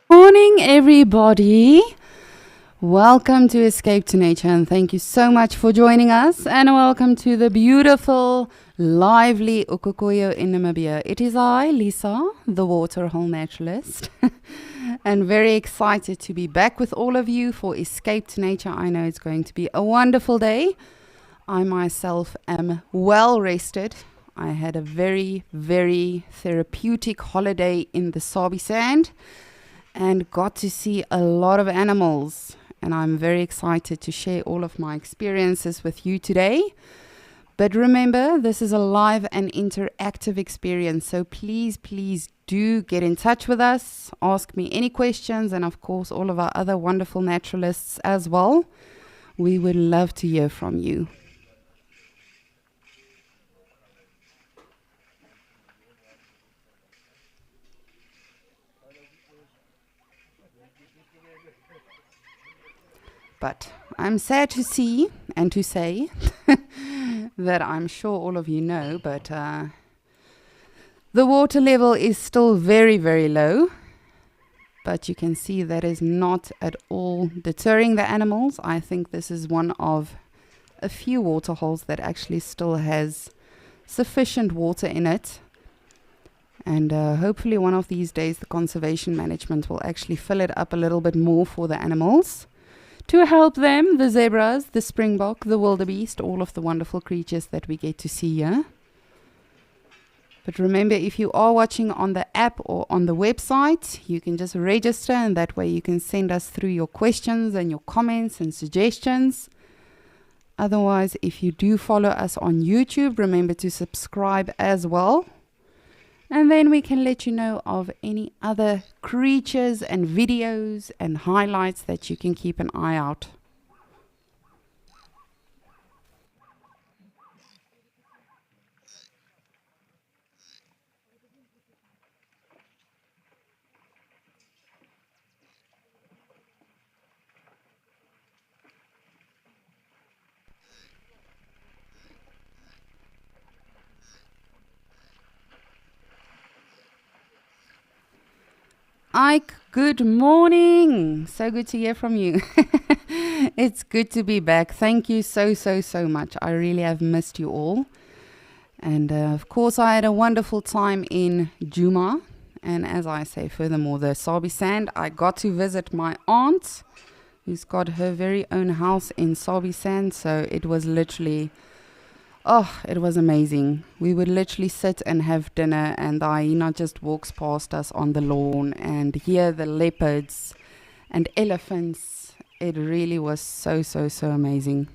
Morning, everybody. Welcome to Escape to Nature, and thank you so much for joining us. And welcome to the beautiful, lively Ukukuyo in Namibia. It is I, Lisa, the waterhole naturalist, and very excited to be back with all of you for Escape to Nature. I know it's going to be a wonderful day. I myself am well rested. I had a very, very therapeutic holiday in the Sabi Sand and got to see a lot of animals. And I'm very excited to share all of my experiences with you today. But remember, this is a live and interactive experience. So please, please do get in touch with us. Ask me any questions, and of course, all of our other wonderful naturalists as well. We would love to hear from you. But I'm sad to see and to say that I'm sure all of you know, but the water level is still very, very low. But you can see that is not at all deterring the animals. I think this is one of a few water holes that actually still has sufficient water in it. And hopefully one of these days the conservation management will actually fill it up a little bit more for the animals, to help them, the zebras, the springbok, the wildebeest, all of the wonderful creatures that we get to see here. But remember, if you are watching on the app or on the website, you can just register, and that way you can send us through your questions and your comments and suggestions. Otherwise, if you do follow us on YouTube, remember to subscribe as well. And then we can let you know of any other creatures and videos and highlights that you can keep an eye out. Ike, good morning. So good to hear from you. It's good to be back. Thank you so much. I really have missed you all. And of course, I had a wonderful time in Djuma. And as I say, furthermore, the Sabi Sand, I got to visit my aunt, who's got her very own house in Sabi Sand. So it was literally... oh, it was amazing. We would literally sit and have dinner, and the hyena just walks past us on the lawn and hear the leopards and elephants. It really was so amazing.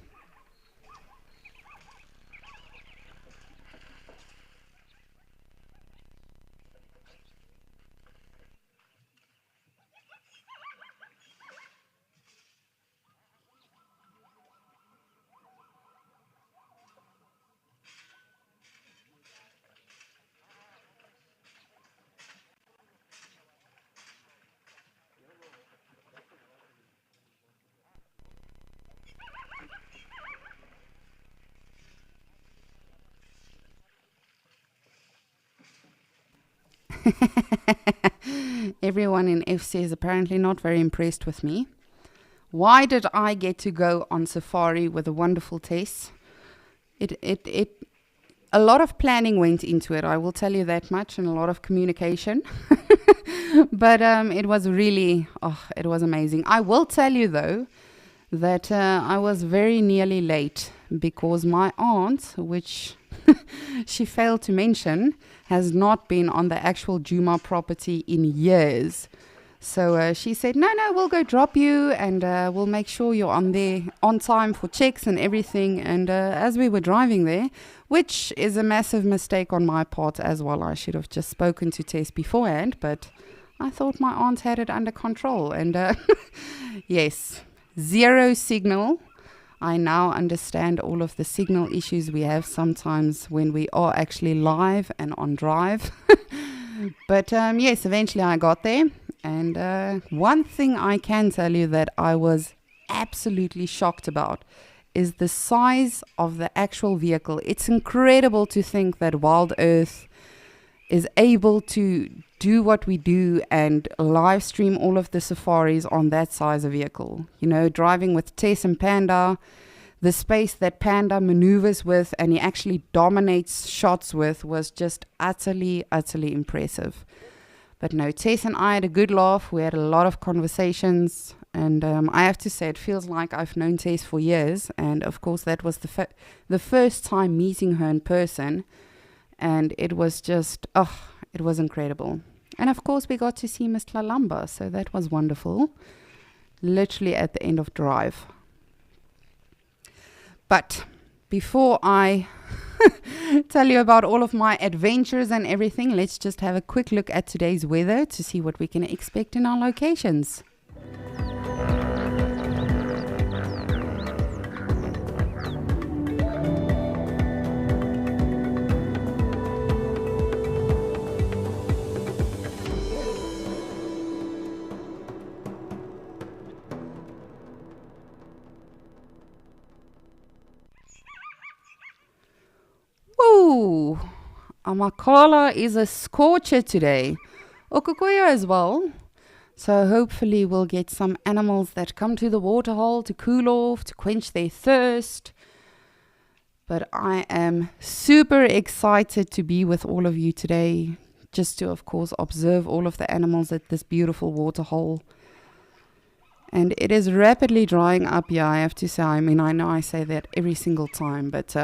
Everyone in FC is apparently not very impressed with me. Why did I get to go on safari with a wonderful Tess? A lot of planning went into it, I will tell you that much, and a lot of communication. But it was really, it was amazing. I will tell you though that I was very nearly late because my aunt, which she failed to mention, has not been on the actual Djuma property in years. So she said, no, we'll go drop you, and we'll make sure you're on there on time for checks and everything. And as we were driving there, which is a massive mistake on my part as well, I should have just spoken to Tess beforehand, but I thought my aunt had it under control. And yes, zero signal. I now understand all of the signal issues we have sometimes when we are actually live and on drive. But yes, eventually I got there. And one thing I can tell you that I was absolutely shocked about is the size of the actual vehicle. It's incredible to think that Wild Earth is able to do what we do and live stream all of the safaris on that size of vehicle. You know, driving with Tess and Panda, the space that Panda maneuvers with and he actually dominates shots with was just utterly, utterly impressive. But no, Tess and I had a good laugh. We had a lot of conversations. And I have to say, it feels like I've known Tess for years. And of course, that was the first time meeting her in person. And it was just, it was incredible. And of course, we got to see Miss Tlalamba. So that was wonderful. Literally at the end of drive. But before I tell you about all of my adventures and everything, let's just have a quick look at today's weather to see what we can expect in our locations. Ooh, Amakala is a scorcher today. Okukoya as well. So hopefully we'll get some animals that come to the waterhole to cool off, to quench their thirst. But I am super excited to be with all of you today, just to, of course, observe all of the animals at this beautiful waterhole. And it is rapidly drying up, yeah, I have to say. I mean, I know I say that every single time, but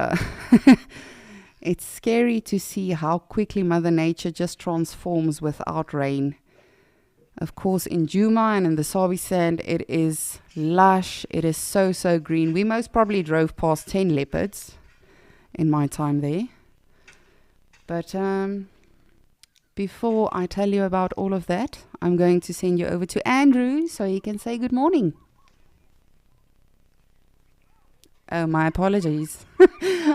it's scary to see how quickly Mother Nature just transforms without rain. Of course, in Djuma and in the Sabi Sand, it is lush. It is so, so green. We most probably drove past 10 leopards in my time there. But before I tell you about all of that, I'm going to send you over to Andrew so he can say good morning. Oh, my apologies.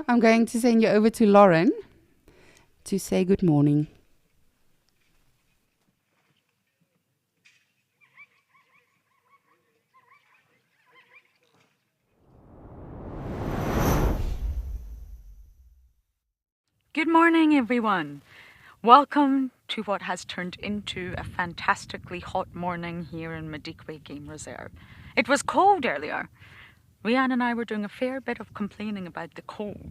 I'm going to send you over to Lauren to say good morning. Good morning, everyone. Welcome to what has turned into a fantastically hot morning here in Madikwe Game Reserve. It was cold earlier. Rianne and I were doing a fair bit of complaining about the cold.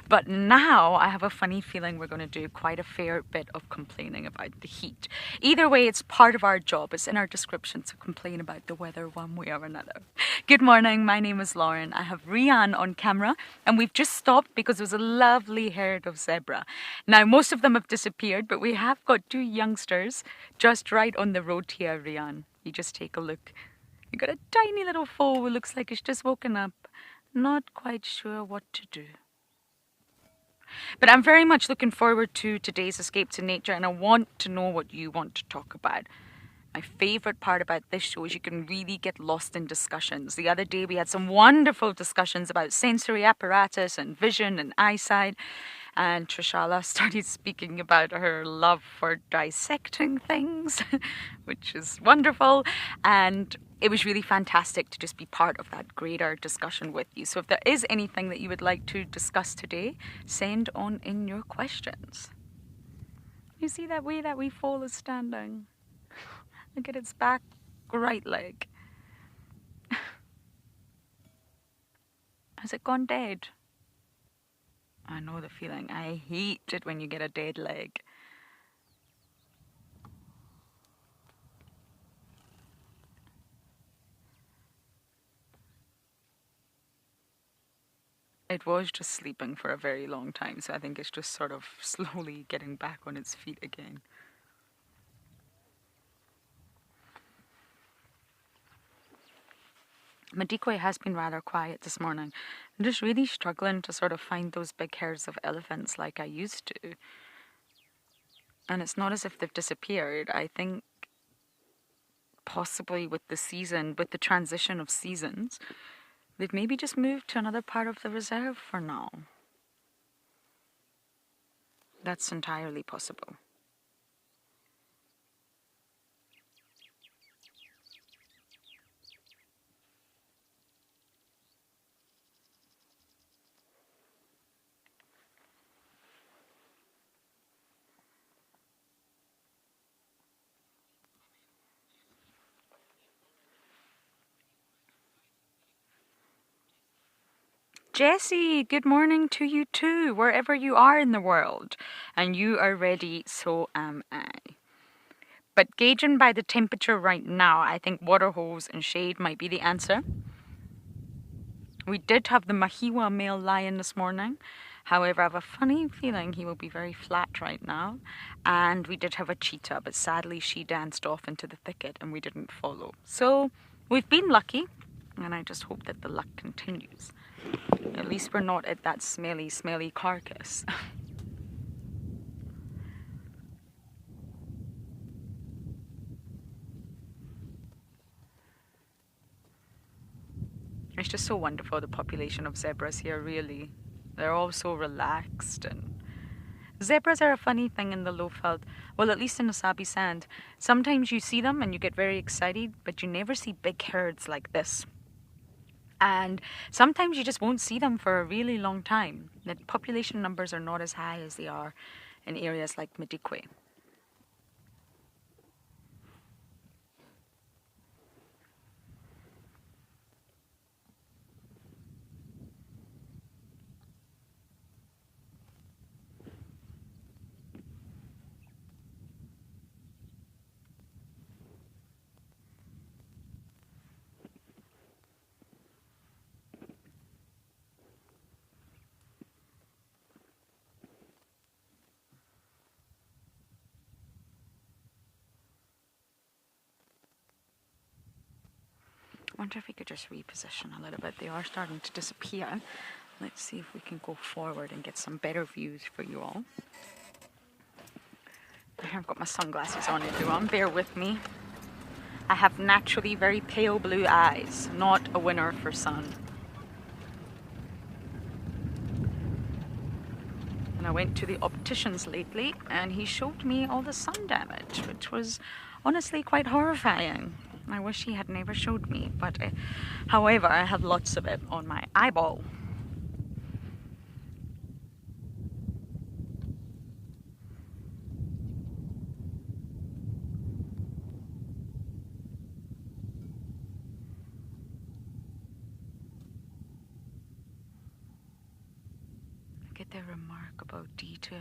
But now I have a funny feeling we're going to do quite a fair bit of complaining about the heat. Either way, it's part of our job. It's in our description to complain about the weather one way or another. Good morning, my name is Lauren. I have Rianne on camera and we've just stopped because there was a lovely herd of zebra. Now, most of them have disappeared, but we have got two youngsters just right on the road here, Rianne. You just take a look. You got a tiny little foal who looks like it's just woken up, not quite sure what to do. But I'm very much looking forward to today's escape to nature, and I want to know what you want to talk about. My favorite part about this show is you can really get lost in discussions. The other day we had some wonderful discussions about sensory apparatus and vision and eyesight. And Trishala started speaking about her love for dissecting things, which is wonderful. And it was really fantastic to just be part of that greater discussion with you. So if there is anything that you would like to discuss today, send on in your questions. You see that wee foal is standing? Look at its back right leg. Has it gone dead? I know the feeling. I hate it when you get a dead leg. It was just sleeping for a very long time, so I think it's just sort of slowly getting back on its feet again. Madikwe has been rather quiet this morning. I'm just really struggling to sort of find those big herds of elephants like I used to. And it's not as if they've disappeared. I think possibly with the season, with the transition of seasons, they've maybe just moved to another part of the reserve for now. That's entirely possible. Jessie, good morning to you too, wherever you are in the world. And you are ready, so am I. But gauging by the temperature right now, I think water hose and shade might be the answer. We did have the Mahiwa male lion this morning. However, I have a funny feeling he will be very flat right now. And we did have a cheetah, but sadly she danced off into the thicket and we didn't follow. So we've been lucky, and I just hope that the luck continues. At least we're not at that smelly carcass. It's just so wonderful, the population of zebras here, really. They're all so relaxed, and zebras are a funny thing in the Lowveld. Well, at least in the Sabi Sand. Sometimes you see them and you get very excited, but you never see big herds like this. And sometimes you just won't see them for a really long time. The population numbers are not as high as they are in areas like Madikwe. I wonder if we could just reposition a little bit. They are starting to disappear. Let's see if we can go forward and get some better views for you all. I've got my sunglasses on everyone, bear with me. I have naturally very pale blue eyes, not a winner for sun. And I went to the opticians lately and he showed me all the sun damage, which was honestly quite horrifying. I wish he had never showed me, but however, I have lots of it on my eyeball. Look at their remarkable detail.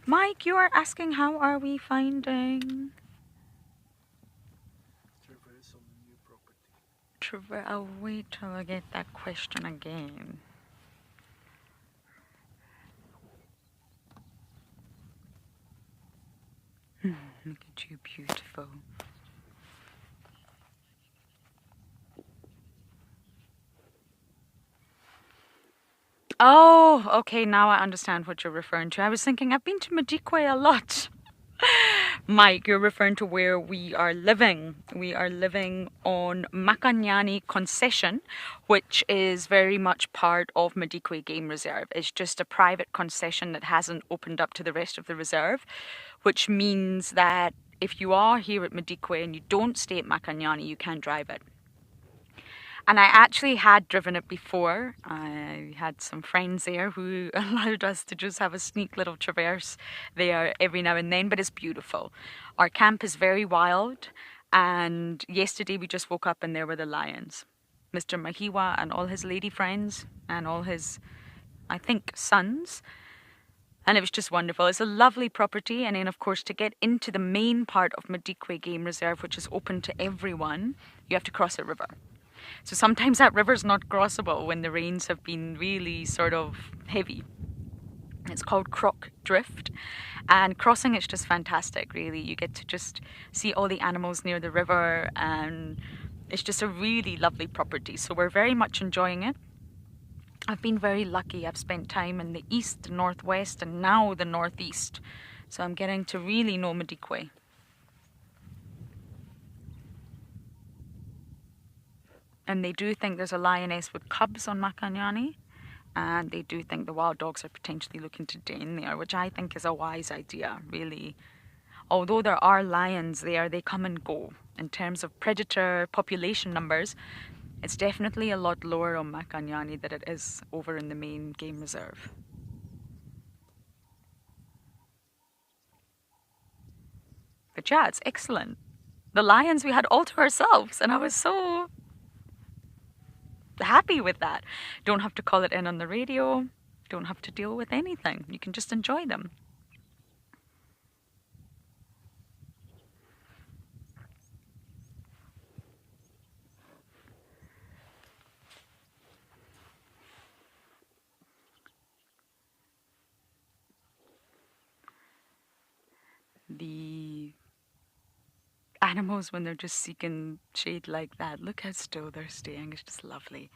Mike, you are asking how are we finding Traverse on the new property. I'll wait till I get that question again. Look at you, beautiful. Oh, okay, now I understand what you're referring to. I was thinking, I've been to Madikwe a lot. Mike, you're referring to where we are living. We are living on Makanyani Concession, which is very much part of Madikwe Game Reserve. It's just a private concession that hasn't opened up to the rest of the reserve, which means that if you are here at Madikwe and you don't stay at Makanyani, you can drive it. And I actually had driven it before. I had some friends there who allowed us to just have a sneak little traverse there every now and then, but it's beautiful. Our camp is very wild, and yesterday we just woke up and there were the lions. Mr. Mahiwa and all his lady friends and all his, I think, sons. And it was just wonderful. It's a lovely property, and then of course to get into the main part of Madikwe Game Reserve, which is open to everyone, you have to cross a river. So sometimes that river's not crossable when the rains have been really sort of heavy. It's called Croc Drift, and crossing it's just fantastic, really. You get to just see all the animals near the river, and it's just a really lovely property. So we're very much enjoying it. I've been very lucky. I've spent time in the east, the northwest, and now the northeast. So I'm getting to really know Madikwe. And they do think there's a lioness with cubs on Makanyani. And they do think the wild dogs are potentially looking to den there, which I think is a wise idea, really. Although there are lions there, they come and go. In terms of predator population numbers, it's definitely a lot lower on Makanyani than it is over in the main game reserve. But yeah, it's excellent. The lions we had all to ourselves, and I was so happy with that. Don't have to call it in on the radio, don't have to deal with anything. You can just enjoy them. The animals, when they're just seeking shade like that, look how still they're staying. It's just lovely.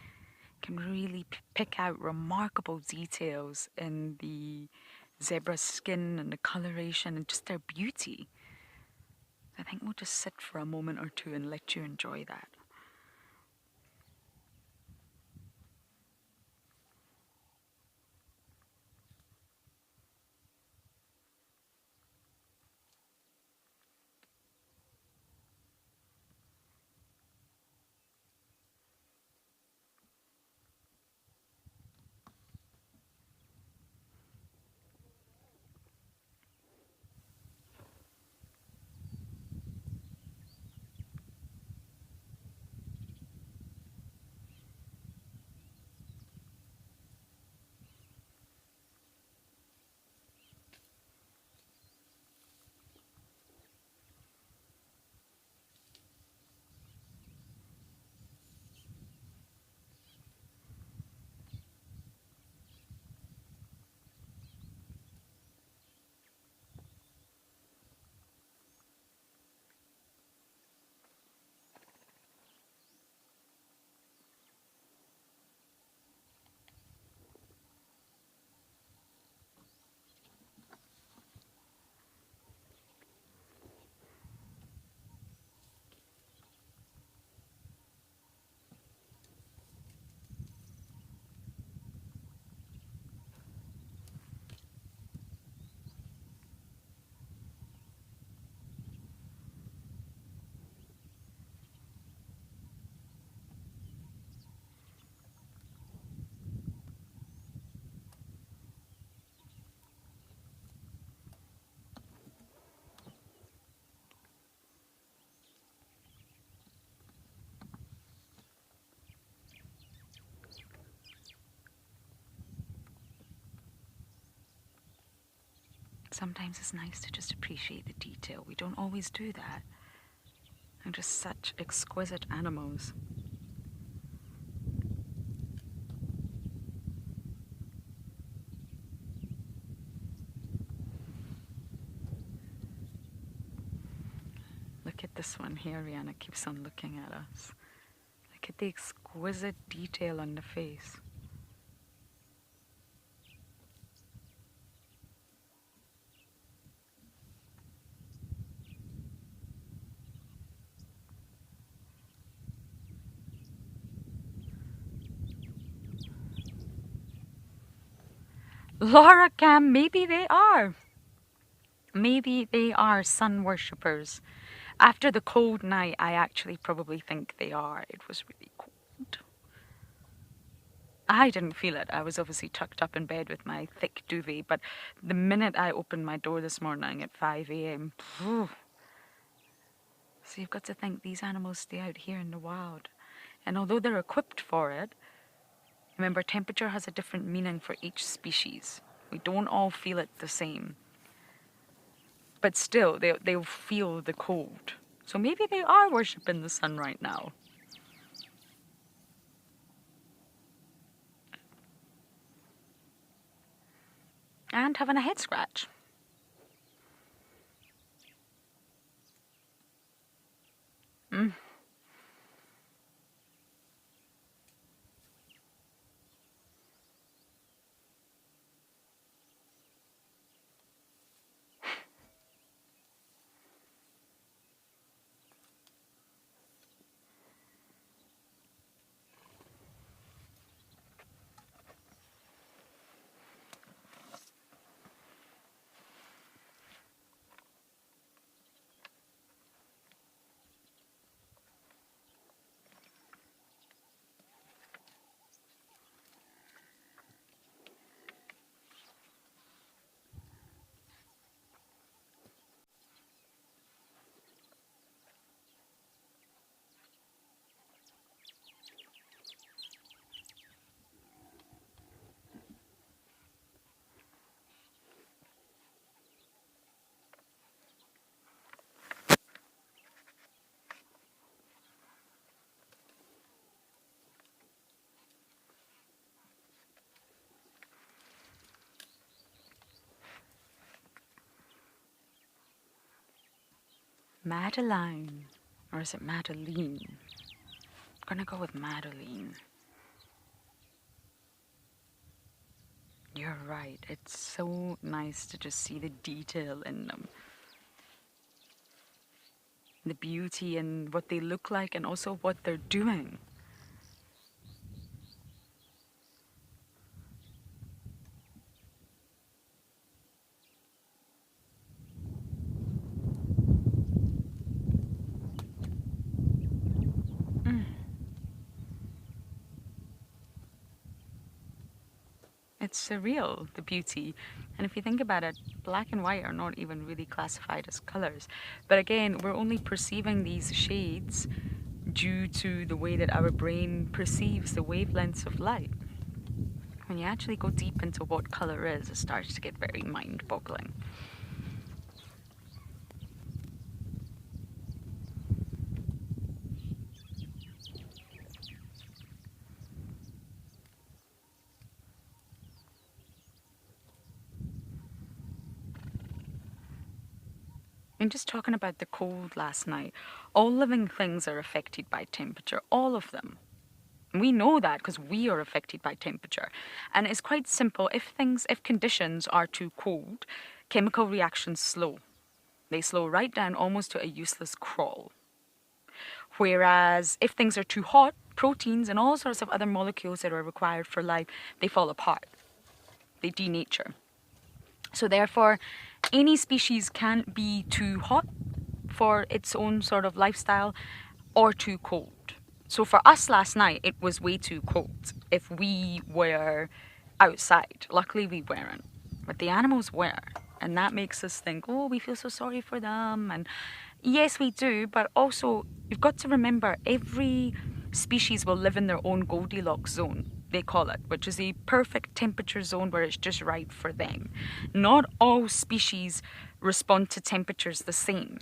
Can really pick out remarkable details in the zebra's skin and the coloration and just their beauty. I think we'll just sit for a moment or two and let you enjoy that. Sometimes it's nice to just appreciate the detail. We don't always do that. They're just such exquisite animals. Look at this one here. Rihanna keeps on looking at us. Look at the exquisite detail on the face. Laura Cam, maybe they are. Maybe they are sun worshippers. After the cold night, I actually probably think they are. It was really cold. I didn't feel it. I was obviously tucked up in bed with my thick duvet, but the minute I opened my door this morning at 5 a.m., so you've got to think these animals stay out here in the wild. And although they're equipped for it, remember, temperature has a different meaning for each species. We don't all feel it the same. But still, they'll feel the cold. So maybe they are worshipping the sun right now. And having a head scratch. Madeline. Or is it Madeline? I'm gonna go with Madeline. You're right. It's so nice to just see the detail in them. The beauty in what they look like and also what they're doing. It's surreal, the beauty. And if you think about it, black and white are not even really classified as colors. But again, we're only perceiving these shades due to the way that our brain perceives the wavelengths of light. When you actually go deep into what color is, it starts to get very mind-boggling. And just talking about the cold last night, all living things are affected by temperature, all of them. And we know that because we are affected by temperature. And it's quite simple. If conditions are too cold, chemical reactions slow. They slow right down almost to a useless crawl. Whereas if things are too hot, proteins and all sorts of other molecules that are required for life, they fall apart. They denature. So therefore, any species can't be too hot for its own sort of lifestyle or too cold. So for us last night, it was way too cold if we were outside. Luckily, we weren't. But the animals were. And that makes us think, oh, we feel so sorry for them. And yes, we do. But also, you've got to remember, every species will live in their own Goldilocks zone, they call it, which is a perfect temperature zone where it's just right for them. Not all species respond to temperatures the same.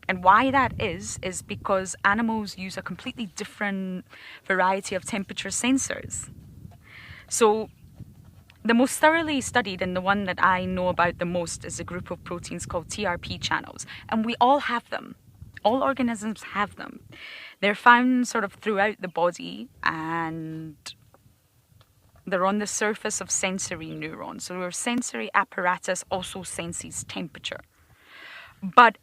And why that is because animals use a completely different variety of temperature sensors. So the most thoroughly studied, and the one that I know about the most, is a group of proteins called TRP channels. And we all have them. All organisms have them. They're found sort of throughout the body, and they're on the surface of sensory neurons. So our sensory apparatus also senses temperature. But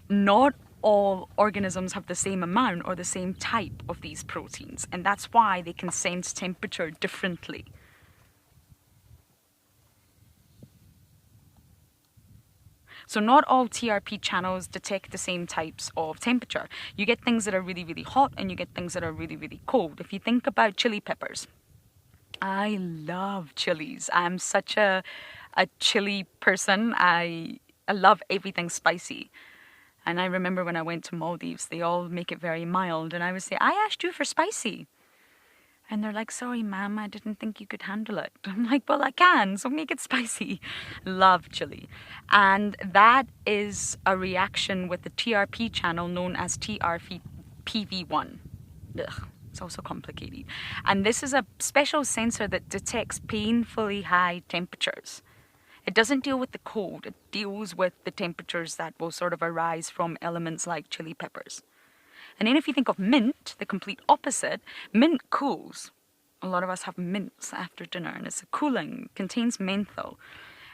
not all organisms have the same amount or the same type of these proteins, and that's why they can sense temperature differently. So not all TRP channels detect the same types of temperature. You get things that are really, really hot, and you get things that are really, really cold. If you think about chili peppers, I love chilies. I'm such a chili person. I love everything spicy. And I remember when I went to Maldives, they all make it very mild. And I would say, I asked you for spicy. And they're like, sorry, ma'am, I didn't think you could handle it. I'm like, well, I can, so make it spicy. Love chili. And that is a reaction with the TRP channel known as TRPV1. Ugh, it's also complicated. And this is a special sensor that detects painfully high temperatures. It doesn't deal with the cold. It deals with the temperatures that will sort of arise from elements like chili peppers. And then if you think of mint, the complete opposite, mint cools. A lot of us have mints after dinner, and it's cooling, contains menthol.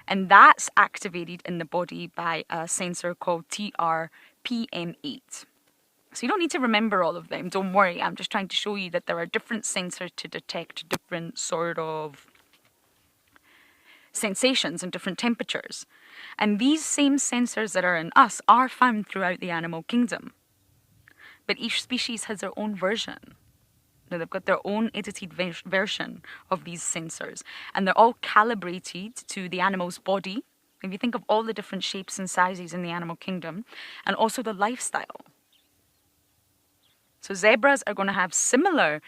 And that's activated in the body by a sensor called TRPM8. So you don't need to remember all of them, don't worry. I'm just trying to show you that there are different sensors to detect different sort of sensations and different temperatures. And these same sensors that are in us are found throughout the animal kingdom. But each species has their own version. Now, they've got their own edited version of these sensors. And they're all calibrated to the animal's body. If you think of all the different shapes and sizes in the animal kingdom. And also the lifestyle. So zebras are going to have similar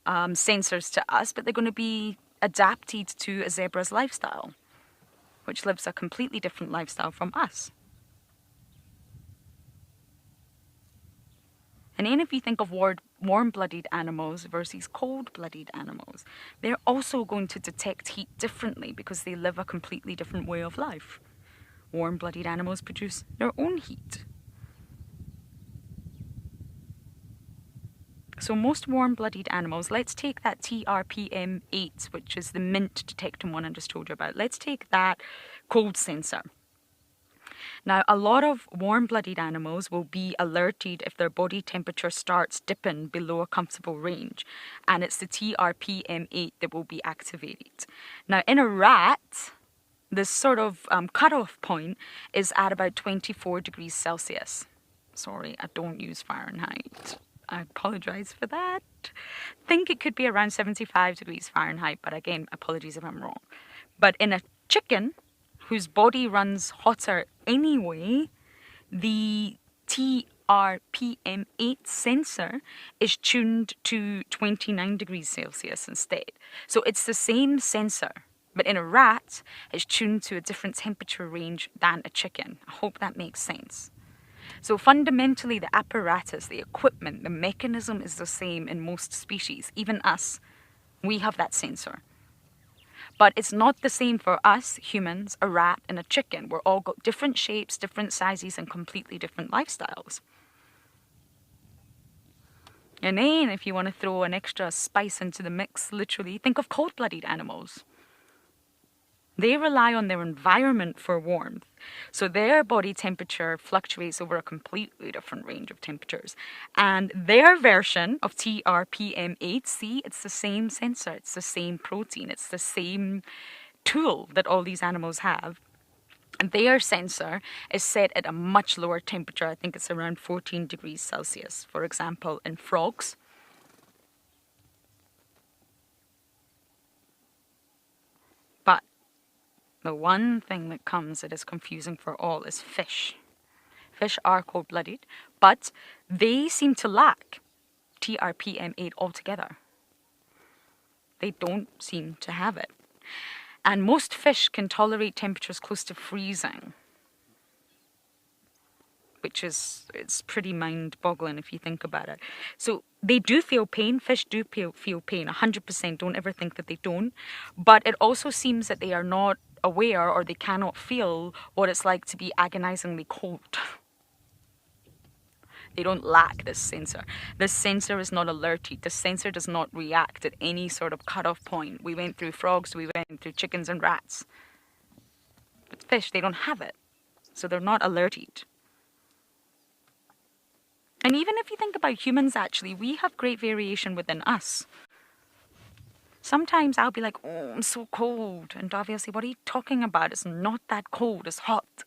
sensors to us, but they're going to be adapted to a zebra's lifestyle, which lives a completely different lifestyle from us. And then if you think of warm-blooded animals versus cold-blooded animals, they're also going to detect heat differently because they live a completely different way of life. Warm-blooded animals produce their own heat. So most warm-blooded animals, let's take that TRPM8, which is the mint detecting one I just told you about. Let's take that cold sensor. Now, a lot of warm-blooded animals will be alerted if their body temperature starts dipping below a comfortable range, and it's the TRPM8 that will be activated. Now, in a rat, this sort of cutoff point is at about 24 degrees Celsius. Sorry, I don't use Fahrenheit. I apologize for that. Think it could be around 75 degrees Fahrenheit, but again, apologies if I'm wrong. But in a chicken, whose body runs hotter anyway, the TRPM8 sensor is tuned to 29 degrees Celsius instead. So it's the same sensor, but in a rat, it's tuned to a different temperature range than a chicken. I hope that makes sense. So fundamentally, the apparatus, the equipment, the mechanism is the same in most species. Even us, we have that sensor. But it's not the same for us, humans, a rat, and a chicken. We're all got different shapes, different sizes, and completely different lifestyles. And then, if you want to throw an extra spice into the mix, literally, think of cold-blooded animals. They rely on their environment for warmth. So their body temperature fluctuates over a completely different range of temperatures. And their version of TRPM8C, it's the same sensor, it's the same protein, it's the same tool that all these animals have. And their sensor is set at a much lower temperature. I think it's around 14 degrees Celsius, for example, in frogs. But the one thing that comes that is confusing for all is fish. Fish are cold-blooded, but they seem to lack TRPM8 altogether. They don't seem to have it. And most fish can tolerate temperatures close to freezing, which is, it's pretty mind-boggling if you think about it. So they do feel pain. Fish do feel pain, 100%. Don't ever think that they don't. But it also seems that they are not aware, or they cannot feel what it's like to be agonizingly cold. They don't lack this sensor. This sensor is not alerted. The sensor does not react at any sort of cutoff point. We went through frogs, we went through chickens and rats. But fish, they don't have it. So they're not alerted. And even if you think about humans, actually, we have great variation within us. Sometimes I'll be like, oh, I'm so cold. And Davy will say, what are you talking about? It's not that cold, it's hot.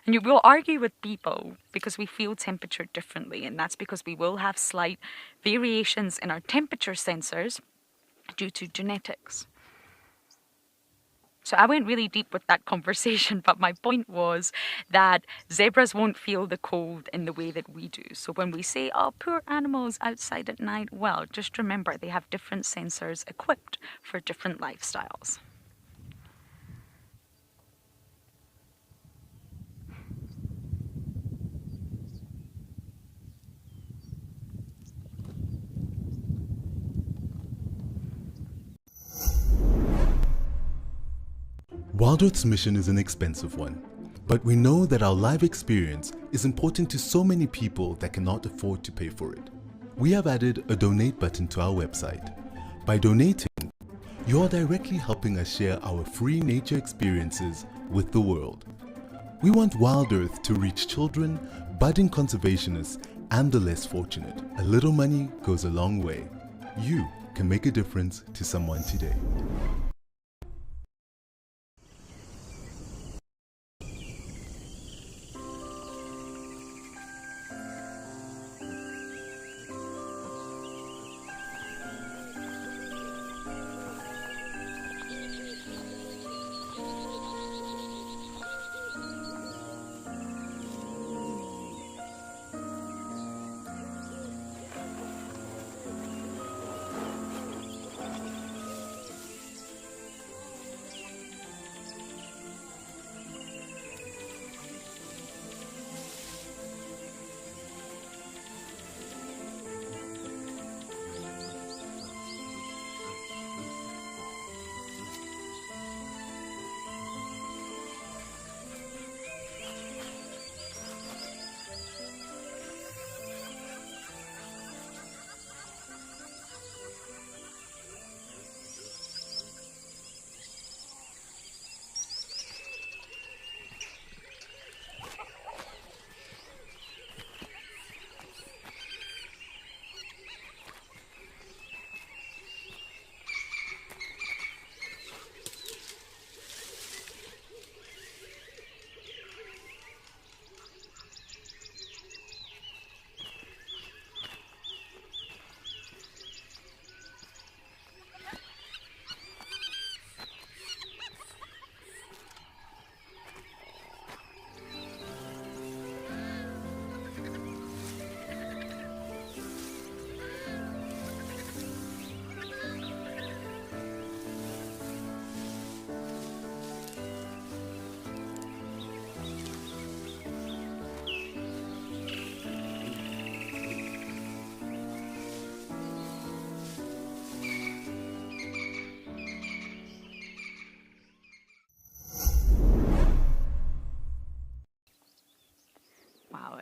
And you will argue with people because we feel temperature differently. And that's because we will have slight variations in our temperature sensors due to genetics. So I went really deep with that conversation, but my point was that zebras won't feel the cold in the way that we do. So when we say, oh, poor animals outside at night, well, just remember they have different sensors equipped for different lifestyles. Wild Earth's mission is an expensive one, but we know that our live experience is important to so many people that cannot afford to pay for it. We have added a donate button to our website. By donating, you are directly helping us share our free nature experiences with the world. We want Wild Earth to reach children, budding conservationists, and the less fortunate. A little money goes a long way. You can make a difference to someone today.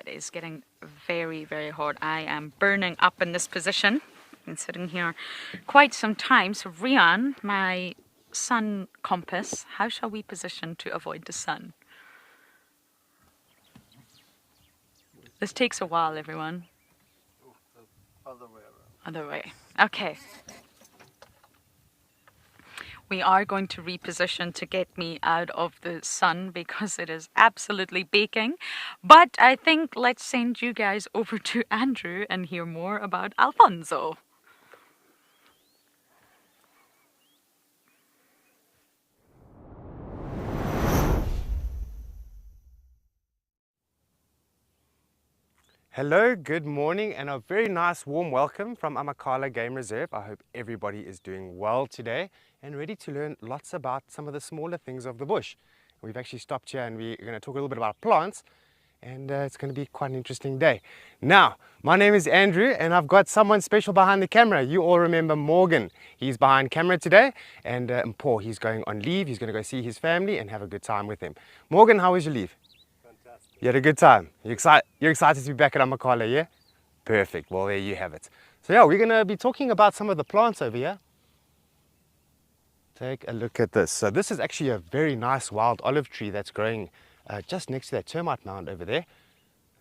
is getting very, very hot. I am burning up in this position. I've been sitting here quite some time. So Rian, my sun compass, how shall we position to avoid the sun? This takes a while, everyone. Other way around. Other way. Okay. We are going to reposition to get me out of the sun because it is absolutely baking. But I think let's send you guys over to Andrew and hear more about Alfonso. Hello, good morning, and a very nice warm welcome from Amakhala Game Reserve. I hope everybody is doing well today and ready to learn lots about some of the smaller things of the bush. We've actually stopped here and we're going to talk a little bit about plants, and it's going to be quite an interesting day. Now, my name is Andrew and I've got someone special behind the camera. You all remember Morgan. He's behind camera today, and Paul, he's going on leave. He's going to go see his family and have a good time with them. Morgan, how was your leave? You had a good time. You're excited to be back at Amakhala, yeah? Perfect. Well, there you have it. So yeah, we're going to be talking about some of the plants over here. Take a look at this. So this is actually a very nice wild olive tree that's growing just next to that termite mound over there.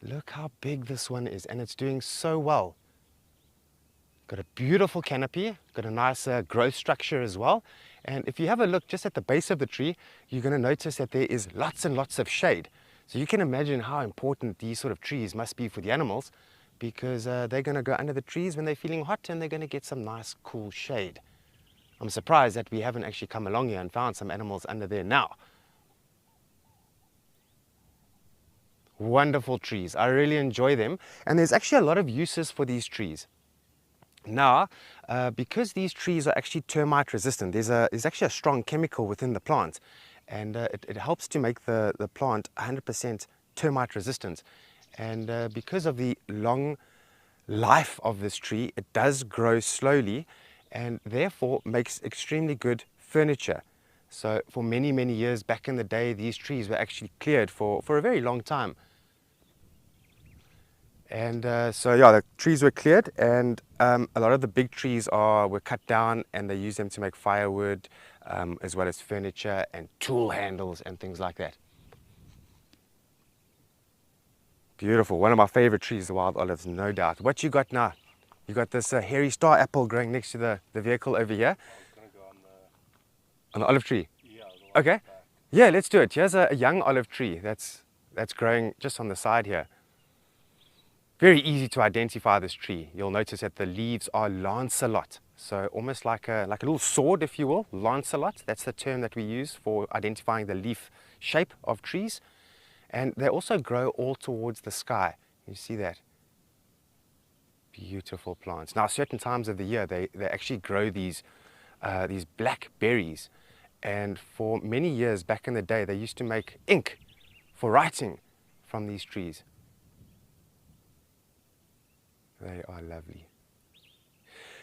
Look how big this one is, and it's doing so well. Got a beautiful canopy, got a nice growth structure as well. And if you have a look just at the base of the tree, you're going to notice that there is lots and lots of shade. So you can imagine how important these sort of trees must be for the animals, because they're going to go under the trees when they're feeling hot and they're going to get some nice cool shade. I'm surprised that we haven't actually come along here and found some animals under there now. Wonderful trees. I really enjoy them, and there's actually a lot of uses for these trees. Now, because these trees are actually termite resistant, there's actually a strong chemical within the plant, and it helps to make the plant 100% termite resistant. And because of the long life of this tree, it does grow slowly and therefore makes extremely good furniture. So for many, many years back in the day, these trees were actually cleared for a very long time. And so yeah, the trees were cleared, and a lot of the big trees were cut down, and they use them to make firewood, as well as furniture and tool handles and things like that. Beautiful. One of my favorite trees, the wild olives, no doubt. What you got now? You got this hairy star apple growing next to the vehicle over here. I was going to go On the olive tree? yeah, Okay. Yeah, let's do it. Here's a young olive tree that's growing just on the side here. Very easy to identify this tree. You'll notice that the leaves are lanceolate. So almost like a little sword, if you will, lanceolate. That's the term that we use for identifying the leaf shape of trees. And they also grow all towards the sky. You see that? Beautiful plants. Now, certain times of the year, they actually grow these black berries. And for many years back in the day, they used to make ink for writing from these trees. They are lovely.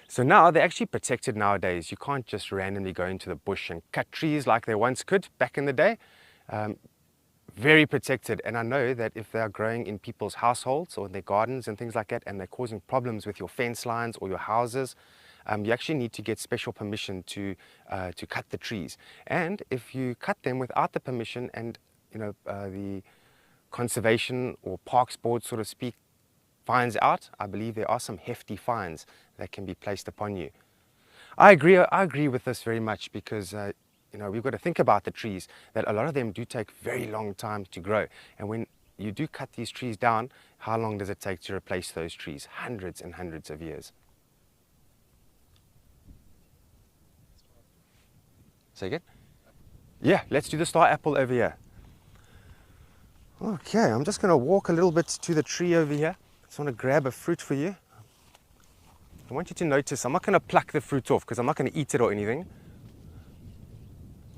So now they're actually protected nowadays. You can't just randomly go into the bush and cut trees like they once could back in the day. Very protected. And I know that if they are growing in people's households or in their gardens and things like that, and they're causing problems with your fence lines or your houses, you actually need to get special permission to cut the trees. And if you cut them without the permission, and the conservation or parks board, so to speak, finds out, I believe there are some hefty fines that can be placed upon you. I agree with this very much, because we've got to think about the trees, that a lot of them do take very long time to grow. And when you do cut these trees down, how long does it take to replace those trees? Hundreds and hundreds of years. Say again? Yeah, let's do the star apple over here. Okay, I'm just going to walk a little bit to the tree over here. I just want to grab a fruit for you. I want you to notice, I'm not going to pluck the fruit off because I'm not going to eat it or anything.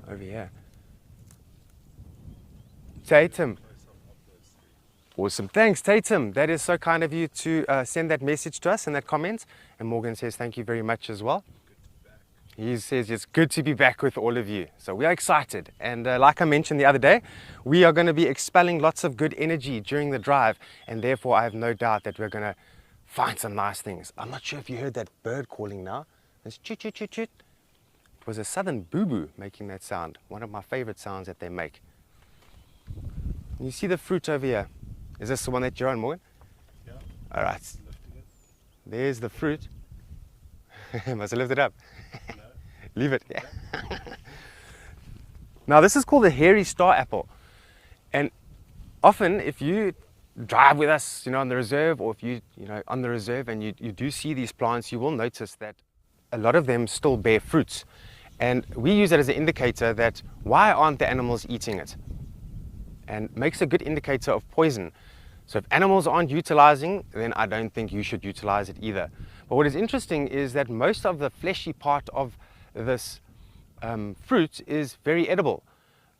Over here. Tatum. Awesome. Thanks, Tatum. That is so kind of you to send that message to us in that comment. And Morgan says thank you very much as well. He says it's good to be back with all of you. So we are excited. And like I mentioned the other day, we are going to be expelling lots of good energy during the drive. And therefore, I have no doubt that we're going to find some nice things. I'm not sure if you heard that bird calling now. It's chut, chut, chut, chut. It was a southern boo-boo making that sound. One of my favorite sounds that they make. You see the fruit over here? Is this the one that you're on, Morgan? Yeah. All right. There's the fruit. Must have lifted up. No. Leave it. Yeah. Now this is called the hairy star apple. And often if you drive with us, on the reserve, or if you on the reserve and you do see these plants, you will notice that a lot of them still bear fruits. And we use it as an indicator that why aren't the animals eating it? And makes a good indicator of poison. So if animals aren't utilizing, then I don't think you should utilize it either. But what is interesting is that most of the fleshy part of this fruit is very edible.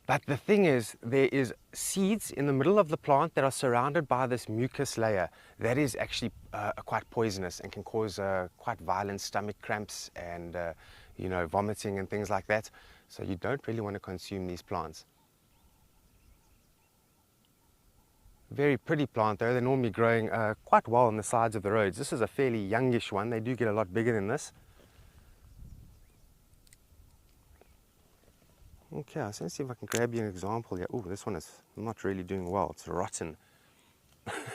But the thing is, there is seeds in the middle of the plant that are surrounded by this mucus layer that is actually quite poisonous and can cause quite violent stomach cramps and vomiting and things like that. So you don't really want to consume these plants. Very pretty plant though. They're normally growing quite well on the sides of the roads. This is a fairly youngish one. They do get a lot bigger than this. Okay, let's see if I can grab you an example here. Oh, this one is not really doing well. It's rotten. There's a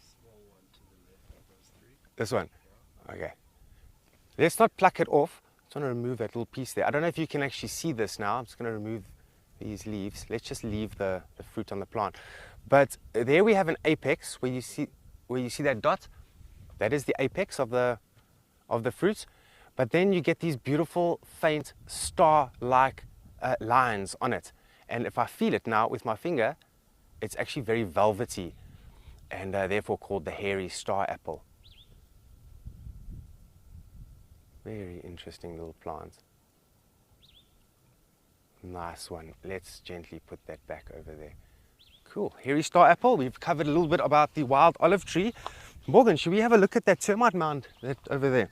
small one to the left of those three. This one? Okay. Let's not pluck it off. I just want to remove that little piece there. I don't know if you can actually see this now. I'm just going to remove these leaves. Let's just leave the fruit on the plant. But there we have an apex where you see that dot. That is the apex of the fruit. But then you get these beautiful faint star-like lines on it. And if I feel it now with my finger, it's actually very velvety and therefore called the hairy star apple. Very interesting little plant. Nice one. Let's gently put that back over there. Cool. Hairy star apple. We've covered a little bit about the wild olive tree. Morgan, should we have a look at that termite mound that over there?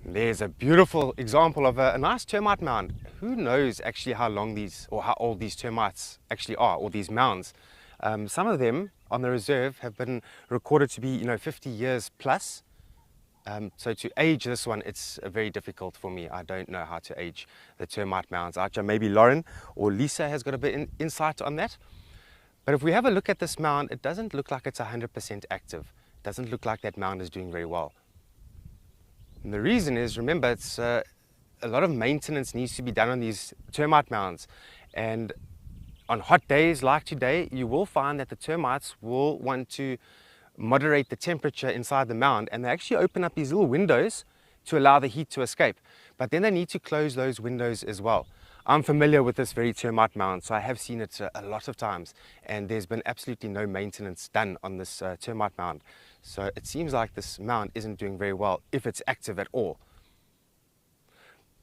There's a beautiful example of a nice termite mound. Who knows actually how long these or how old these termites actually are, or these mounds. Some of them on the reserve have been recorded to be 50 years plus. So to age this one, it's very difficult for me. I don't know how to age the termite mounds. Maybe Lauren or Lisa has got a bit insight on that. But if we have a look at this mound, it doesn't look like it's 100% active. It doesn't look like that mound is doing very well. And the reason is, remember, it's a lot of maintenance needs to be done on these termite mounds. And on hot days like today, you will find that the termites will want to moderate the temperature inside the mound, and they actually open up these little windows to allow the heat to escape. But then they need to close those windows as well. I'm familiar with this very termite mound, so I have seen it a lot of times, and there's been absolutely no maintenance done on this termite mound. So it seems like this mound isn't doing very well, if it's active at all.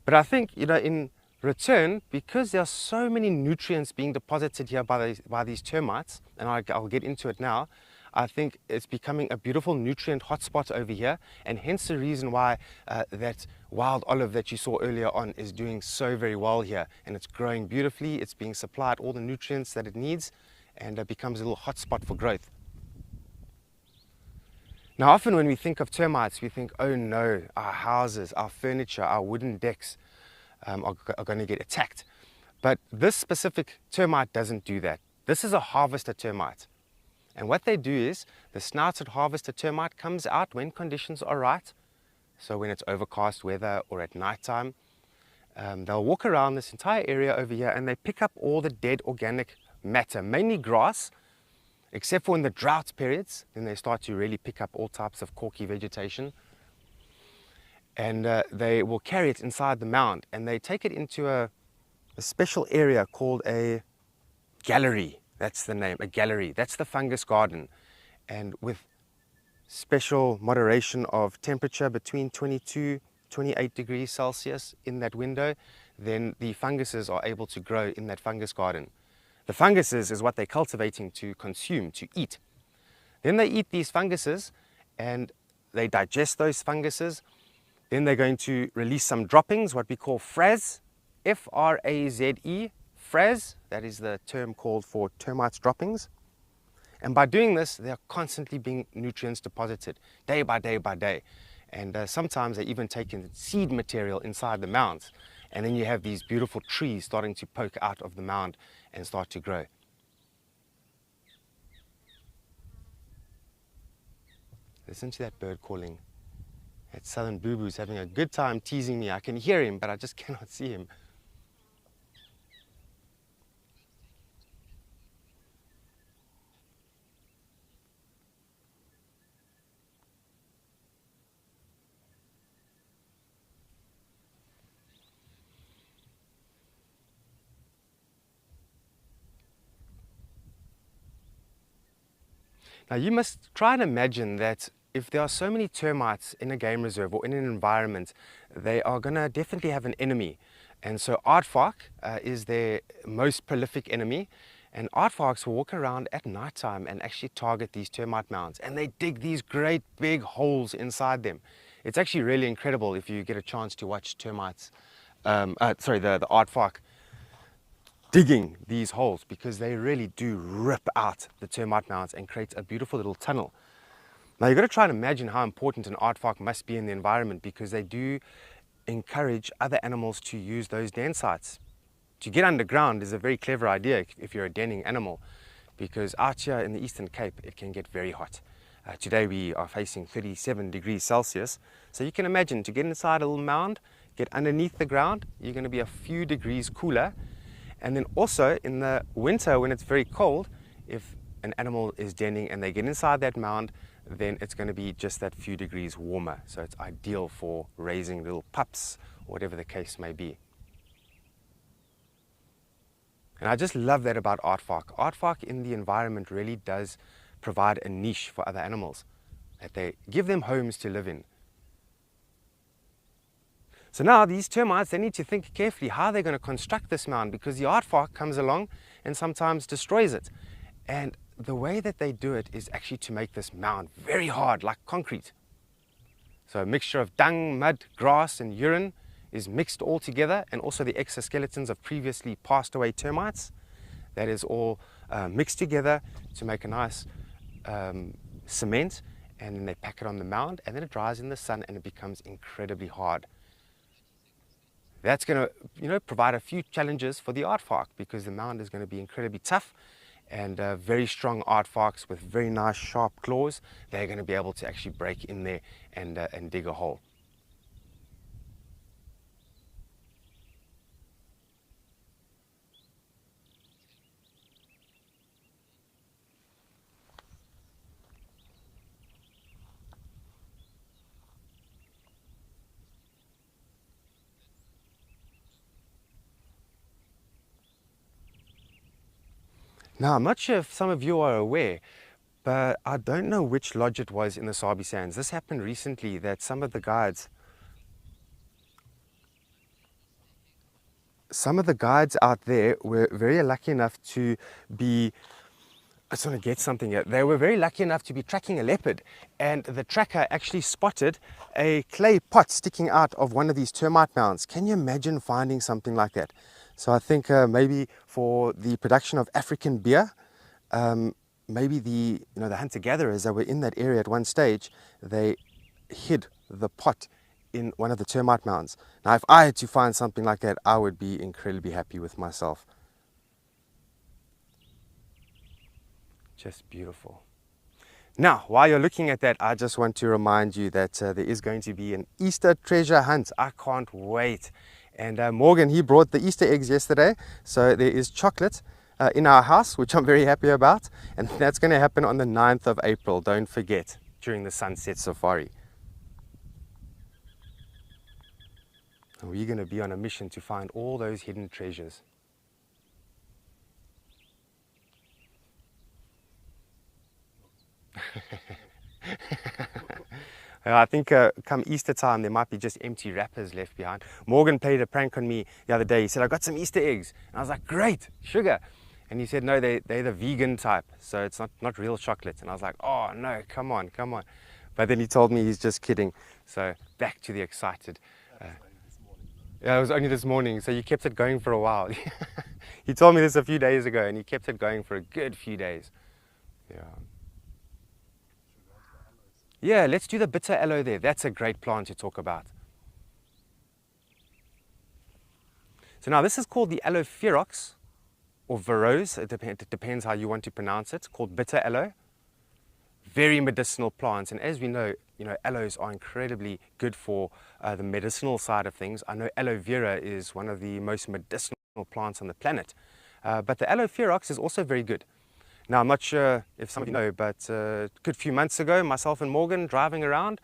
But I think, in return, because there are so many nutrients being deposited here by these termites, and I'll get into it now, I think it's becoming a beautiful nutrient hotspot over here, and hence the reason why that wild olive that you saw earlier on is doing so very well here, and it's growing beautifully. It's being supplied all the nutrients that it needs, and it becomes a little hotspot for growth. Now often when we think of termites, we think, oh no, our houses, our furniture, our wooden decks are going to get attacked. But this specific termite doesn't do that. This is a harvester termite. And what they do is, the snouted harvester termite comes out when conditions are right. So when it's overcast weather or at night time, they'll walk around this entire area over here and they pick up all the dead organic matter, mainly grass, except for in the drought periods. Then they start to really pick up all types of corky vegetation. And they will carry it inside the mound, and they take it into a special area called a gallery. That's the name, a gallery. That's the fungus garden. And with special moderation of temperature between 22, 28 degrees Celsius in that window, then the funguses are able to grow in that fungus garden. The funguses is what they're cultivating to consume, to eat. Then they eat these funguses and they digest those funguses. Then they're going to release some droppings, what we call fraze, F-R-A-Z-E, fraze. That is the term called for termites droppings. And by doing this, they are constantly being nutrients deposited, day by day by day. And sometimes they even take in seed material inside the mounds. And then you have these beautiful trees starting to poke out of the mound and start to grow. Listen to that bird calling. That southern boo-boo's having a good time teasing me. I can hear him, but I just cannot see him. Now you must try and imagine that if there are so many termites in a game reserve or in an environment, they are going to definitely have an enemy. And so aardvark is their most prolific enemy. And aardvarks will walk around at night time and actually target these termite mounds. And they dig these great big holes inside them. It's actually really incredible if you get a chance to watch the aardvark digging these holes, because they really do rip out the termite mounds and create a beautiful little tunnel. Now you've got to try and imagine how important an aardvark must be in the environment, because they do encourage other animals to use those den sites. To get underground is a very clever idea if you're a denning animal, because out here in the Eastern Cape it can get very hot. Today we are facing 37 degrees Celsius, so you can imagine to get inside a little mound, get underneath the ground, you're going to be a few degrees cooler. And then also in the winter when it's very cold, if an animal is denning and they get inside that mound, then it's going to be just that few degrees warmer. So it's ideal for raising little pups or whatever the case may be. And I just love that about aardvark. Aardvark in the environment really does provide a niche for other animals, that they give them homes to live in. So now these termites, they need to think carefully how they're going to construct this mound, because the aardvark comes along and sometimes destroys it. And the way that they do it is actually to make this mound very hard, like concrete. So a mixture of dung, mud, grass and urine is mixed all together, and also the exoskeletons of previously passed away termites. That is all mixed together to make a nice cement, and then they pack it on the mound, and then it dries in the sun and it becomes incredibly hard. That's going to, provide a few challenges for the aardvark, because the mound is going to be incredibly tough, and very strong aardvarks with very nice sharp claws, they're going to be able to actually break in there and dig a hole. Now, I'm not sure if some of you are aware, but I don't know which lodge it was in the Sabi Sands. This happened recently, that some of the guides out there were very lucky enough to be, I just want to get something here. They were very lucky enough to be tracking a leopard, and the tracker actually spotted a clay pot sticking out of one of these termite mounds. Can you imagine finding something like that? So I think maybe for the production of African beer, maybe the hunter-gatherers that were in that area at one stage, they hid the pot in one of the termite mounds. Now, if I had to find something like that, I would be incredibly happy with myself. Just beautiful. Now, while you're looking at that, I just want to remind you that there is going to be an Easter treasure hunt. I can't wait. And Morgan, he brought the Easter eggs yesterday, so there is chocolate in our house, which I'm very happy about, and that's going to happen on the 9th of April, don't forget, during the Sunset Safari. And we're going to be on a mission to find all those hidden treasures. I think come Easter time, there might be just empty wrappers left behind. Morgan played a prank on me the other day. He said, I got some Easter eggs. And I was like, great, sugar. And he said, no, they're the vegan type, so it's not real chocolate. And I was like, oh no, come on. But then he told me he's just kidding. So back to the excited. Yeah, it was only this morning, so you kept it going for a while. He told me this a few days ago, and he kept it going for a good few days. Yeah. Yeah, let's do the bitter aloe there. That's a great plant to talk about. So now this is called the Aloe ferox, or Verose. It depends how you want to pronounce it. It's called bitter aloe. Very medicinal plants, and as we know, aloes are incredibly good for the medicinal side of things. I know aloe vera is one of the most medicinal plants on the planet, but the Aloe ferox is also very good. Now, I'm not sure if some of you know, but a good few months ago, myself and Morgan driving around,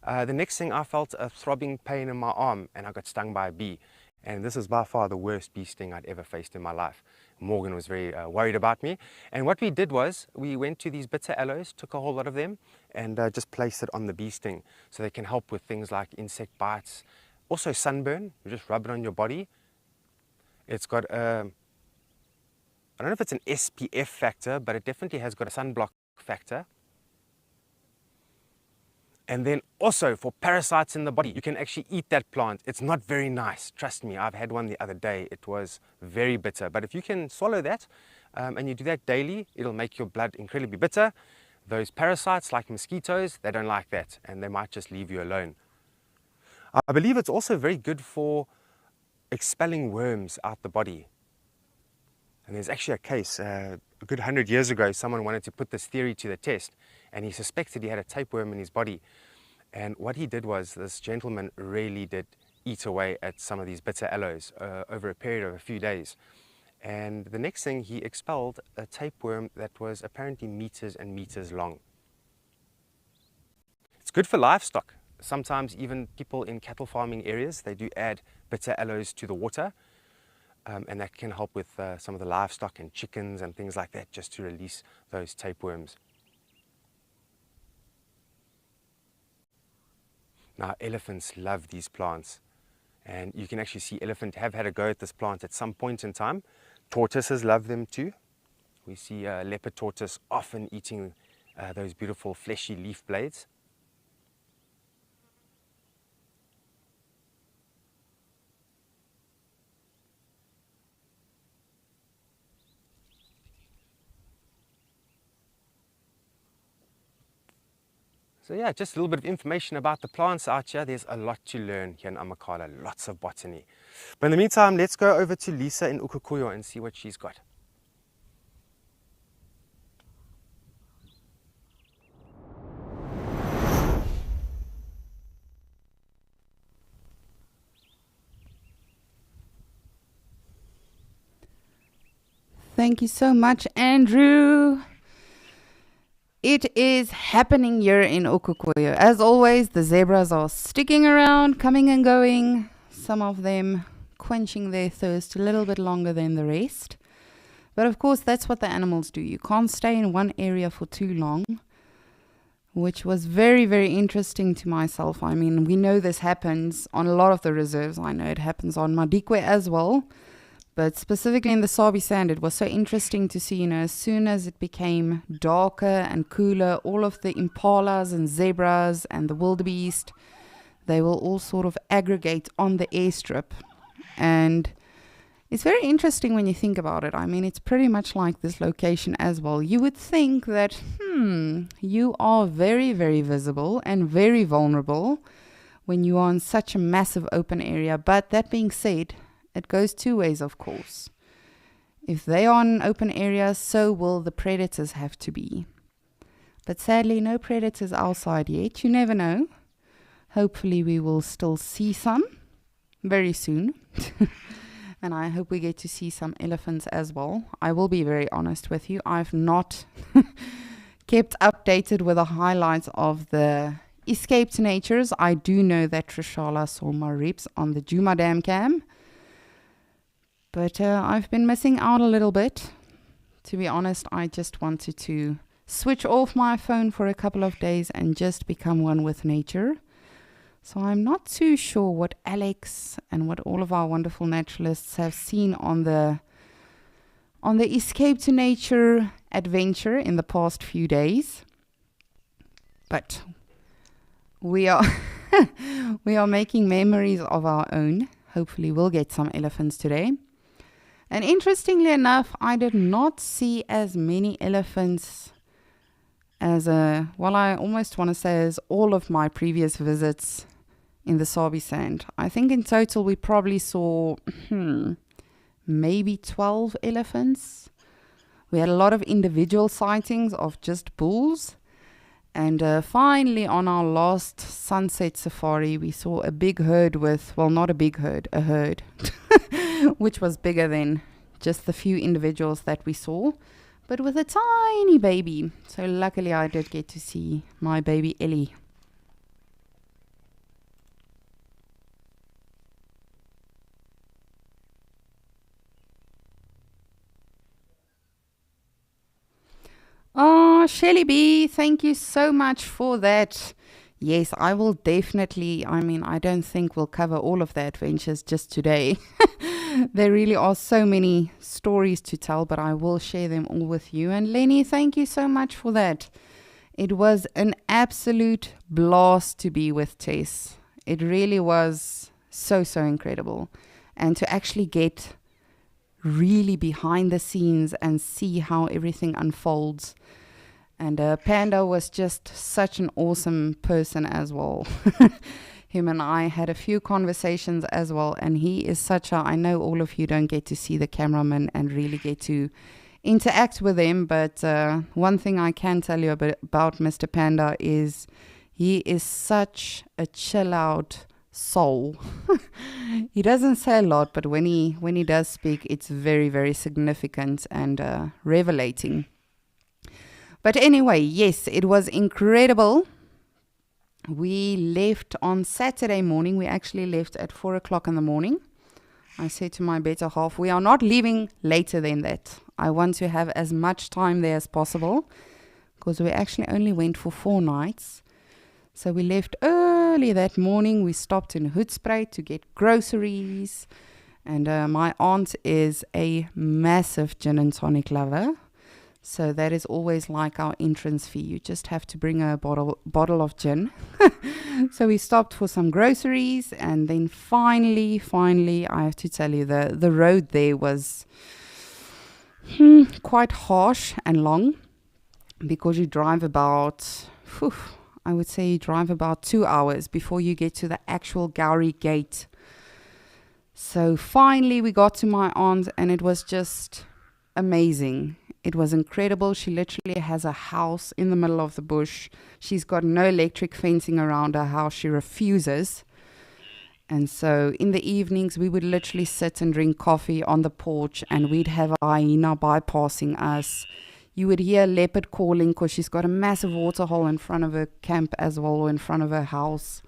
the next thing I felt a throbbing pain in my arm, and I got stung by a bee. And this is by far the worst bee sting I'd ever faced in my life. Morgan was very worried about me. And what we did was we went to these bitter aloes, took a whole lot of them, and just placed it on the bee sting so they can help with things like insect bites. Also sunburn, you just rub it on your body. It's got I don't know if it's an SPF factor, but it definitely has got a sunblock factor. And then also for parasites in the body, you can actually eat that plant. It's not very nice, trust me. I've had one the other day. It was very bitter. But if you can swallow that and you do that daily, it'll make your blood incredibly bitter. Those parasites like mosquitoes, they don't like that, and they might just leave you alone. I believe it's also very good for expelling worms out the body. And there's actually a case, a good 100 years ago, someone wanted to put this theory to the test, and he suspected he had a tapeworm in his body. And what he did was, this gentleman really did eat away at some of these bitter aloes over a period of a few days. And the next thing, he expelled a tapeworm that was apparently meters and meters long. It's good for livestock. Sometimes even people in cattle farming areas, they do add bitter aloes to the water. And that can help with some of the livestock and chickens and things like that, just to release those tapeworms. Now, elephants love these plants, and you can actually see elephant have had a go at this plant at some point in time. Tortoises love them too. We see leopard tortoise often eating those beautiful fleshy leaf blades. So yeah, just a little bit of information about the plants out here. There's a lot to learn here in Amakhala, lots of botany. But in the meantime, let's go over to Lisa in Ukukuyo and see what she's got. Thank you so much, Andrew. It is happening here in Ukukuyo. As always, the zebras are sticking around, coming and going. Some of them quenching their thirst a little bit longer than the rest. But of course, that's what the animals do. You can't stay in one area for too long, which was very, very interesting to myself. I mean, we know this happens on a lot of the reserves. I know it happens on Madikwe as well. But specifically in the Sabi Sand, it was so interesting to see, as soon as it became darker and cooler, all of the impalas and zebras and the wildebeest, they will all sort of aggregate on the airstrip. And it's very interesting when you think about it. I mean, it's pretty much like this location as well. You would think that, you are very, very visible and very vulnerable when you are in such a massive open area. But that being said, it goes two ways, of course. If they are in open areas, so will the predators have to be. But sadly, no predators outside yet. You never know. Hopefully, we will still see some very soon. And I hope we get to see some elephants as well. I will be very honest with you. I've not kept updated with the highlights of the escaped natures. I do know that Trishala saw my reps on the Juma Dam cam. But I've been missing out a little bit. To be honest, I just wanted to switch off my phone for a couple of days and just become one with nature. So I'm not too sure what Alex and what all of our wonderful naturalists have seen on the on the Escape to Nature adventure in the past few days. But we are we are making memories of our own. Hopefully we'll get some elephants today. And interestingly enough, I did not see as many elephants as I almost want to say as all of my previous visits in the Sabi Sand. I think in total we probably saw maybe 12 elephants. We had a lot of individual sightings of just bulls. And finally, on our last sunset safari, we saw a big herd with, well, not a big herd, a herd, which was bigger than just the few individuals that we saw, but with a tiny baby. So luckily, I did get to see my baby Ellie. Oh, Shelly B, thank you so much for that. Yes, I will definitely, I don't think we'll cover all of the adventures just today. There really are so many stories to tell, but I will share them all with you. And Lenny, thank you so much for that. It was an absolute blast to be with Tess. It really was so incredible. And to actually get really behind the scenes and see how everything unfolds. And Panda was just such an awesome person as well. Him and I had a few conversations as well, and he is I know all of you don't get to see the cameraman and really get to interact with him, but one thing I can tell you about Mr. Panda is he is such a chill out soul. He doesn't say a lot, but when he does speak, it's very significant and revelating. But anyway, yes, it was incredible. We left on Saturday morning. We actually left at 4 o'clock in the morning. I said to my better half, we are not leaving later than that. I want to have as much time there as possible, because we actually only went for 4 nights. So we left early that morning. We stopped in Hoedspruit to get groceries. And my aunt is a massive gin and tonic lover. So that is always like our entrance fee. You just have to bring a bottle of gin. So we stopped for some groceries. And then finally, I have to tell you, the road there was quite harsh and long. Because you drive about... I would say you drive about 2 hours before you get to the actual Gowrie Gate. So finally we got to my aunt and it was just amazing. It was incredible. She literally has a house in the middle of the bush. She's got no electric fencing around her house. She refuses. And so in the evenings we would literally sit and drink coffee on the porch, and we'd have a hyena bypassing us. You would hear a leopard calling because she's got a massive waterhole in front of her camp as well, or in front of her house.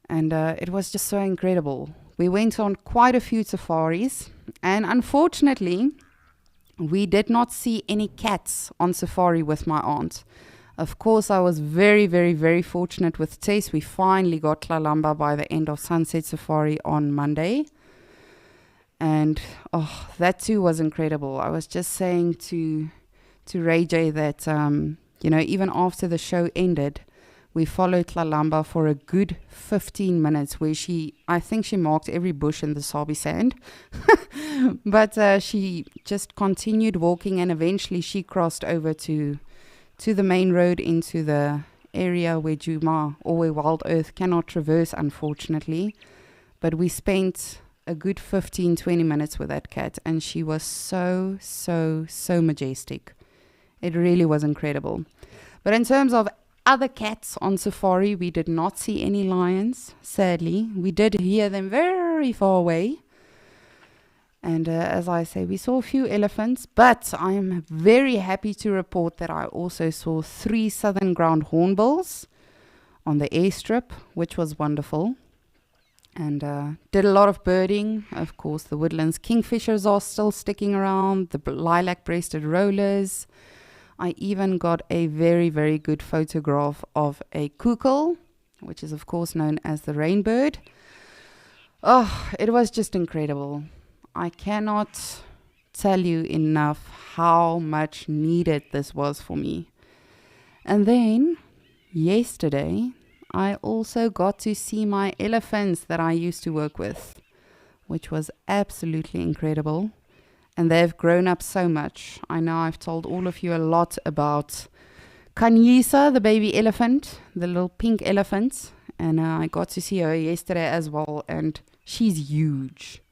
And it was just so incredible. We went on quite a few safaris, and unfortunately, we did not see any cats on safari with my aunt. Of course, I was very fortunate with Tess. We finally got Tlalamba by the end of Sunset Safari on Monday. And that too was incredible. I was just saying to Ray J that, even after the show ended, we followed Tlalamba for a good 15 minutes where I think she marked every bush in the Sabi Sand. But she just continued walking, and eventually she crossed over to the main road into the area where Djuma or where Wild Earth cannot traverse, unfortunately. But we spent a good 15-20 minutes with that cat, and she was so majestic. It really was incredible. But in terms of other cats on safari, we did not see any lions, sadly. We did hear them very far away. And as I say, we saw a few elephants, but I'm very happy to report that I also saw 3 southern ground hornbills on the airstrip, which was wonderful. And did a lot of birding. Of course, the woodlands kingfishers are still sticking around, the lilac-breasted rollers. I even got a very good photograph of a kukkel, which is of course known as the rainbird. Oh, it was just incredible. I cannot tell you enough how much needed this was for me. And then yesterday, I also got to see my elephants that I used to work with, which was absolutely incredible. And they've grown up so much. I know I've told all of you a lot about Kanyisa, the baby elephant, the little pink elephant. And I got to see her yesterday as well. And she's huge.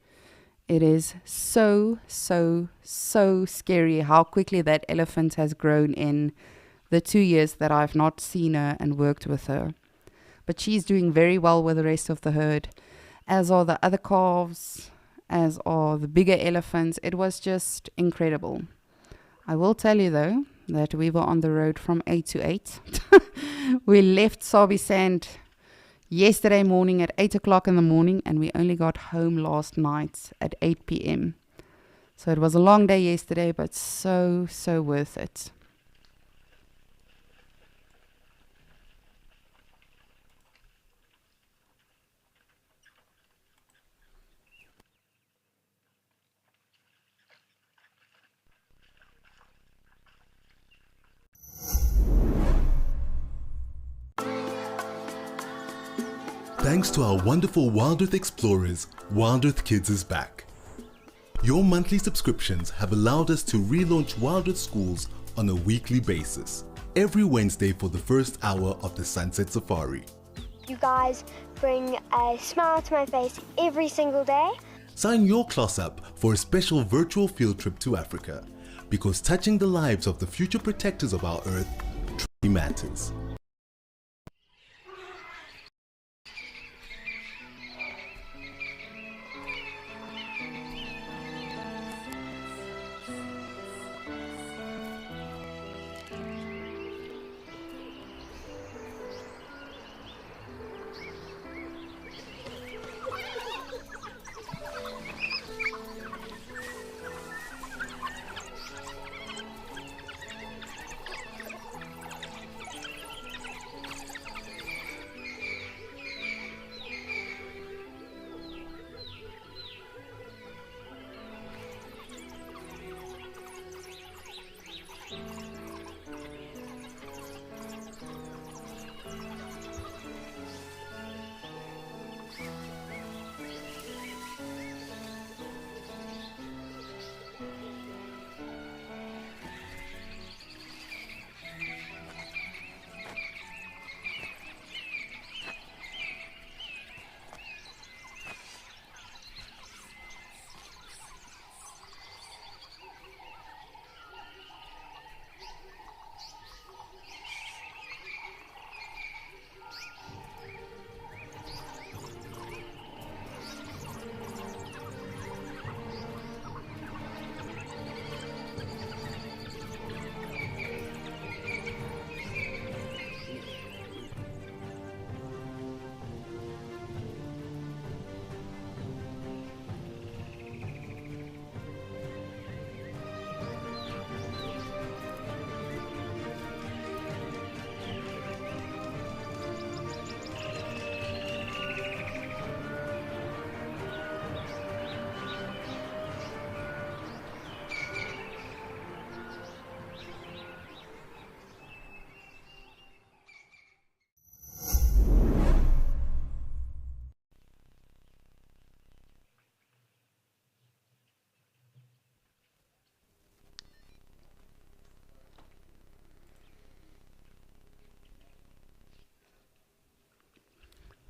It is so scary how quickly that elephant has grown in the 2 years that I've not seen her and worked with her. But she's doing very well with the rest of the herd, as are the other calves, as are the bigger elephants. It was just incredible. I will tell you though, that we were on the road from 8 to 8. We left Sabi Sand yesterday morning at 8 o'clock in the morning, and we only got home last night at 8 p.m. So it was a long day yesterday, but so worth it. Thanks to our wonderful Wild Earth explorers, Wild Earth Kids is back. Your monthly subscriptions have allowed us to relaunch Wild Earth Schools on a weekly basis, every Wednesday for the first hour of the Sunset Safari. You guys bring a smile to my face every single day. Sign your class up for a special virtual field trip to Africa, because touching the lives of the future protectors of our Earth truly matters.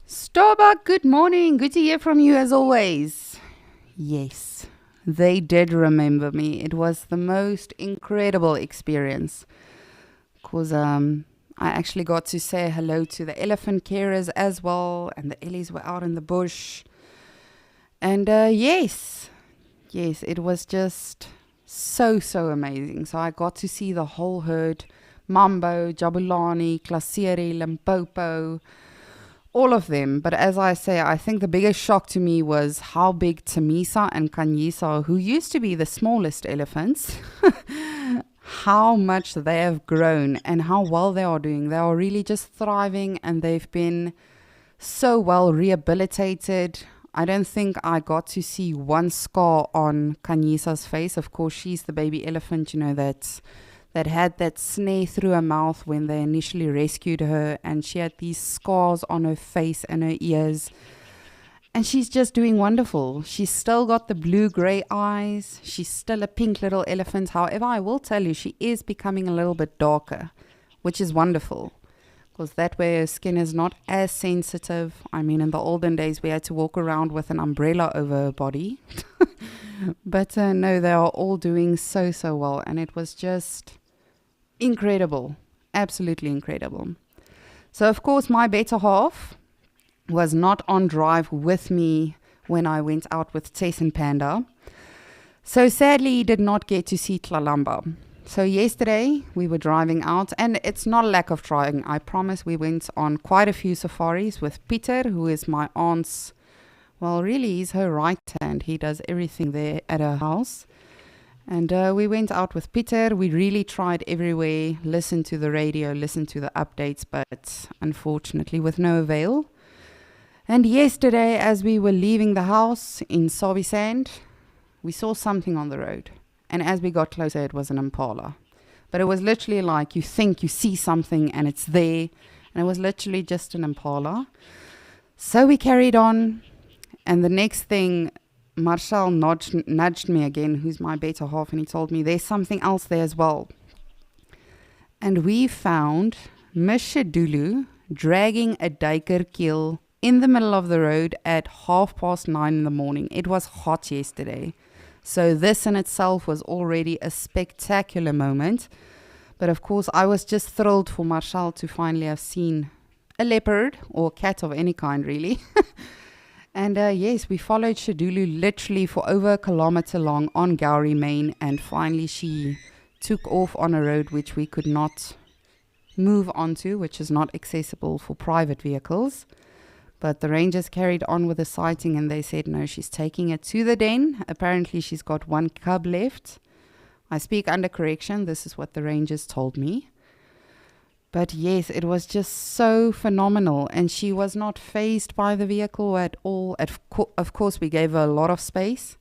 Starbuck, good morning. Good to hear from you as always. Yes, they did remember me. It was the most incredible experience. Because I actually got to say hello to the elephant carers as well. And the Ellies were out in the bush. And yes, it was just so amazing. So I got to see the whole herd. Mambo, Jabulani, Klaseri, Limpopo, all of them. But as I say, I think the biggest shock to me was how big Tamisa and Kanyisa, who used to be the smallest elephants, how much they have grown and how well they are doing. They are really just thriving, and they've been so well rehabilitated. I don't think I got to see one scar on Kanyisa's face. Of course, she's the baby elephant, that had that snare through her mouth when they initially rescued her, and she had these scars on her face and her ears. And she's just doing wonderful. She's still got the blue-grey eyes. She's still a pink little elephant. However, I will tell you, she is becoming a little bit darker, which is wonderful, because that way her skin is not as sensitive. I mean, in the olden days, we had to walk around with an umbrella over her body. But no, they are all doing so well. And it was just incredible. Absolutely incredible. So, of course, my better half was not on drive with me when I went out with Tess and Panda. So sadly, he did not get to see Tlalamba. So yesterday we were driving out, and it's not a lack of trying. I promise. We went on quite a few safaris with Peter, who is my aunt's, well, really he's her right hand. He does everything there at her house. And we went out with Peter. We really tried everywhere, listened to the radio, listened to the updates, but unfortunately with no avail. And yesterday, as we were leaving the house in Sobisand, we saw something on the road. And as we got closer, it was an impala. But it was literally like you think you see something and it's there. And it was literally just an impala. So we carried on. And the next thing, Marshall nudged me again, who's my better half, and he told me there's something else there as well. And we found Miss Shedulu dragging a duikerkeel in the middle of the road at 9:30 in the morning. It was hot yesterday. So this in itself was already a spectacular moment. But of course, I was just thrilled for Marshall to finally have seen a leopard or cat of any kind, really. And yes, we followed Shedulu literally for over a kilometer long on Gowrie Main. And finally, she took off on a road which we could not move onto, which is not accessible for private vehicles. But the rangers carried on with the sighting, and they said, no, she's taking it to the den. Apparently, she's got one cub left. I speak under correction. This is what the rangers told me. But yes, it was just so phenomenal. And she was not fazed by the vehicle at all. Of course, we gave her a lot of space.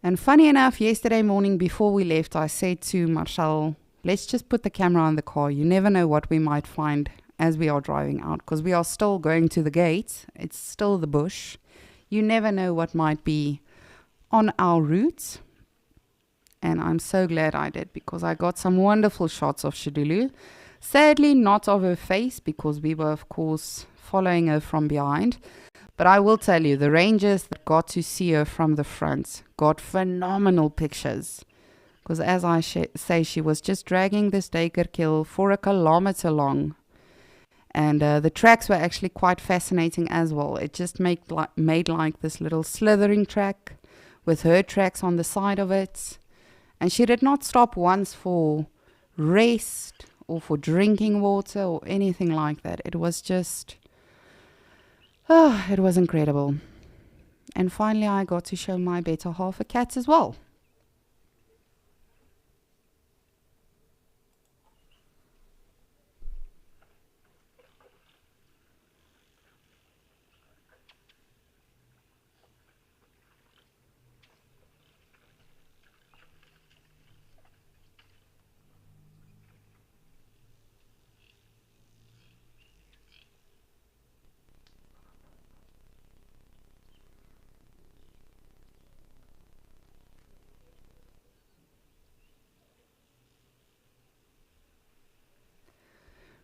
And funny enough, yesterday morning before we left, I said to Marshall, let's just put the camera on the car. You never know what we might find as we are driving out, because we are still going to the gate. It's still the bush. You never know what might be on our route. And I'm so glad I did, because I got some wonderful shots of Shedulu. Sadly, not of her face, because we were, of course, following her from behind. But I will tell you, the rangers that got to see her from the front got phenomenal pictures. Because as I say, she was just dragging this duikerkeel for a kilometer long. And the tracks were actually quite fascinating as well. It just made like this little slithering track with her tracks on the side of it. And she did not stop once for rest or for drinking water or anything like that. It was just, it was incredible. And finally, I got to show my better half a cat as well.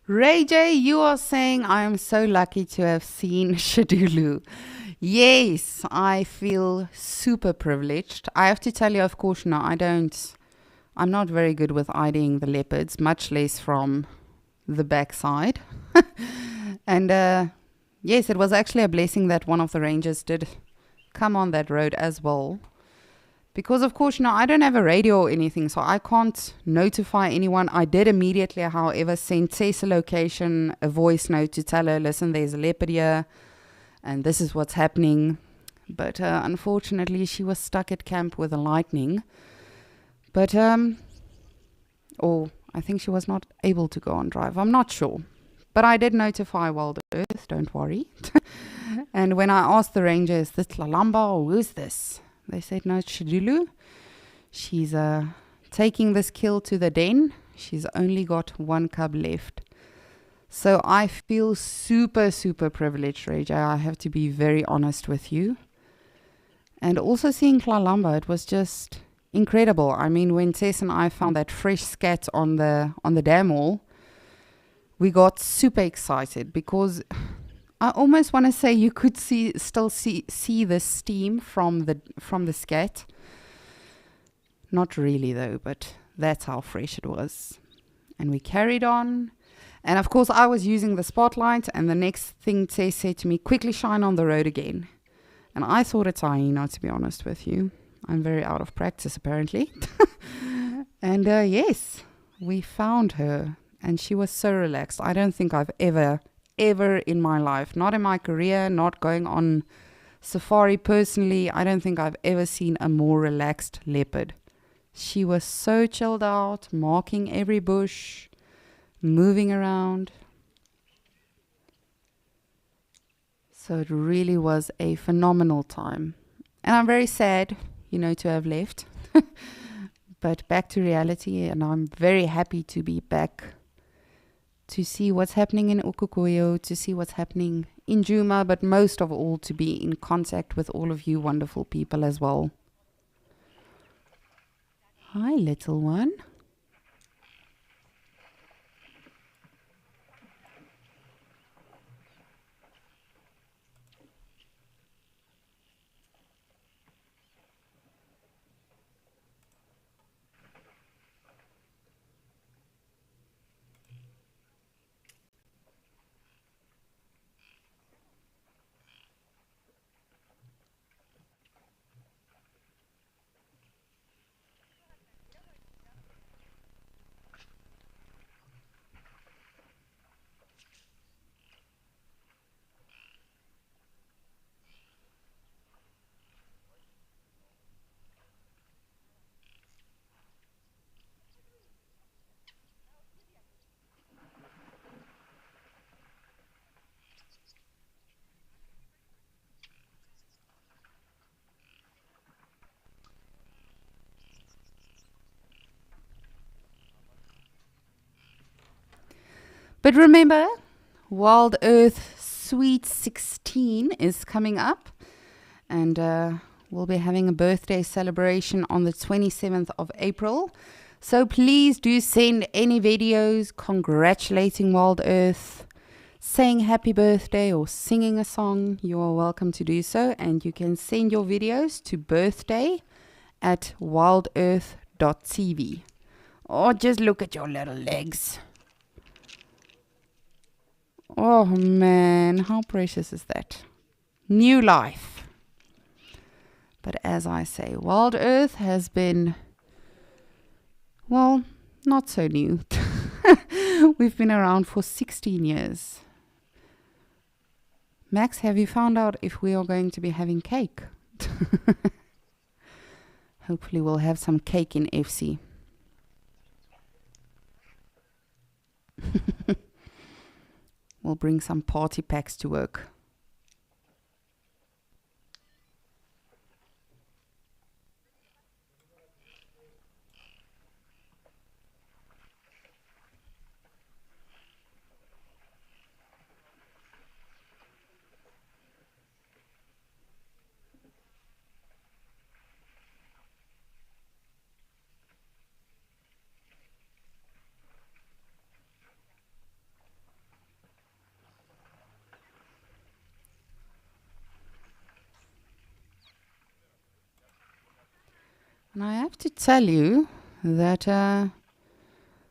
Ray J, you are saying I am so lucky to have seen Shedulu. Yes, I feel super privileged. I have to tell you, of course, no, I'm not very good with IDing the leopards, much less from the backside. And yes, it was actually a blessing that one of the rangers did come on that road as well. Because, of course, I don't have a radio or anything, so I can't notify anyone. I did immediately, however, send Tess a location, a voice note to tell her, listen, there's a leopard here, and this is what's happening. But unfortunately, she was stuck at camp with the lightning. But, or I think she was not able to go on drive. I'm not sure. But I did notify Wild Earth, don't worry. And when I asked the ranger, is this Tlalamba or who's this? They said, no, it's Shidulu. She's taking this kill to the den. She's only got one cub left. So I feel super, super privileged, Ranger. I have to be very honest with you. And also seeing Tlalamba, it was just incredible. I mean, when Tess and I found that fresh scat on the dam wall, we got super excited because I almost want to say you could still see the steam from the scat. Not really though, but that's how fresh it was. And we carried on. And of course I was using the spotlight, and the next thing Tess said to me, quickly shine on the road again. And I thought it's hyena, to be honest with you. I'm very out of practice apparently. And yes, we found her. And she was so relaxed. I don't think I've ever in my life, not in my career, not going on safari personally, I don't think I've ever seen a more relaxed leopard. She was so chilled out, marking every bush, moving around. So it really was a phenomenal time. And I'm very sad, to have left. But back to reality, and I'm very happy to be back to see what's happening in Ukukoyo, to see what's happening in Djuma, but most of all to be in contact with all of you wonderful people as well. Hi, little one. But remember, Wild Earth Sweet 16 is coming up, and we'll be having a birthday celebration on the 27th of April. So please do send any videos congratulating Wild Earth, saying happy birthday or singing a song. You are welcome to do so, and you can send your videos to birthday@wildearth.tv. Or just look at your little legs. Oh man, how precious is that? New life. But as I say, Wild Earth has been, well, not so new. We've been around for 16 years. Max, have you found out if we are going to be having cake? Hopefully we'll have some cake in FC. We'll bring some party packs to work. And I have to tell you that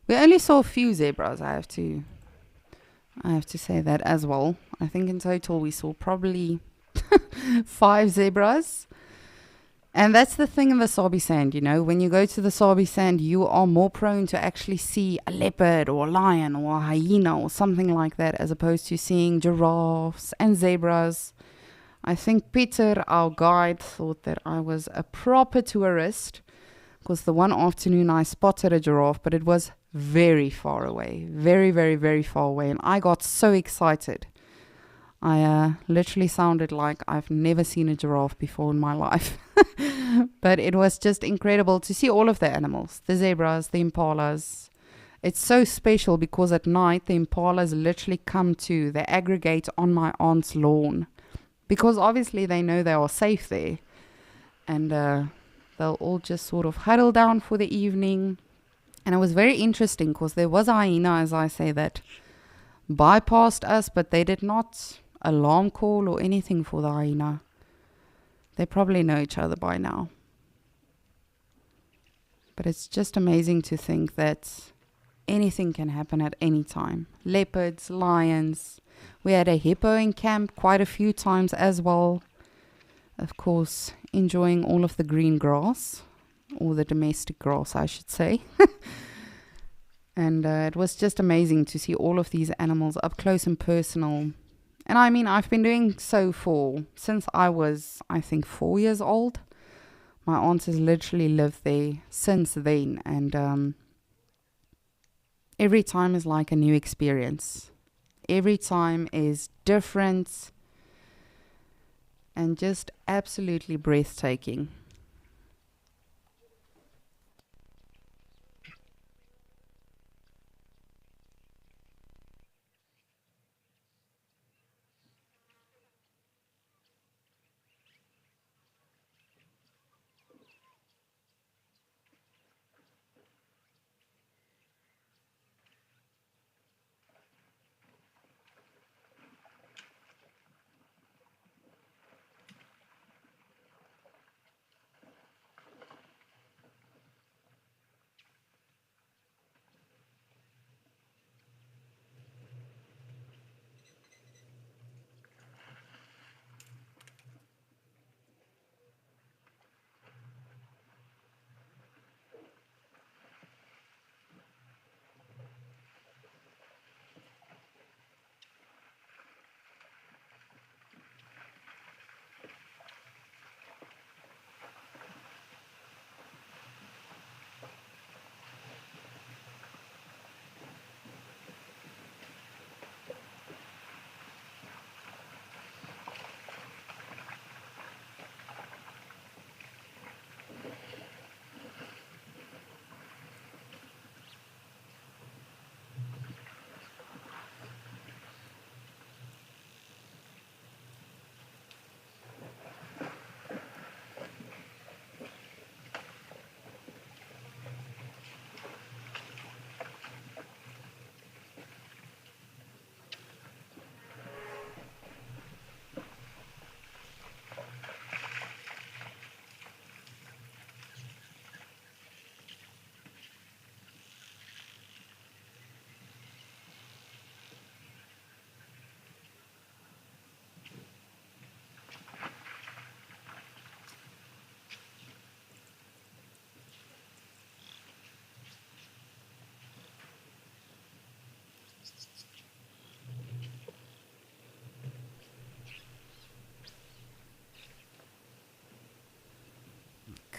we only saw a few zebras. I have to say that as well. I think in total we saw probably 5 zebras. And that's the thing in the Sabi Sand, when you go to the Sabi Sand, you are more prone to actually see a leopard or a lion or a hyena or something like that, as opposed to seeing giraffes and zebras. I think Peter, our guide, thought that I was a proper tourist, because the one afternoon I spotted a giraffe, but it was very far away. Very, very, very far away. And I got so excited. I literally sounded like I've never seen a giraffe before in my life. But it was just incredible to see all of the animals, the zebras, the impalas. It's so special because at night the impalas literally they aggregate on my aunt's lawn. Because obviously they know they are safe there. And they'll all just sort of huddle down for the evening. And it was very interesting because there was a hyena, as I say, that bypassed us, but they did not alarm call or anything for the hyena. They probably know each other by now. But it's just amazing to think that anything can happen at any time. Leopards, lions. We had a hippo in camp quite a few times as well. Of course, enjoying all of the green grass, or the domestic grass, I should say. And it was just amazing to see all of these animals up close and personal. And I mean, I've been doing so since I was, I think, 4 years old. My aunt has literally lived there since then. And every time is like a new experience. Every time is different and just absolutely breathtaking.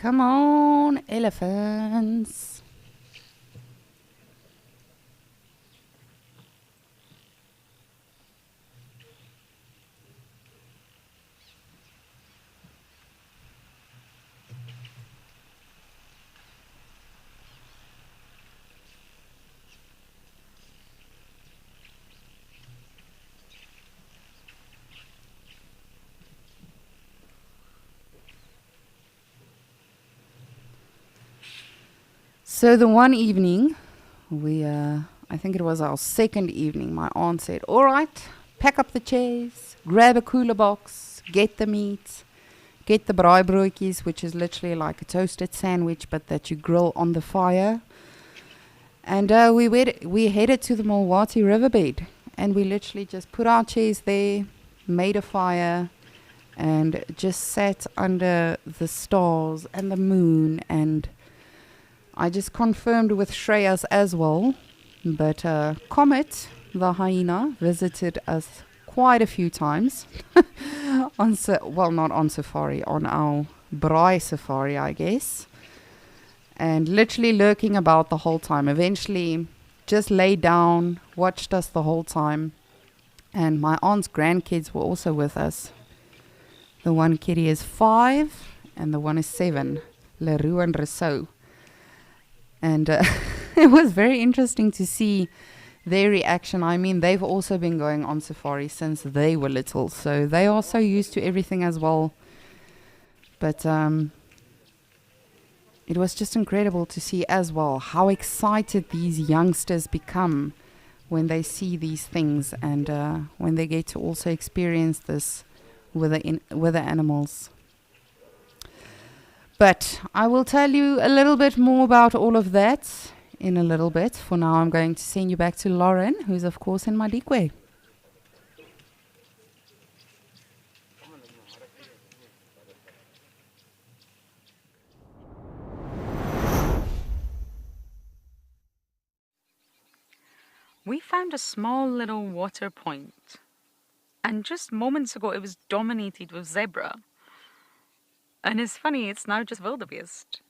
Come on, elephants. So the one evening, I think it was our second evening, my aunt said, all right, pack up the chairs, grab a cooler box, get the meat, get the braaibroodjies, which is literally like a toasted sandwich, but that you grill on the fire. And we headed to the Mulwati riverbed, and we literally just put our chairs there, made a fire, and just sat under the stars and the moon. And I just confirmed with Shreyas as well, but Comet, the hyena, visited us quite a few times. Not on safari, on our braai safari, I guess. And literally lurking about the whole time. Eventually just laid down, watched us the whole time. And my aunt's grandkids were also with us. The one kitty is 5 and the one is 7, Leroux and Rousseau. And it was very interesting to see their reaction. I mean, they've also been going on safari since they were little, so they are so used to everything as well. But it was just incredible to see as well how excited these youngsters become when they see these things, and when they get to also experience this with the animals. But I will tell you a little bit more about all of that in a little bit. For now, I'm going to send you back to Lauren, who's of course in Madikwe. We found a small little water point, and just moments ago it was dominated with zebra. And it's funny, it's now just wildebeest.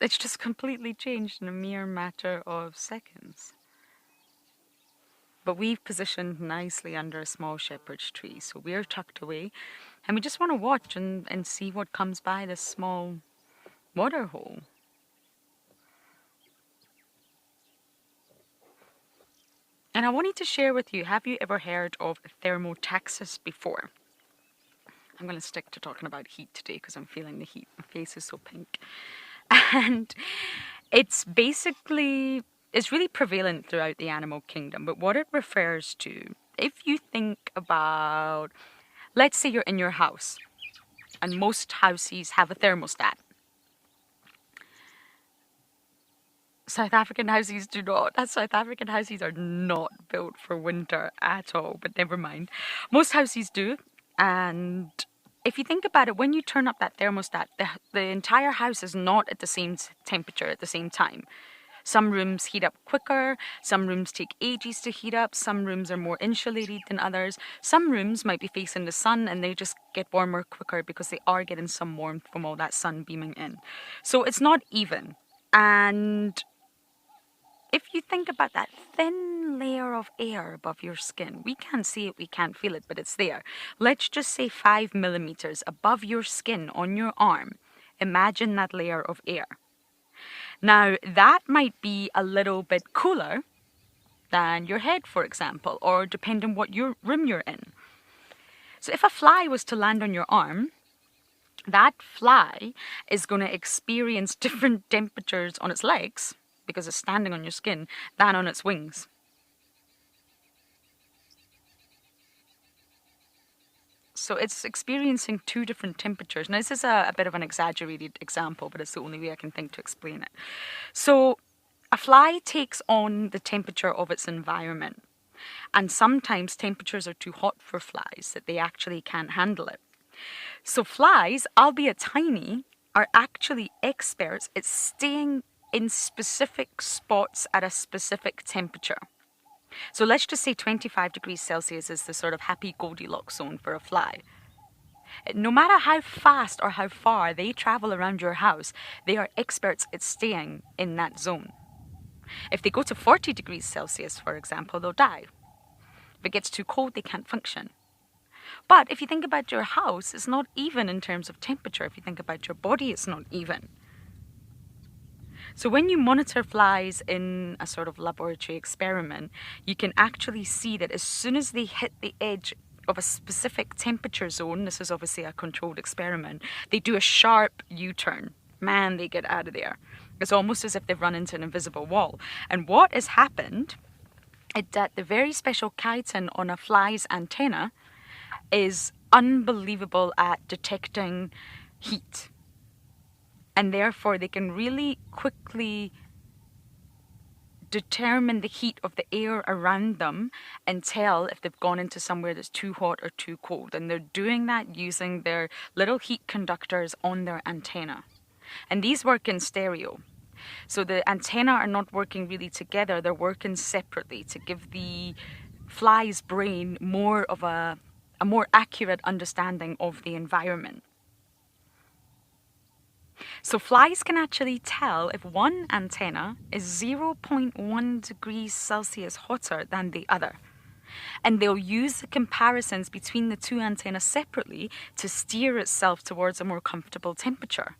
It's just completely changed in a mere matter of seconds. But we've positioned nicely under a small shepherd's tree, so we're tucked away, and we just want to watch and see what comes by this small water hole. And I wanted to share with you, have you ever heard of thermotaxis before? I'm going to stick to talking about heat today because I'm feeling the heat. My face is so pink. And it's basically, it's really prevalent throughout the animal kingdom. But what it refers to, if you think about, let's say you're in your house and most houses have a thermostat. South African houses do not. South African houses are not built for winter at all, but never mind. Most houses do, and if you think about it, when you turn up that thermostat, the entire house is not at the same temperature at the same time. Some rooms heat up quicker, some rooms take ages to heat up, some rooms are more insulated than others. Some rooms might be facing the sun and they just get warmer quicker because they are getting some warmth from all that sun beaming in. So it's not even. And if you think about that thin layer of air above your skin, we can't see it, we can't feel it, but it's there. Let's just say 5 millimeters above your skin on your arm. Imagine that layer of air. Now, that might be a little bit cooler than your head, for example, or depending on what room you're in. So if a fly was to land on your arm, that fly is going to experience different temperatures on its legs, because it's standing on your skin, than on its wings. So it's experiencing 2 different temperatures. Now this is a bit of an exaggerated example, but it's the only way I can think to explain it. So a fly takes on the temperature of its environment. And sometimes temperatures are too hot for flies, that they actually can't handle it. So flies, albeit tiny, are actually experts at staying in specific spots at a specific temperature. So let's just say 25 degrees Celsius is the sort of happy Goldilocks zone for a fly. No matter how fast or how far they travel around your house, they are experts at staying in that zone. If they go to 40 degrees Celsius, for example, they'll die. If it gets too cold, they can't function. But if you think about your house, it's not even in terms of temperature. If you think about your body, it's not even. So when you monitor flies in a sort of laboratory experiment, you can actually see that as soon as they hit the edge of a specific temperature zone, this is obviously a controlled experiment, they do a sharp U-turn. Man, they get out of there. It's almost as if they've run into an invisible wall. And what has happened is that the very special chitin on a fly's antenna is unbelievable at detecting heat. And therefore they can really quickly determine the heat of the air around them and tell if they've gone into somewhere that's too hot or too cold. And they're doing that using their little heat conductors on their antenna. And these work in stereo. So the antenna are not working really together, they're working separately to give the fly's brain more of a more accurate understanding of the environment. So flies can actually tell if one antenna is 0.1 degrees Celsius hotter than the other. And they'll use the comparisons between the two antennas separately to steer itself towards a more comfortable temperature.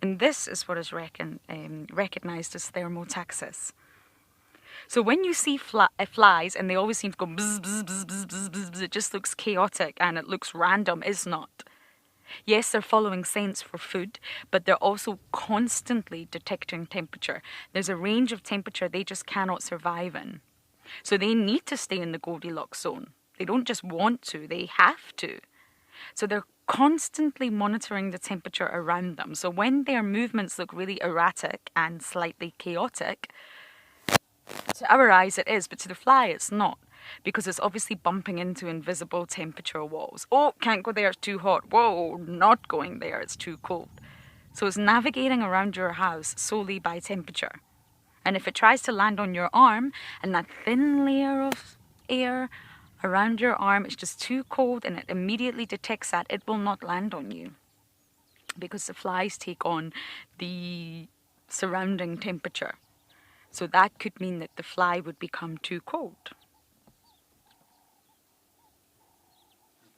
And this is what is recognized as thermotaxis. So when you see flies, and they always seem to go bzz, bzz, bzz, bzz, bzz, bzz, bzz, it just looks chaotic and it looks random, it's not. Yes, they're following scents for food, but they're also constantly detecting temperature. There's a range of temperature they just cannot survive in. So they need to stay in the Goldilocks zone. They don't just want to, they have to. So they're constantly monitoring the temperature around them. So when their movements look really erratic and slightly chaotic, to our eyes it is, but to the fly it's not. Because it's obviously bumping into invisible temperature walls. Oh, can't go there, it's too hot. Whoa, not going there, it's too cold. So it's navigating around your house solely by temperature. And if it tries to land on your arm, and that thin layer of air around your arm is just too cold and it immediately detects that, it will not land on you. Because the flies take on the surrounding temperature. So that could mean that the fly would become too cold.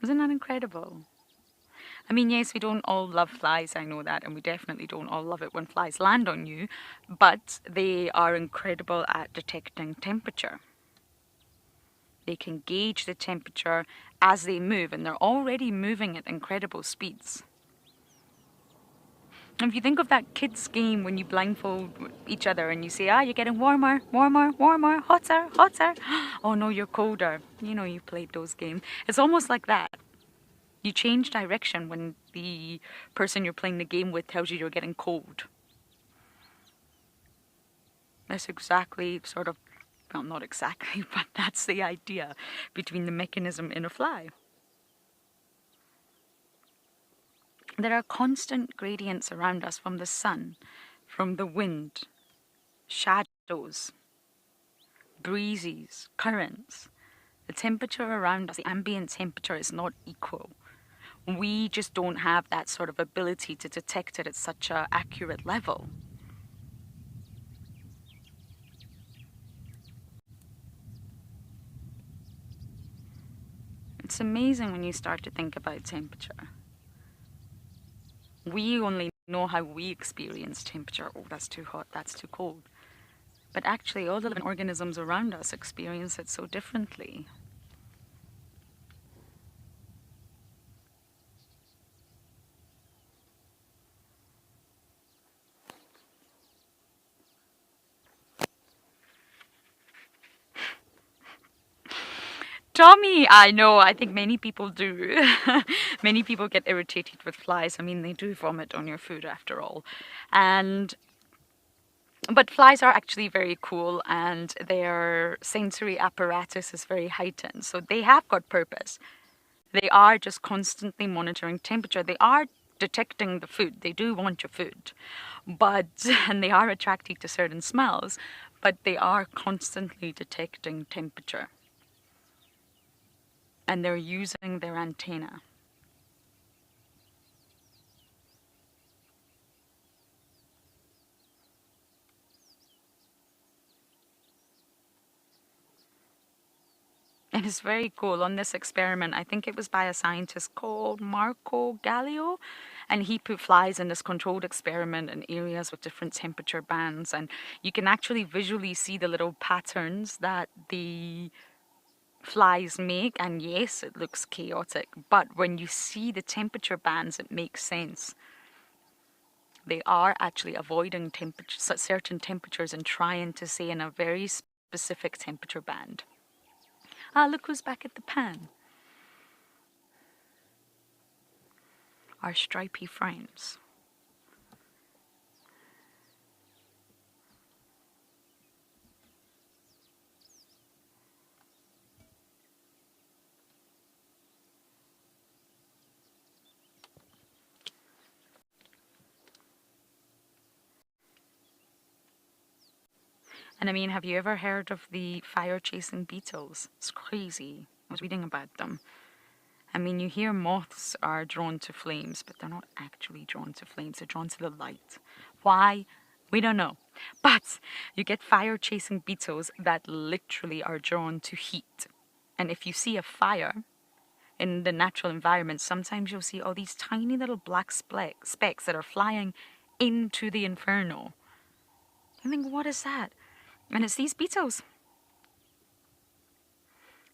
Isn't that incredible? I mean, yes, we don't all love flies, I know that, and we definitely don't all love it when flies land on you, but they are incredible at detecting temperature. They can gauge the temperature as they move, and they're already moving at incredible speeds. And if you think of that kids' game when you blindfold each other and you say, you're getting warmer, warmer, warmer, hotter, hotter. Oh no, you're colder. You know, you played those games. It's almost like that. You change direction when the person you're playing the game with tells you you're getting cold. That's exactly sort of, well, not exactly, but that's the idea between the mechanism in a fly. There are constant gradients around us from the sun, from the wind, shadows, breezes, currents. The temperature around us, the ambient temperature, is not equal. We just don't have that sort of ability to detect it at such an accurate level. It's amazing when you start to think about temperature. We only know how we experience temperature. Oh, that's too hot, that's too cold. But actually, all the living organisms around us experience it so differently. Tommy, I know, I think many people do. Many people get irritated with flies. I mean, they do vomit on your food after all. But flies are actually very cool, and their sensory apparatus is very heightened. So they have got purpose. They are just constantly monitoring temperature. They are detecting the food. They do want your food. And they are attracted to certain smells, but they are constantly detecting temperature. And they're using their antenna. And it's very cool. On this experiment, I think it was by a scientist called Marco Gallio, and he put flies in this controlled experiment in areas with different temperature bands, and you can actually visually see the little patterns that the flies make. And yes, it looks chaotic, but when you see the temperature bands, it makes sense. They are actually avoiding certain temperatures and trying to stay in a very specific temperature band. Look who's back at the pan. Our stripy friends. And I mean, have you ever heard of the fire-chasing beetles? It's crazy. I was reading about them. I mean, you hear moths are drawn to flames, but they're not actually drawn to flames. They're drawn to the light. Why? We don't know. But you get fire-chasing beetles that literally are drawn to heat. And if you see a fire in the natural environment, sometimes you'll see all these tiny little black specks that are flying into the inferno. You think, what is that? And it's these beetles.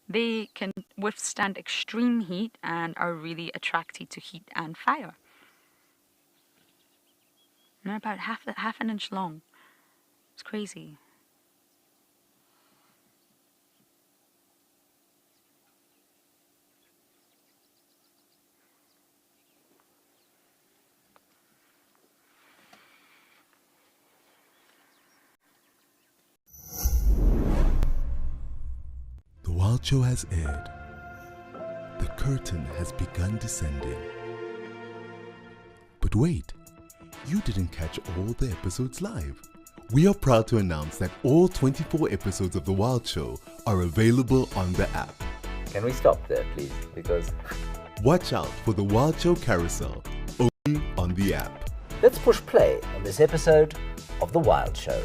They can withstand extreme heat and are really attracted to heat and fire. And they're about half an inch long. It's crazy. The Wild Show has aired. The curtain has begun descending. But wait, you didn't catch all the episodes live. We are proud to announce that all 24 episodes of The Wild Show are available on the app. Can we stop there, please? Because Watch out for The Wild Show Carousel, only on the app. let's push play on this episode of The Wild Show.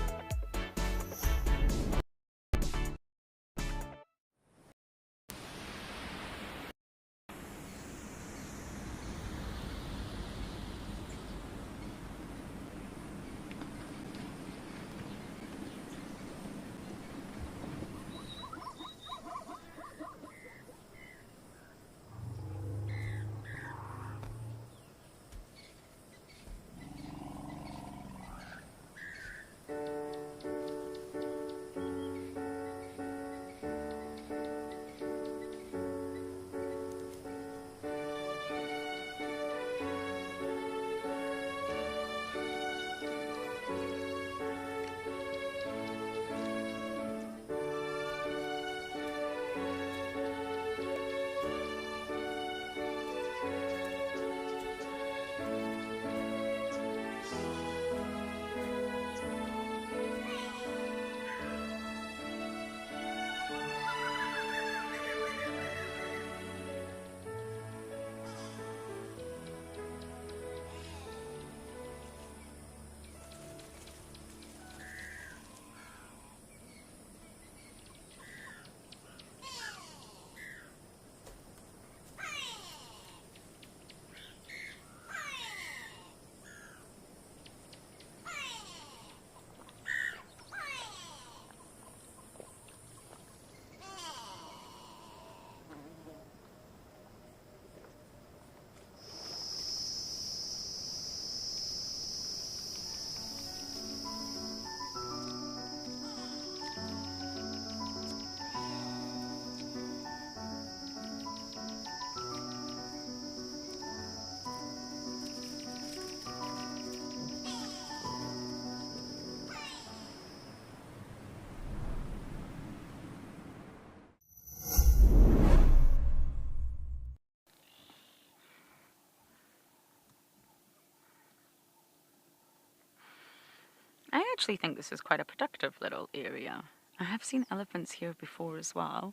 I actually think this is quite a productive little area. I have seen elephants here before as well.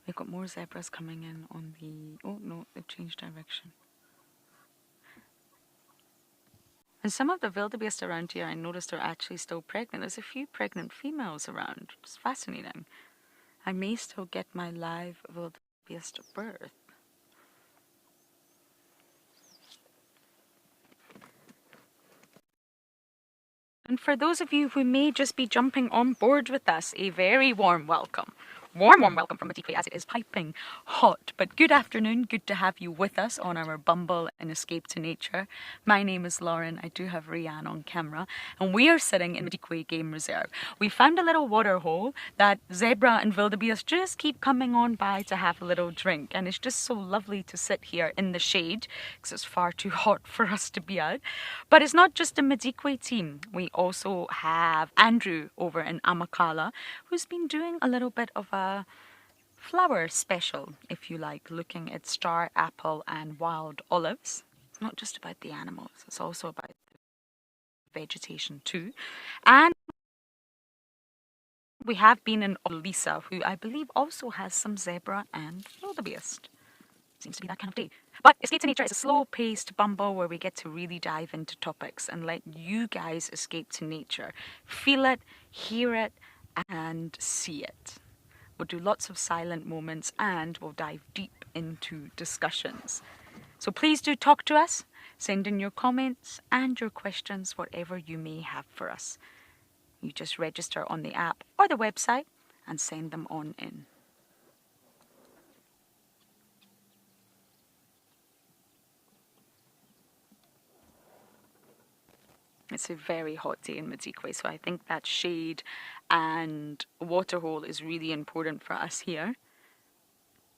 We've got more zebras coming in on the... Oh no, they've changed direction. And some of the wildebeest around here, I noticed are actually still pregnant. There's a few pregnant females around. It's fascinating. I may still get my live wildebeest birth. And for those of you who may just be jumping on board with us, a very warm welcome. Warm welcome from Madikwe as it is piping hot. But good afternoon, good to have you with us on our Bumble and Escape to Nature. My name is Lauren, I do have Rianne on camera, and we are sitting in Madikwe Game Reserve. We found a little water hole that zebra and wildebeest just keep coming on by to have a little drink. And it's just so lovely to sit here in the shade, because it's far too hot for us to be out. But it's not just the Madikwe team. We also have Andrew over in Amakhala, who's been doing a little bit of a flower special, if you like, looking at star apple and wild olives. It's not just about the animals, it's also about the vegetation too. And we have been in Lisa, who I believe also has some zebra and wildebeest. Seems to be that kind of day. But Escape to Nature is a slow-paced bumble where we get to really dive into topics and let you guys escape to nature. Feel it, hear it, and see it. We'll do lots of silent moments and we'll dive deep into discussions. So please do talk to us. Send in your comments and your questions, whatever you may have for us. You just register on the app or the website and send them on in. It's a very hot day in Madikwe, so I think that shade and waterhole is really important for us here.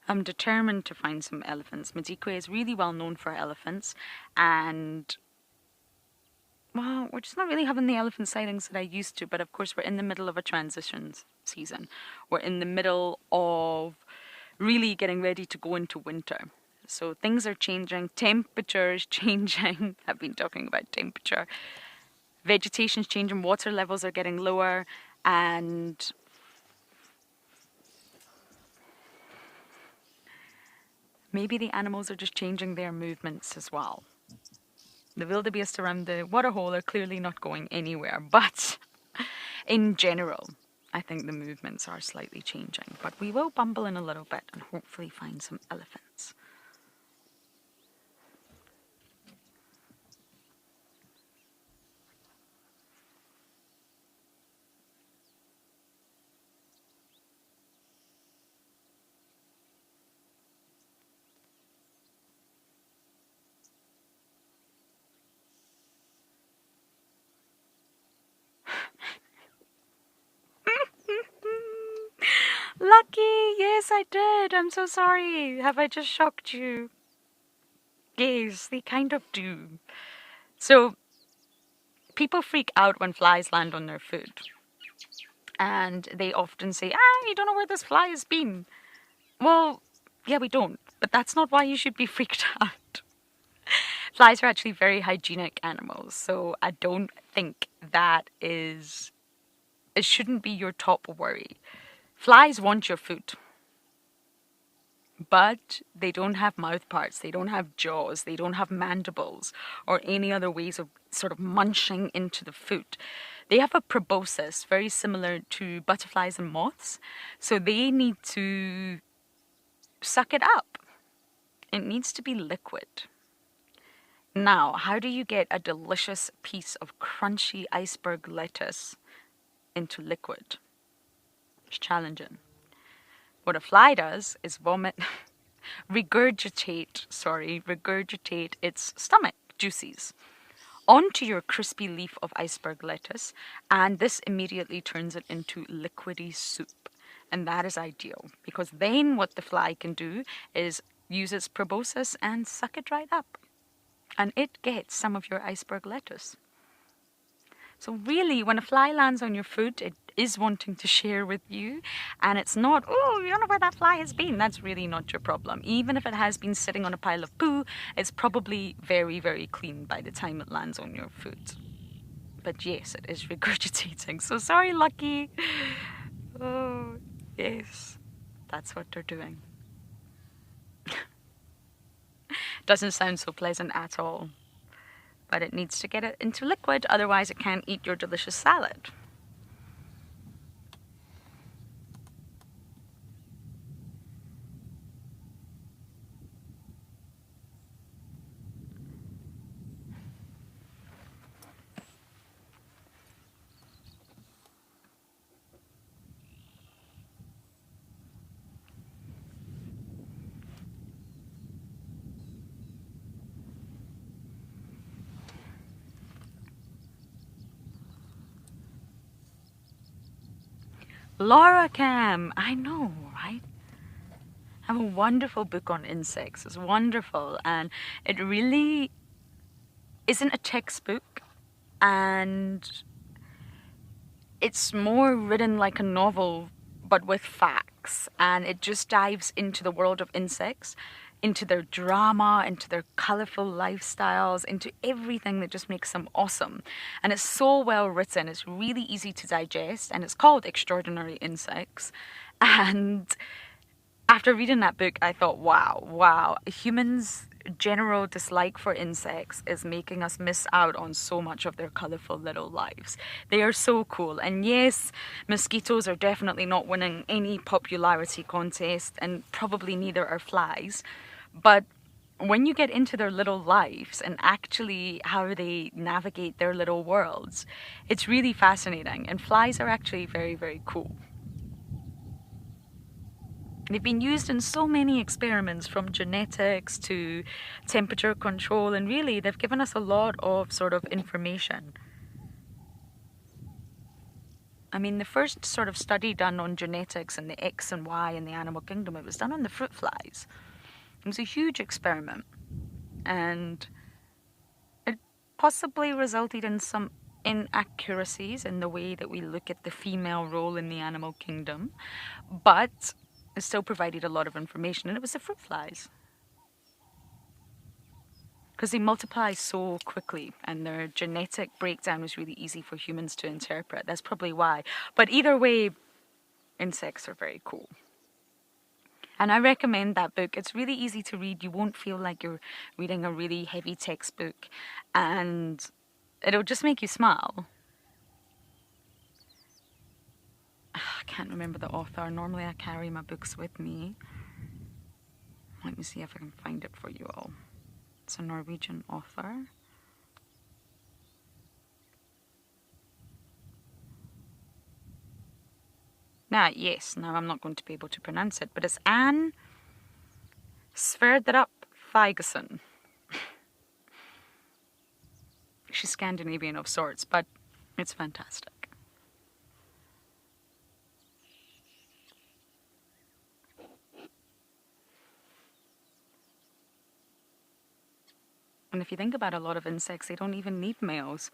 I'm determined to find some elephants. Madikwe is really well known for elephants, and well, we're just not really having the elephant sightings that I used to, but of course we're in the middle of a transition season. We're in the middle of really getting ready to go into winter. So things are changing, temperature is changing. I've been talking about temperature. Vegetation's changing, water levels are getting lower, and maybe the animals are just changing their movements as well. The wildebeest around the waterhole are clearly not going anywhere, but in general, I think the movements are slightly changing. But we will bumble in a little bit and hopefully find some elephants. Lucky, yes I did. I'm so sorry. Have I just shocked you? Yes, they kind of do. So, people freak out when flies land on their food. And they often say, you don't know where this fly has been. Well, yeah, we don't. But that's not why you should be freaked out. Flies are actually very hygienic animals. So I don't think it shouldn't be your top worry. Flies want your food, but they don't have mouth parts, they don't have jaws, they don't have mandibles, or any other ways of sort of munching into the food. They have a proboscis, very similar to butterflies and moths, so they need to suck it up. It needs to be liquid. Now, how do you get a delicious piece of crunchy iceberg lettuce into liquid? It's challenging. What a fly does is regurgitate its stomach juices onto your crispy leaf of iceberg lettuce, and this immediately turns it into liquidy soup. And that is ideal, because then what the fly can do is use its proboscis and suck it right up. And it gets some of your iceberg lettuce. So really, when a fly lands on your food, it is wanting to share with you, and it's not, you don't know where that fly has been. That's really not your problem. Even if it has been sitting on a pile of poo, it's probably very, very clean by the time it lands on your food. But yes, it is regurgitating. So sorry, Lucky. Oh, yes, that's what they're doing. Doesn't sound so pleasant at all. But it needs to get it into liquid, otherwise it can't eat your delicious salad. Laura Cam, I know, right? I have a wonderful book on insects. It's wonderful, and it really isn't a textbook, and it's more written like a novel, but with facts, and it just dives into the world of insects, into their drama, into their colorful lifestyles, into everything that just makes them awesome. And it's so well written, it's really easy to digest, and it's called Extraordinary Insects. And After reading that book, I thought, wow, humans' general dislike for insects is making us miss out on so much of their colourful little lives. They are so cool. And yes, mosquitoes are definitely not winning any popularity contest, and probably neither are flies. But when you get into their little lives and actually how they navigate their little worlds, it's really fascinating. And flies are actually very, very cool. They've been used in so many experiments, from genetics to temperature control, and really they've given us a lot of sort of information. I mean, the first sort of study done on genetics and the X and Y in the animal kingdom, it was done on the fruit flies. It was a huge experiment, and it possibly resulted in some inaccuracies in the way that we look at the female role in the animal kingdom, but it still provided a lot of information, and it was the fruit flies. Because they multiply so quickly, and their genetic breakdown was really easy for humans to interpret. That's probably why. But either way, insects are very cool. And I recommend that book. It's really easy to read. You won't feel like you're reading a really heavy textbook, and it'll just make you smile. I can't remember the author. Normally I carry my books with me. Let me see if I can find it for you all. It's a Norwegian author. Now, I'm not going to be able to pronounce it, but it's Anne Sverdrup Ferguson. She's Scandinavian of sorts, but it's fantastic. And if you think about a lot of insects, they don't even need males.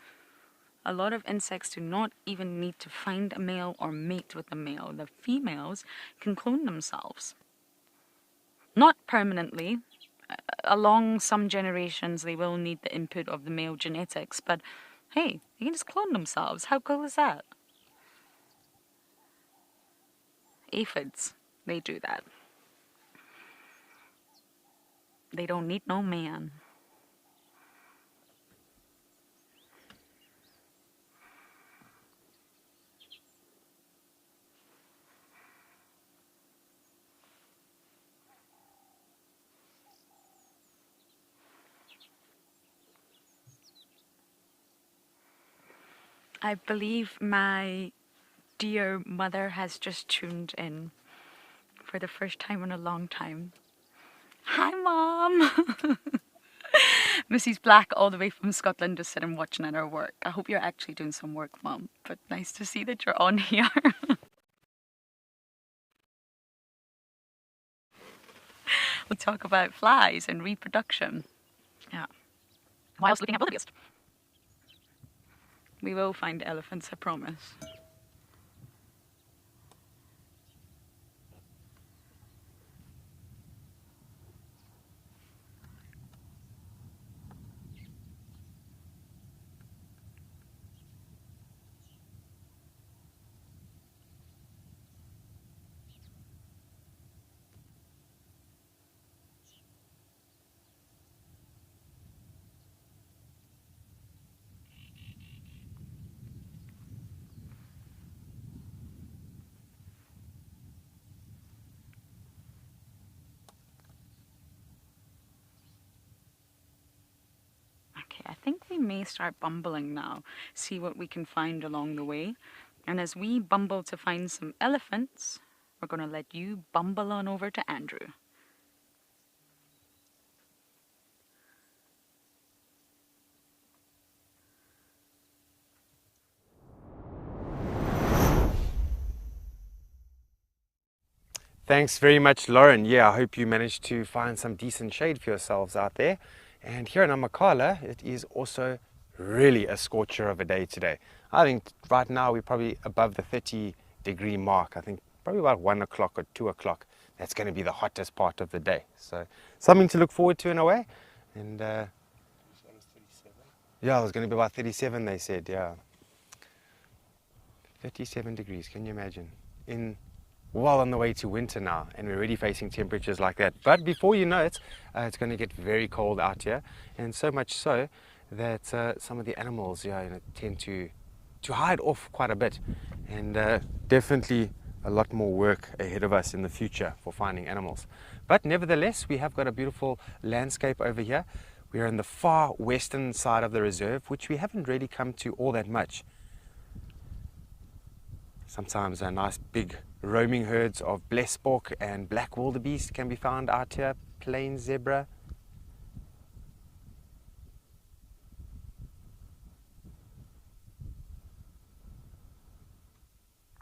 A lot of insects do not even need to find a male or mate with a male. The females can clone themselves. Not permanently. Along some generations, they will need the input of the male genetics, but hey, they can just clone themselves. How cool is that? Aphids, they do that. They don't need no man. I believe my dear mother has just tuned in for the first time in a long time. Hi, Mom! Mrs. Black, all the way from Scotland, just sitting watching at her work. I hope you're actually doing some work, Mom, but nice to see that you're on here. We talk about flies and reproduction. Yeah. Whilst looking at wildebeest. We will find elephants, I promise. I think we may start bumbling now, see what we can find along the way. And as we bumble to find some elephants, we're going to let you bumble on over to Andrew. Thanks very much, Lauren. Yeah, I hope you managed to find some decent shade for yourselves out there. And here in Amakhala, it is also really a scorcher of a day today. I think right now we're probably above the 30-degree mark. I think probably about 1 o'clock or 2 o'clock. That's going to be the hottest part of the day. So something to look forward to in a way. And yeah, it was going to be about 37, they said. Yeah, 37 degrees. Can you imagine? In well on the way to winter now, and we're already facing temperatures like that. But before you know it, it's going to get very cold out here, and so much so that some of the animals tend to hide off quite a bit, and definitely a lot more work ahead of us in the future for finding animals. But nevertheless, we have got a beautiful landscape over here. We are in the far western side of the reserve, which we haven't really come to all that much. Sometimes nice big roaming herds of blesbok and black wildebeest can be found out here, plain zebra.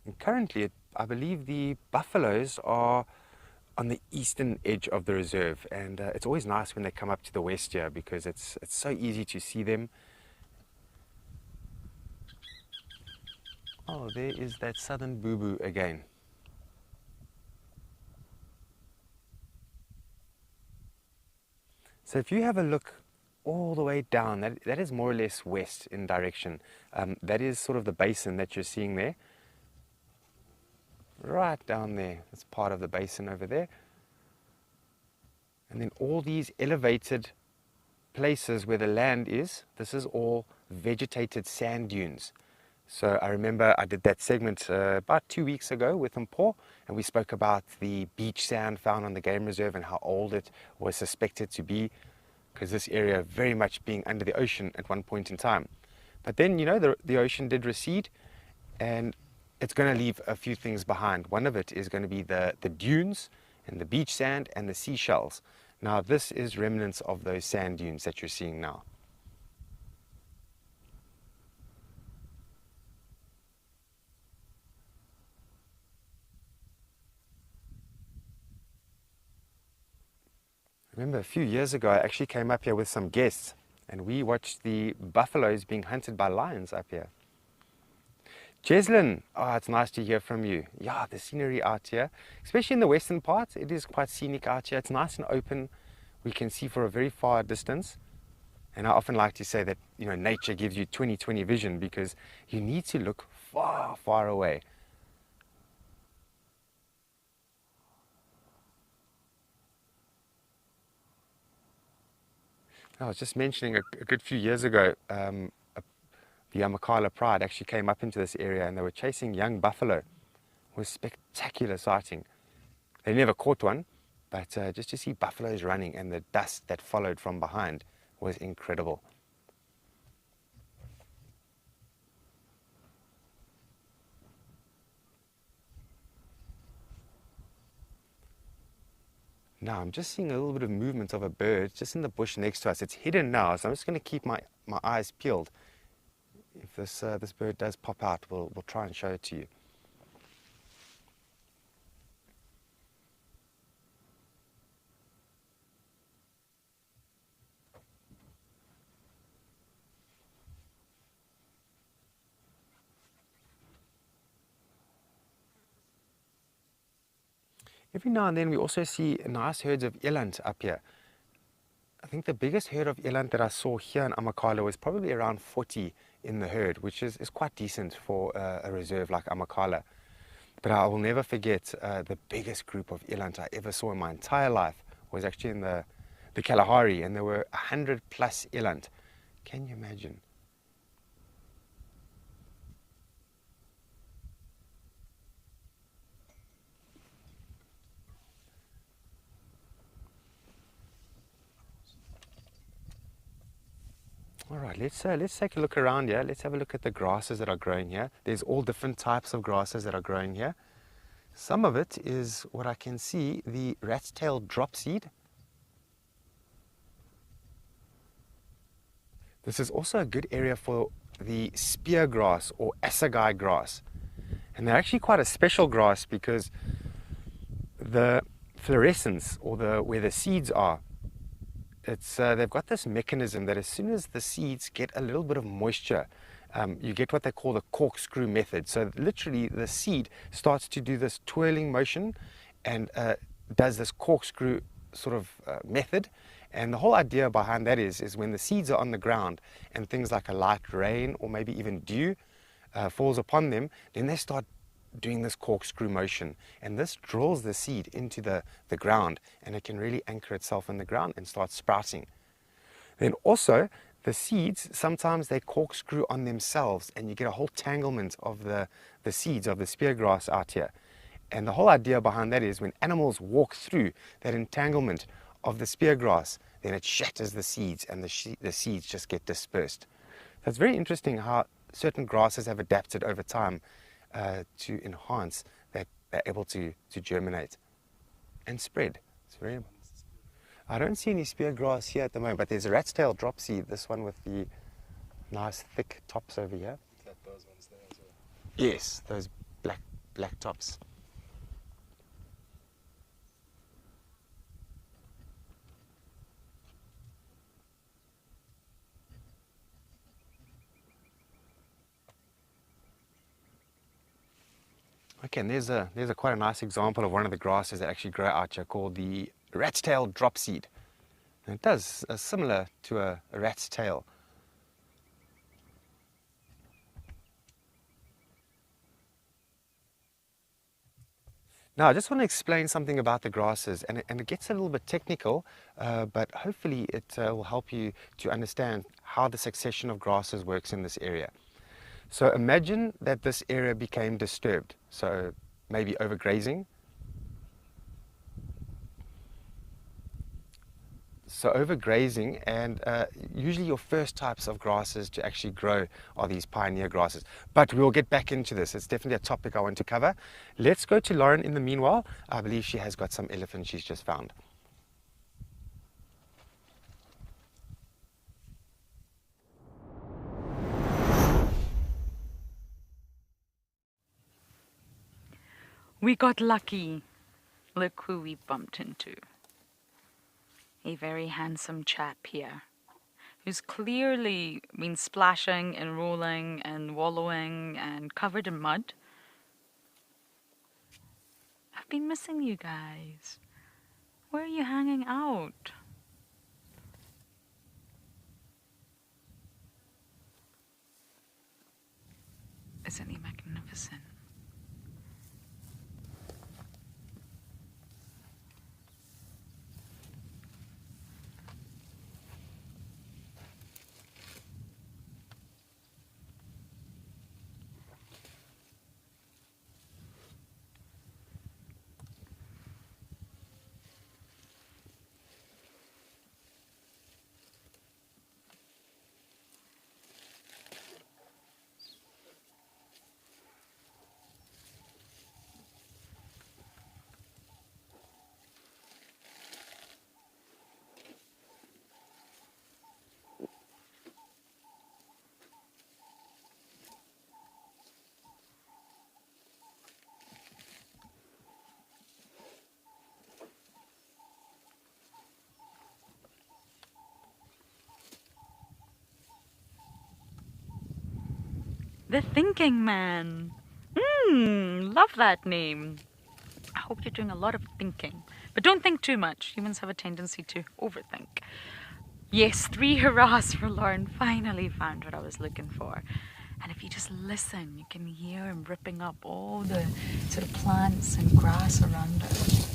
And currently, I believe the buffaloes are on the eastern edge of the reserve, and it's always nice when they come up to the west here because it's so easy to see them. Oh, there is that southern boo-boo again. So if you have a look all the way down, that is more or less west in direction. That is sort of the basin that you're seeing there. Right down there, it's part of the basin over there. And then all these elevated places where the land is, this is all vegetated sand dunes. So I remember I did that segment about 2 weeks ago with Mpho, and we spoke about the beach sand found on the game reserve and how old it was suspected to be, because this area very much being under the ocean at one point in time. But then, the ocean did recede, and it's going to leave a few things behind. One of it is going to be the dunes and the beach sand and the seashells. Now, this is remnants of those sand dunes that you're seeing now. I remember a few years ago, I actually came up here with some guests, and we watched the buffaloes being hunted by lions up here. Jeslyn, it's nice to hear from you. Yeah, the scenery out here, especially in the western part, it is quite scenic out here. It's nice and open. We can see for a very far distance. And I often like to say that, nature gives you 20/20 vision because you need to look far, far away. I was just mentioning a good few years ago, the Amakhala Pride actually came up into this area and they were chasing young buffalo. It was a spectacular sighting. They never caught one, but just to see buffaloes running and the dust that followed from behind was incredible. Now I'm just seeing a little bit of movement of a bird just in the bush next to us. It's hidden now, so I'm just going to keep my eyes peeled. If this bird does pop out, we'll try and show it to you. Every now and then we also see nice herds of eland up here. I think the biggest herd of eland that I saw here in Amakhala was probably around 40 in the herd, which is quite decent for a reserve like Amakhala. But I will never forget the biggest group of eland I ever saw in my entire life was actually in the Kalahari, and there were 100 plus eland. Can you imagine? All right, let's take a look around here. Let's have a look at the grasses that are growing here. There's all different types of grasses that are growing here. Some of it is what I can see, the rat's tail dropseed. This is also a good area for the spear grass or assegai grass. And they're actually quite a special grass because the fluorescence, or where the seeds are, they've got this mechanism that as soon as the seeds get a little bit of moisture, you get what they call the corkscrew method. So literally the seed starts to do this twirling motion and does this corkscrew sort of method. And the whole idea behind that is when the seeds are on the ground and things like a light rain or maybe even dew falls upon them, then they start doing this corkscrew motion, and this drills the seed into the ground, and it can really anchor itself in the ground and start sprouting. Then also, the seeds, sometimes they corkscrew on themselves, and you get a whole tanglement of the seeds of the speargrass out here. And the whole idea behind that is when animals walk through that entanglement of the speargrass, then it shatters the seeds, and the seeds just get dispersed. So it's very interesting how certain grasses have adapted over time to enhance that they're able to germinate and spread. It's very. I don't see any speargrass here at the moment, but there's a rat's tail dropseed, this one with the nice thick tops over here. That those ones there as well. Yes, those black tops. Okay, and there's a quite a nice example of one of the grasses that actually grow out here called the rat's tail dropseed. And it does similar to a rat's tail. Now, I just want to explain something about the grasses, and it gets a little bit technical, but hopefully it will help you to understand how the succession of grasses works in this area. So imagine that this area became disturbed, so maybe overgrazing. So overgrazing, and usually your first types of grasses to actually grow are these pioneer grasses. But we'll get back into this. It's definitely a topic I want to cover. Let's go to Lauren in the meanwhile. I believe she has got some elephant she's just found. We got lucky. Look who we bumped into. A very handsome chap here, who's clearly been splashing and rolling and wallowing and covered in mud. I've been missing you guys. Where are you hanging out? Isn't he magnificent? The Thinking Man. Love that name. I hope you're doing a lot of thinking. But don't think too much. Humans have a tendency to overthink. Yes, 3 hurrahs for Lauren. Finally found what I was looking for. And if you just listen, you can hear him ripping up all the sort of plants and grass around her.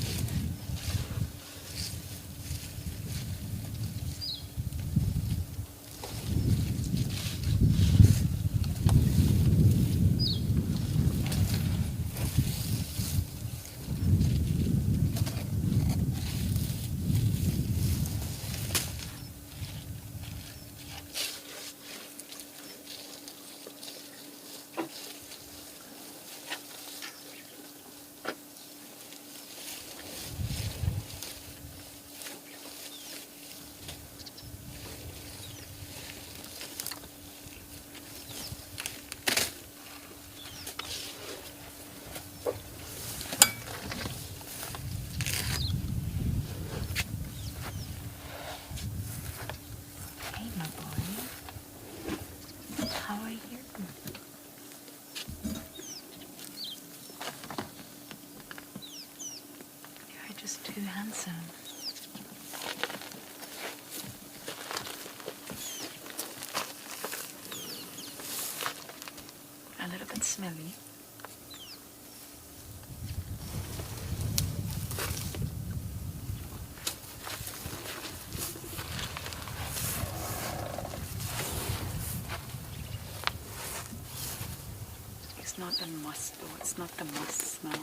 Too handsome. A little bit smelly. It's not the musk though, it's not the musk smell.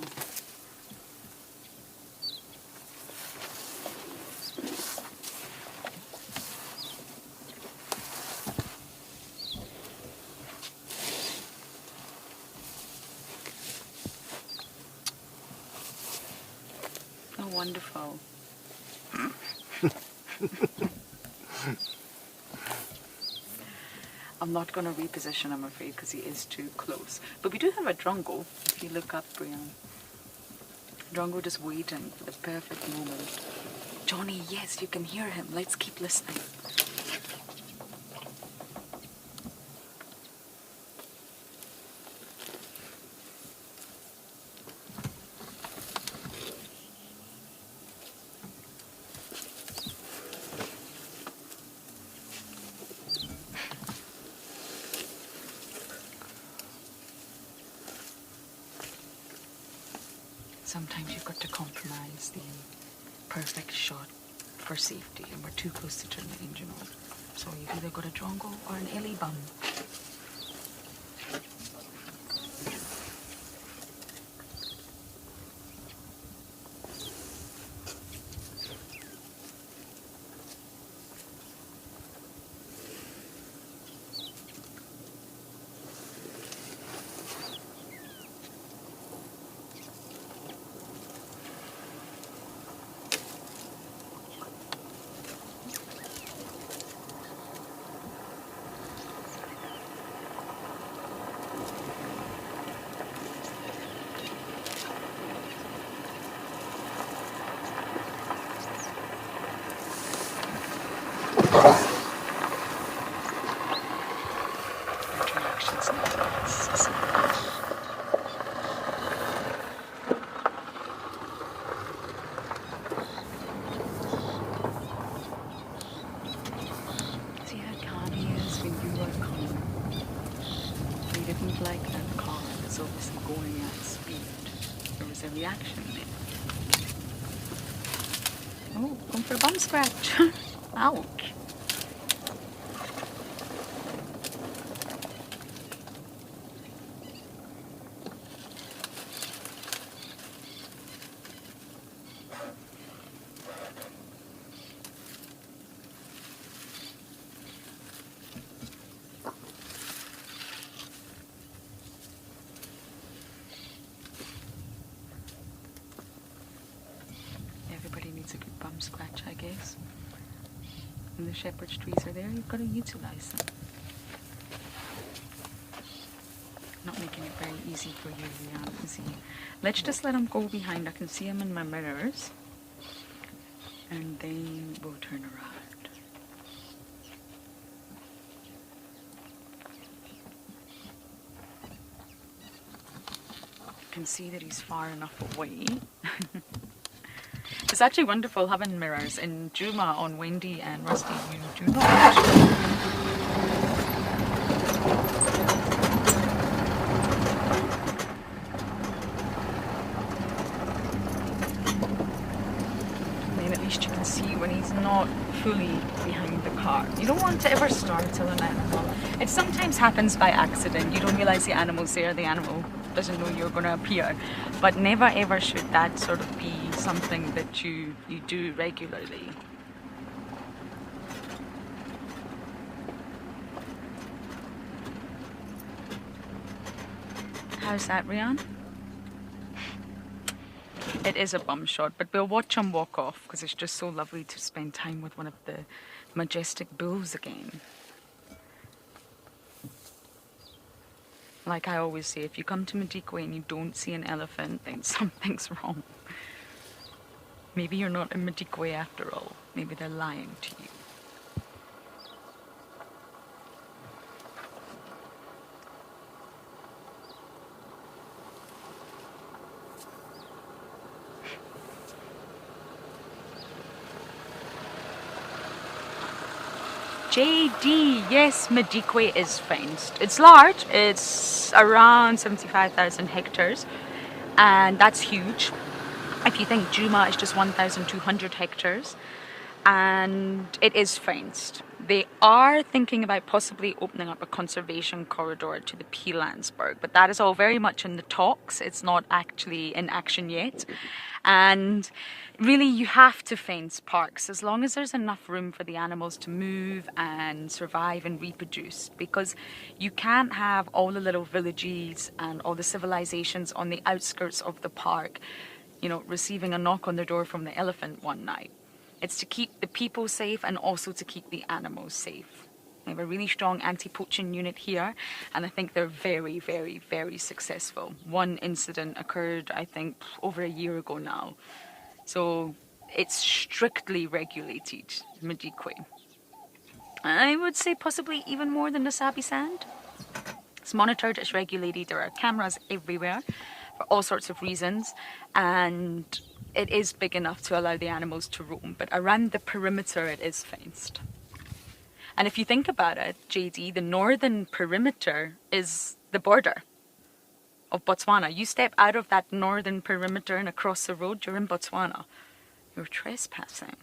Oh, wonderful. I'm not going to reposition, I'm afraid, because he is too close. But we do have a drongo, if you look up, Brian. Drongo just waiting for the perfect moment. Johnny, yes, you can hear him. Let's keep listening. Sometimes you've got to compromise the perfect shot for safety, and we're too close to turn the engine on. So you've either got a drongo or an illy bum. Like that car is obviously going at speed. There was a reaction there. Oh, going for a bum scratch. Ouch. A good bum scratch, I guess. When the shepherd's trees are there, you've got to utilize them. Not making it very easy for you, Rian, is he? Let's just let him go behind. I can see him in my mirrors. And then we'll turn around. I can see that he's far enough away. It's actually wonderful having mirrors in Juma on Wendy and Rusty. You do not. Then at least you can see when he's not fully behind the car. You don't want to ever startle an animal. It sometimes happens by accident. You don't realize the animal's there, the animal doesn't know you're going to appear. But never ever should that sort of be something that you do regularly. How's that, Rian? It is a bum shot, but we'll watch him walk off because it's just so lovely to spend time with one of the majestic bulls again. Like I always say, if you come to Madikwe and you don't see an elephant, then something's wrong. Maybe you're not in Madikwe after all. Maybe they're lying to you. JD, yes, Madikwe is fenced. It's large, it's around 75,000 hectares, and that's huge. If you think Juma is just 1,200 hectares, and it is fenced. They are thinking about possibly opening up a conservation corridor to the Pilanesberg, but that is all very much in the talks. It's not actually in action yet. And really, you have to fence parks as long as there's enough room for the animals to move and survive and reproduce, because you can't have all the little villages and all the civilizations on the outskirts of the park, you know, receiving a knock on their door from the elephant one night. It's to keep the people safe and also to keep the animals safe. We have a really strong anti-poaching unit here, and I think they're very, very, very successful. One incident occurred, I think, over a year ago now. So it's strictly regulated, Madikwe. I would say possibly even more than the Sabi Sand. It's monitored, it's regulated, there are cameras everywhere for all sorts of reasons, and it is big enough to allow the animals to roam, but around the perimeter it is fenced. And if you think about it, JD, the northern perimeter is the border of Botswana. You step out of that northern perimeter and across the road, you're in Botswana. You're trespassing.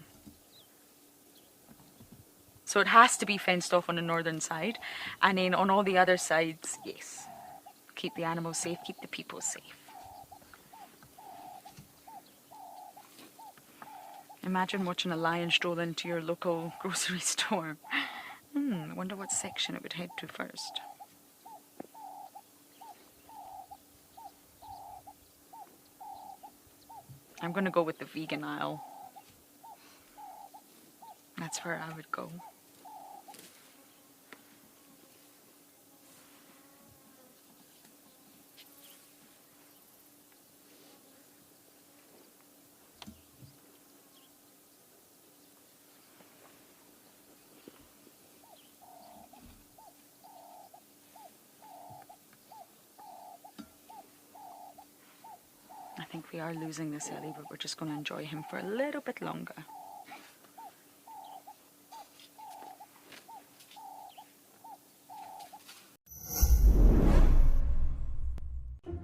So it has to be fenced off on the northern side, and then on all the other sides, yes. Keep the animals safe, keep the people safe. Imagine watching a lion stroll into your local grocery store. I wonder what section it would head to first. I'm going to go with the vegan aisle. That's where I would go. I think we are losing this Ellie, but we're just going to enjoy him for a little bit longer.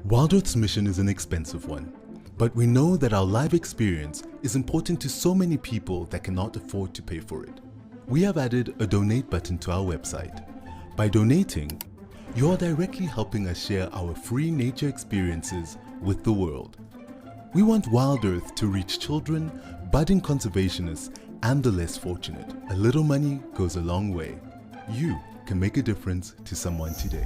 Wild Earth's mission is an expensive one, but we know that our live experience is important to so many people that cannot afford to pay for it. We have added a donate button to our website. By donating, you are directly helping us share our free nature experiences with the world. We want Wild Earth to reach children, budding conservationists, and the less fortunate. A little money goes a long way. You can make a difference to someone today.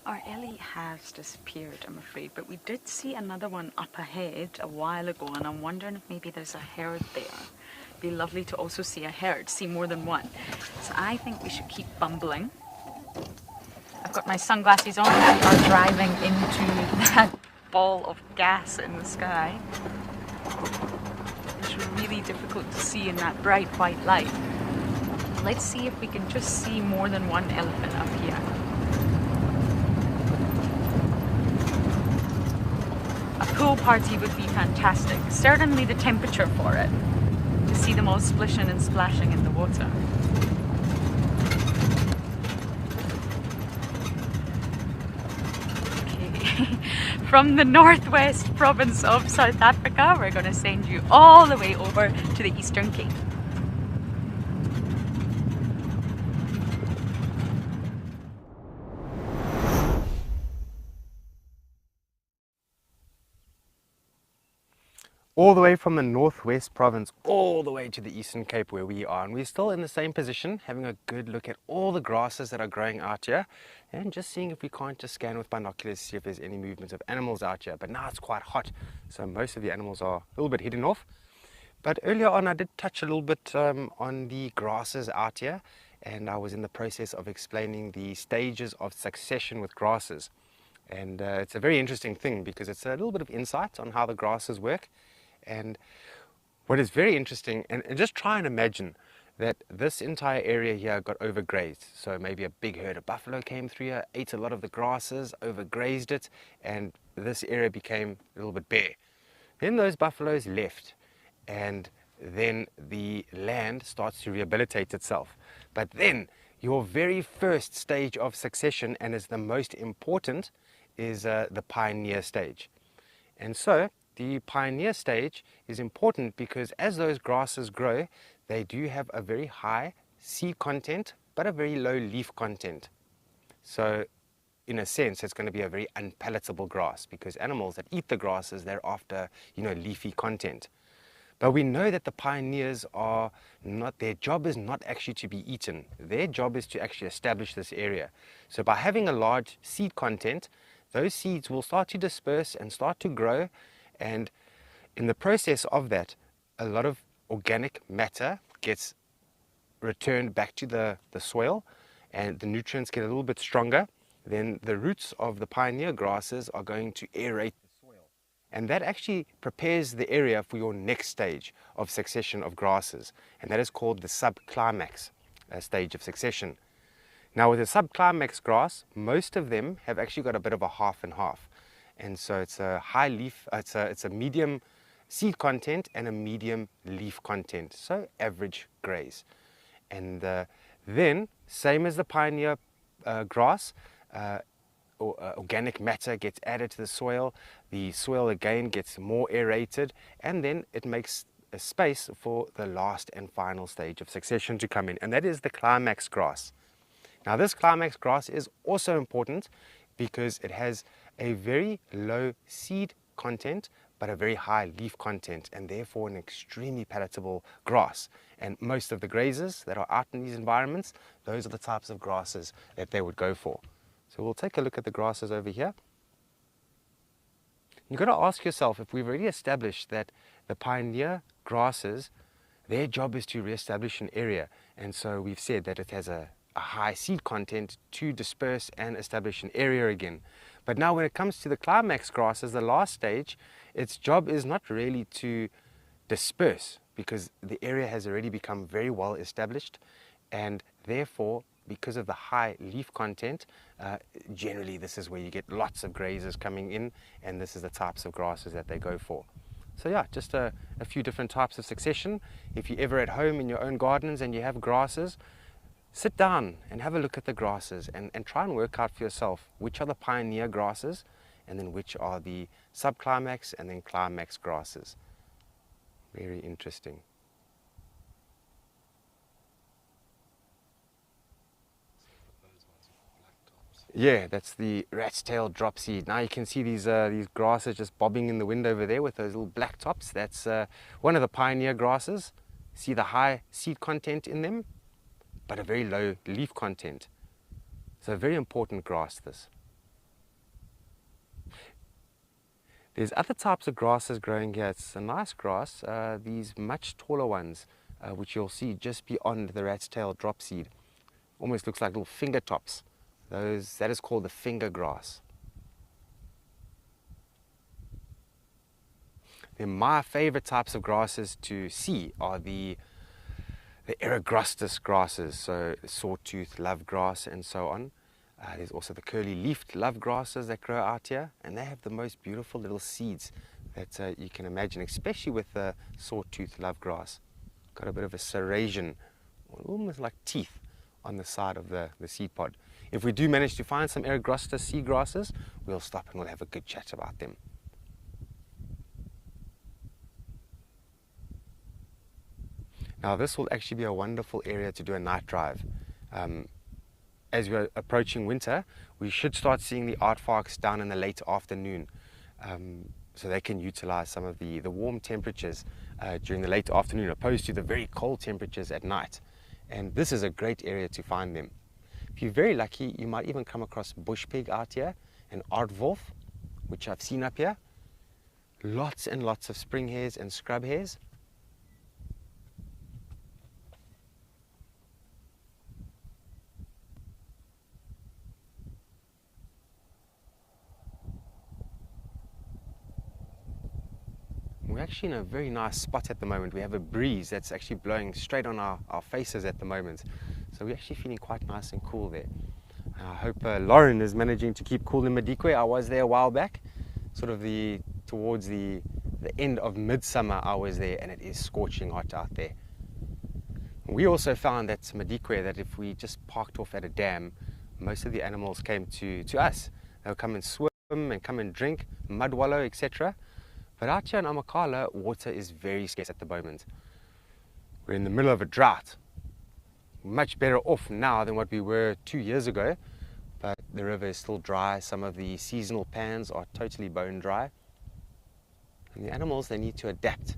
Our Ellie has disappeared, I'm afraid, but we did see another one up ahead a while ago, and I'm wondering if maybe there's a herd there. Be lovely to also see a herd, see more than one. So I think we should keep bumbling. I've got my sunglasses on. We are driving into that ball of gas in the sky. It's really difficult to see in that bright white light. Let's see if we can just see more than one elephant up here. A pool party would be fantastic. Certainly the temperature for it. To see them all splishing and splashing in the water. Okay. From the northwest province of South Africa, we're going to send you all the way over to the Eastern Cape. All the way from the northwest province all the way to the Eastern Cape where we are, and we're still in the same position, having a good look at all the grasses that are growing out here and just seeing if we can't just scan with binoculars, see if there's any movement of animals out here. But now it's quite hot, so most of the animals are a little bit hidden off. But earlier on I did touch a little bit on the grasses out here, and I was in the process of explaining the stages of succession with grasses. And it's a very interesting thing because it's a little bit of insight on how the grasses work. And what is very interesting, and just try and imagine that this entire area here got overgrazed. So maybe a big herd of buffalo came through here, ate a lot of the grasses, overgrazed it, and this area became a little bit bare. Then those buffaloes left, and then the land starts to rehabilitate itself. But then your very first stage of succession, and is the most important, is the pioneer stage. And so the pioneer stage is important because as those grasses grow, they do have a very high seed content, but a very low leaf content. So in a sense, it's going to be a very unpalatable grass because animals that eat the grasses, they're after, leafy content. But we know that the pioneers are not, their job is not actually to be eaten. Their job is to actually establish this area. So by having a large seed content, those seeds will start to disperse and start to grow. And in the process of that, a lot of organic matter gets returned back to the soil, and the nutrients get a little bit stronger. Then the roots of the pioneer grasses are going to aerate the soil. And that actually prepares the area for your next stage of succession of grasses. And that is called the subclimax stage of succession. Now with the subclimax grass, most of them have actually got a bit of a half and half. And so it's a high leaf, it's a medium seed content and a medium leaf content, so average graze. And then, same as the pioneer grass, organic matter gets added to the soil again gets more aerated, and then it makes a space for the last and final stage of succession to come in, and that is the climax grass. Now this climax grass is also important because it has a very low seed content but a very high leaf content, and therefore an extremely palatable grass. And most of the grazers that are out in these environments, those are the types of grasses that they would go for. So we'll take a look at the grasses over here. You've got to ask yourself, if we've already established that the pioneer grasses, their job is to reestablish an area, and so we've said that it has a high seed content to disperse and establish an area again. But now when it comes to the climax grasses, the last stage, its job is not really to disperse because the area has already become very well established, and therefore because of the high leaf content, generally this is where you get lots of grazers coming in, and this is the types of grasses that they go for. So yeah, just a few different types of succession. If you're ever at home in your own gardens and you have grasses, sit down and have a look at the grasses and try and work out for yourself which are the pioneer grasses and then which are the subclimax and then climax grasses. Very interesting. Yeah, that's the rat's tail dropseed. Now you can see these grasses just bobbing in the wind over there with those little black tops. That's one of the pioneer grasses. See the high seed content in them, but a very low leaf content. So a very important grass, this. There's other types of grasses growing here. It's a nice grass, these much taller ones, which you'll see just beyond the rat's tail drop seed. Almost looks like little finger tops. That is called the finger grass. Then my favorite types of grasses to see are the eragrostis grasses, so sawtooth, love grass, and so on. There's also the curly-leafed love grasses that grow out here, and they have the most beautiful little seeds that you can imagine, especially with the sawtooth love grass. Got a bit of a serration, almost like teeth, on the side of the seed pod. If we do manage to find some eragrostis sea grasses, we'll stop and we'll have a good chat about them. Now this will actually be a wonderful area to do a night drive. As we're approaching winter, we should start seeing the aardvarks down in the late afternoon, so they can utilize some of the warm temperatures during the late afternoon, opposed to the very cold temperatures at night. And this is a great area to find them. If you're very lucky, you might even come across bush pig out here, and aardwolf, which I've seen up here. Lots and lots of spring hares and scrub hares. We're actually in a very nice spot at the moment. We have a breeze that's actually blowing straight on our faces at the moment. So we're actually feeling quite nice and cool there. I hope Lauren is managing to keep cool in Madikwe. I was there a while back, sort of towards the end of midsummer I was there, and it is scorching hot out there. We also found at Madikwe that if we just parked off at a dam, most of the animals came to us. They'll come and swim and come and drink, mud wallow, etc. But out here in Amakhala, water is very scarce at the moment. We're in the middle of a drought. Much better off now than what we were 2 years ago, but the river is still dry. Some of the seasonal pans are totally bone dry. And the animals, they need to adapt.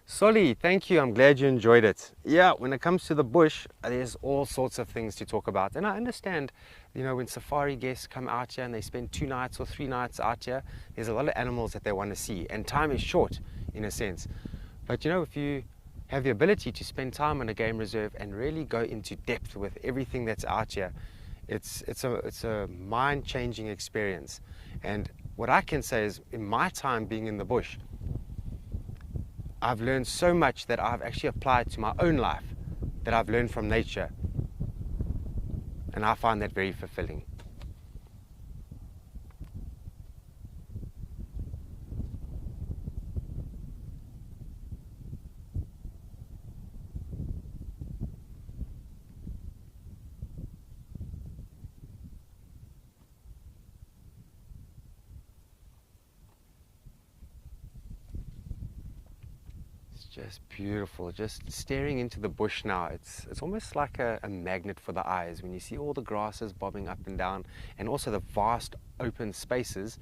Solly, thank you. I'm glad you enjoyed it. Yeah, when it comes to the bush, there's all sorts of things to talk about. And I understand, when safari guests come out here and they spend 2 nights or 3 nights out here, there's a lot of animals that they want to see. And time is short, in a sense. But, if you have the ability to spend time on a game reserve and really go into depth with everything that's out here, it's a mind-changing experience. And what I can say is, in my time being in the bush, I've learned so much that I've actually applied to my own life, that I've learned from nature. And I find that very fulfilling. Just beautiful, just staring into the bush now. It's almost like a magnet for the eyes when you see all the grasses bobbing up and down, and also the vast open spaces.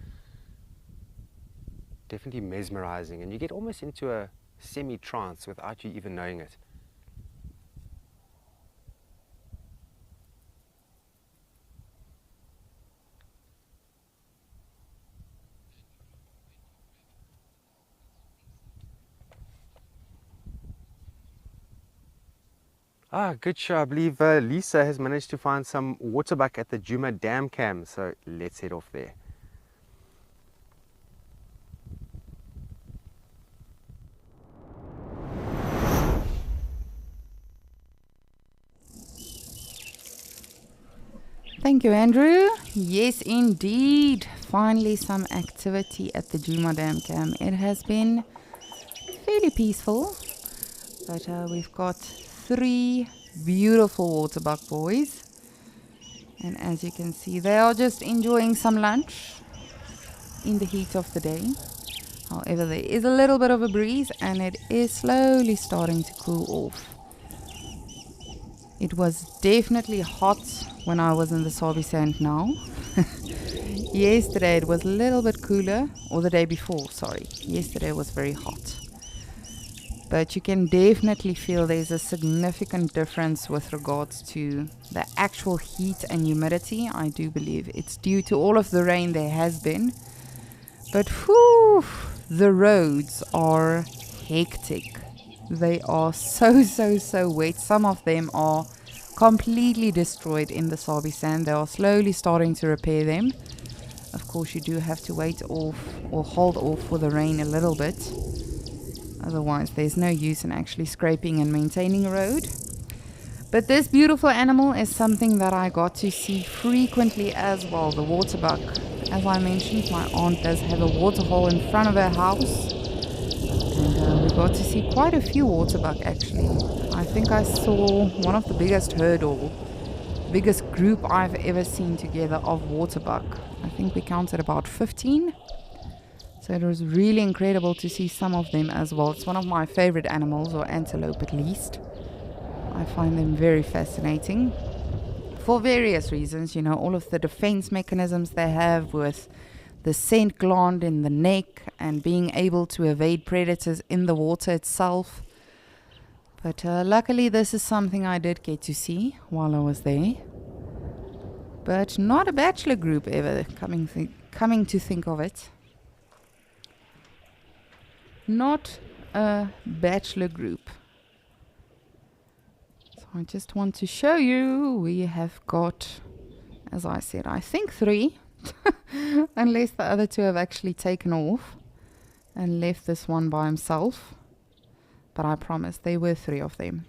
Definitely mesmerizing, and you get almost into a semi-trance without you even knowing it. Good show. I believe Lisa has managed to find some waterbuck at the Djuma Dam Cam, so let's head off there. Thank you, Andrew. Yes, indeed. Finally some activity at the Djuma Dam Cam. It has been fairly peaceful, but we've got 3 beautiful waterbuck boys, and as you can see, they are just enjoying some lunch in the heat of the day. However, there is a little bit of a breeze and it is slowly starting to cool off. It was definitely hot when I was in the Sabi Sand now. Yesterday it was a little bit cooler, or the day before, sorry. Yesterday was very hot. But you can definitely feel there's a significant difference with regards to the actual heat and humidity. I do believe it's due to all of the rain there has been. But whew, the roads are hectic. They are so wet. Some of them are completely destroyed in the Sabi Sand. They are slowly starting to repair them. Of course, you do have to wait off or hold off for the rain a little bit. Otherwise, there's no use in actually scraping and maintaining a road. But this beautiful animal is something that I got to see frequently as well, the waterbuck. As I mentioned, my aunt does have a waterhole in front of her house. And we got to see quite a few waterbuck actually. I think I saw one of the biggest herd or biggest group I've ever seen together of waterbuck. I think we counted about 15. So it was really incredible to see some of them as well. It's one of my favorite animals, or antelope at least. I find them very fascinating for various reasons. You know, all of the defense mechanisms they have with the scent gland in the neck and being able to evade predators in the water itself. But luckily this is something I did get to see while I was there. But not a bachelor group ever, coming to think of it. Not a bachelor group. So I just want to show you, we have got, as I said, I think 3. Unless the other 2 have actually taken off and left this one by himself. But I promise there were 3 of them.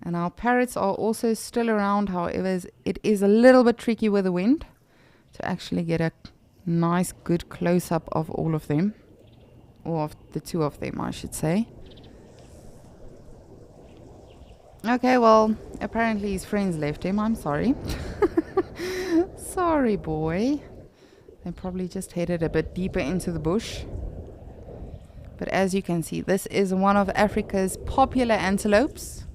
And our parrots are also still around. However, it is a little bit tricky with the wind to actually get a nice good close-up of all of them. Or of the 2 of them, I should say. Okay, well, apparently his friends left him. I'm sorry. Sorry, boy. They probably just headed a bit deeper into the bush. But as you can see, this is one of Africa's popular antelopes.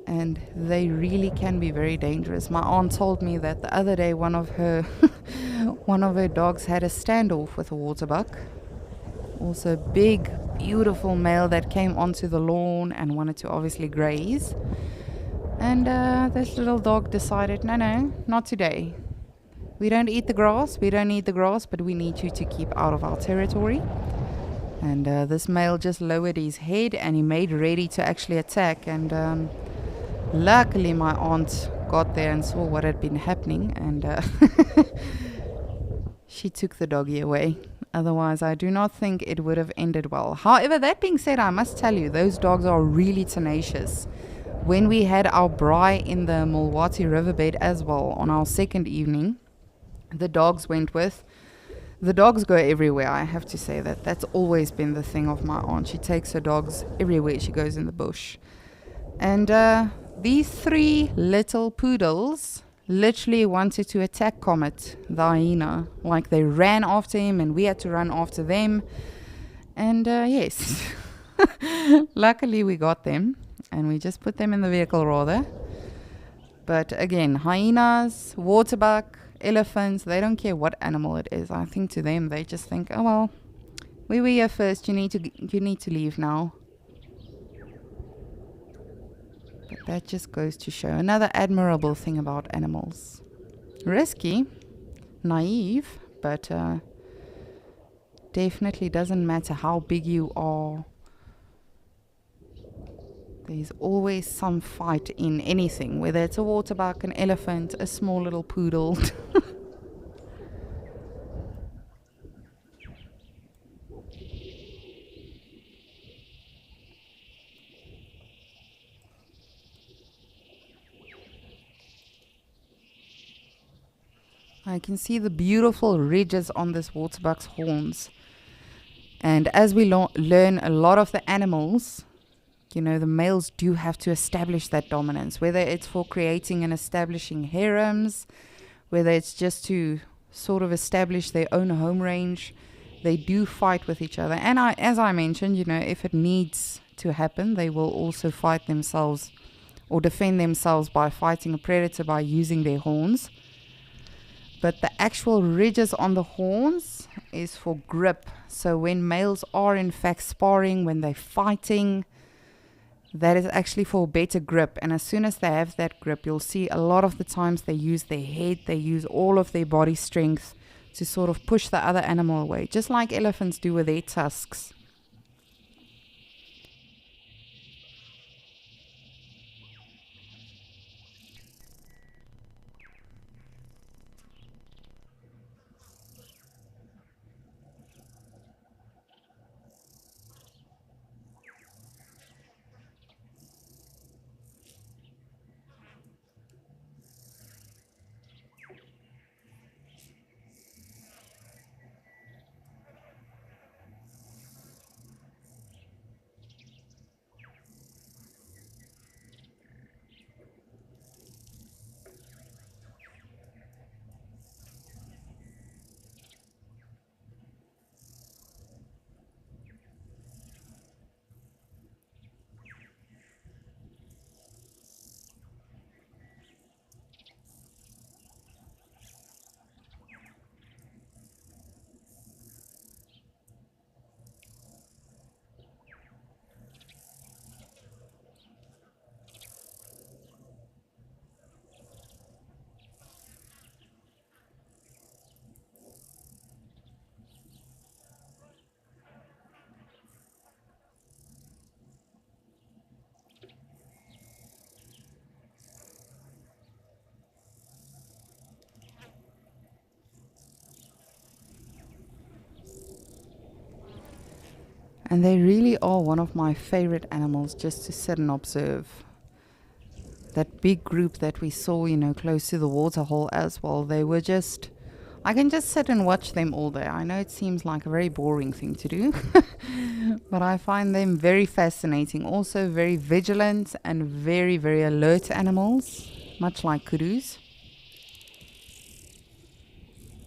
And they really can be very dangerous. My aunt told me that the other day one of her dogs had a standoff with a waterbuck. Also big, beautiful male that came onto the lawn and wanted to obviously graze. And this little dog decided, no, not today. We don't eat the grass, but we need you to keep out of our territory. And this male just lowered his head and he made ready to actually attack. And luckily my aunt got there and saw what had been happening, and she took the doggy away. Otherwise, I do not think it would have ended well. However, that being said, I must tell you, those dogs are really tenacious. When we had our braai in the Mulwati riverbed as well on our second evening, the dogs went with. The dogs go everywhere, I have to say that. That's always been the thing of my aunt. She takes her dogs everywhere she goes in the bush. And these 3 little poodles literally wanted to attack Comet, the hyena. Like they ran after him and we had to run after them. And yes, luckily we got them and we just put them in the vehicle rather. But again, hyenas, waterbuck, elephants, they don't care what animal it is. I think to them they just think, oh well, we were here first, you need to leave now. But that just goes to show another admirable thing about animals. Risky, naive, but definitely doesn't matter how big you are. There's always some fight in anything, whether it's a waterbuck, an elephant, a small little poodle. I can see the beautiful ridges on this waterbuck's horns. And as we learn a lot of the animals, you know, the males do have to establish that dominance, whether it's for creating and establishing harems, whether it's just to sort of establish their own home range. They do fight with each other. And as I mentioned, you know, if it needs to happen, they will also fight themselves or defend themselves by fighting a predator by using their horns. But the actual ridges on the horns is for grip. So when males are in fact sparring, when they're fighting, that is actually for better grip. And as soon as they have that grip, you'll see a lot of the times they use their head, they use all of their body strength to sort of push the other animal away, just like elephants do with their tusks. And they really are one of my favorite animals just to sit and observe. That big group that we saw, close to the waterhole as well, they were just... I can just sit and watch them all day. I know it seems like a very boring thing to do, but I find them very fascinating. Also very vigilant and very, very alert animals, much like kudus.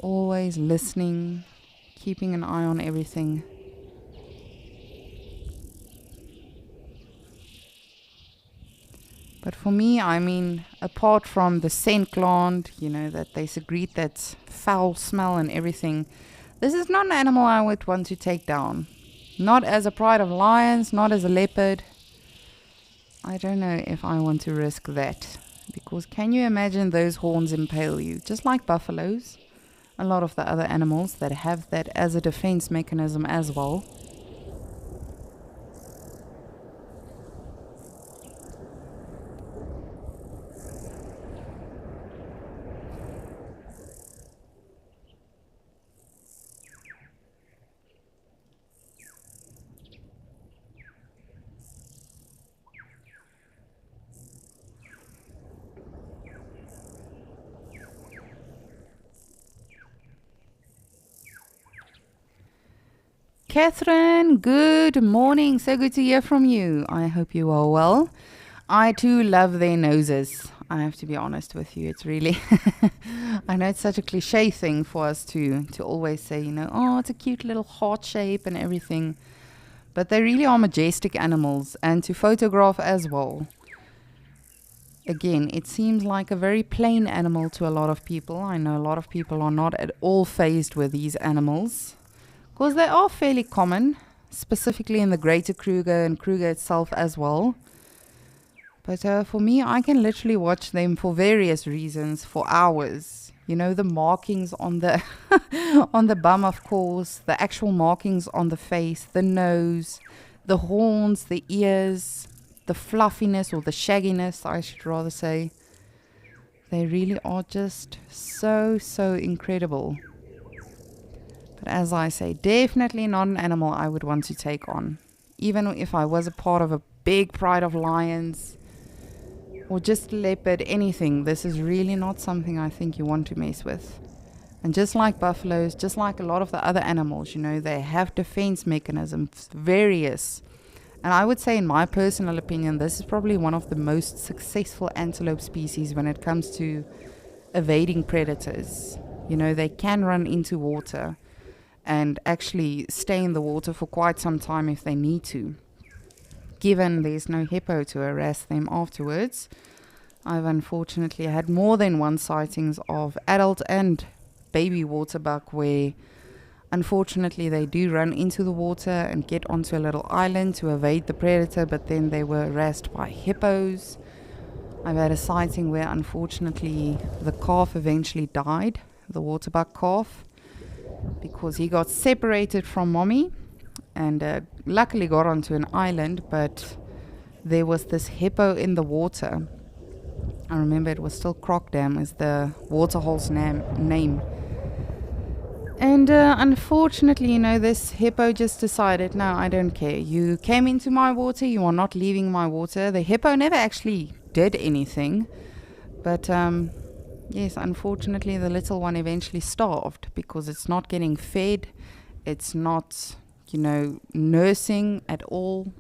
Always listening, keeping an eye on everything. But for me, apart from the scent gland, that they secrete that foul smell and everything, this is not an animal I would want to take down. Not as a pride of lions, not as a leopard. I don't know if I want to risk that. Because can you imagine those horns impale you? Just like buffaloes, a lot of the other animals that have that as a defense mechanism as well. Catherine, good morning. So good to hear from you. I hope you are well. I too love their noses. I have to be honest with you. It's really, I know it's such a cliche thing for us to always say, oh, it's a cute little heart shape and everything. But they really are majestic animals and to photograph as well. Again, it seems like a very plain animal to a lot of people. I know a lot of people are not at all fazed with these animals. Because they are fairly common, specifically in the Greater Kruger and Kruger itself as well. But for me, I can literally watch them for various reasons for hours. The markings on the on the bum, of course, the actual markings on the face, the nose, the horns, the ears, the fluffiness or the shagginess, I should rather say. They really are just so incredible. But as I say, definitely not an animal I would want to take on. Even if I was a part of a big pride of lions or just leopard, anything, this is really not something I think you want to mess with. And just like buffaloes, just like a lot of the other animals, they have defense mechanisms, various. And I would say, in my personal opinion, this is probably one of the most successful antelope species when it comes to evading predators. They can run into water and actually stay in the water for quite some time if they need to given there's no hippo to harass them afterwards, I've unfortunately had more than one sightings of adult and baby waterbuck where unfortunately they do run into the water and get onto a little island to evade the predator, but then they were harassed by hippos. I've had a sighting where unfortunately the calf eventually died, the waterbuck calf, because he got separated from mommy and luckily got onto an island, but there was this hippo in the water. I remember it was still Croc-Dam is the waterhole's name. And unfortunately, this hippo just decided, no, I don't care. You came into my water, you are not leaving my water. The hippo never actually did anything. But yes, unfortunately, the little one eventually starved because it's not getting fed. It's not, nursing at all.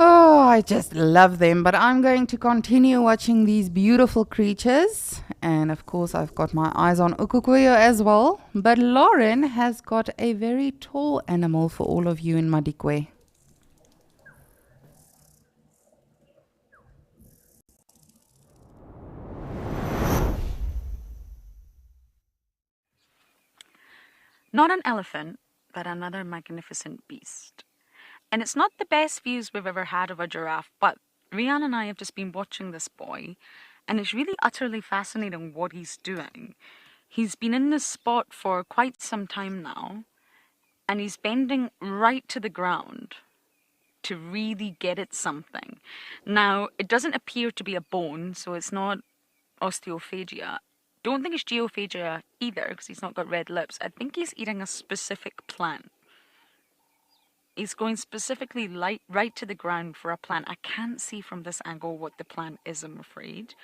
Oh, I just love them, but I'm going to continue watching these beautiful creatures. And of course, I've got my eyes on Ukukuyo as well. But Lauren has got a very tall animal for all of you in Madikwe. Not an elephant, but another magnificent beast. And it's not the best views we've ever had of a giraffe, but Rian and I have just been watching this boy, and it's really utterly fascinating what he's doing. He's been in this spot for quite some time now, and he's bending right to the ground to really get at something. Now, it doesn't appear to be a bone, so it's not osteophagia. Don't think it's geophagia either, because he's not got red lips. I think he's eating a specific plant. He's going specifically right to the ground for a plant. I can't see from this angle what the plant is, I'm afraid.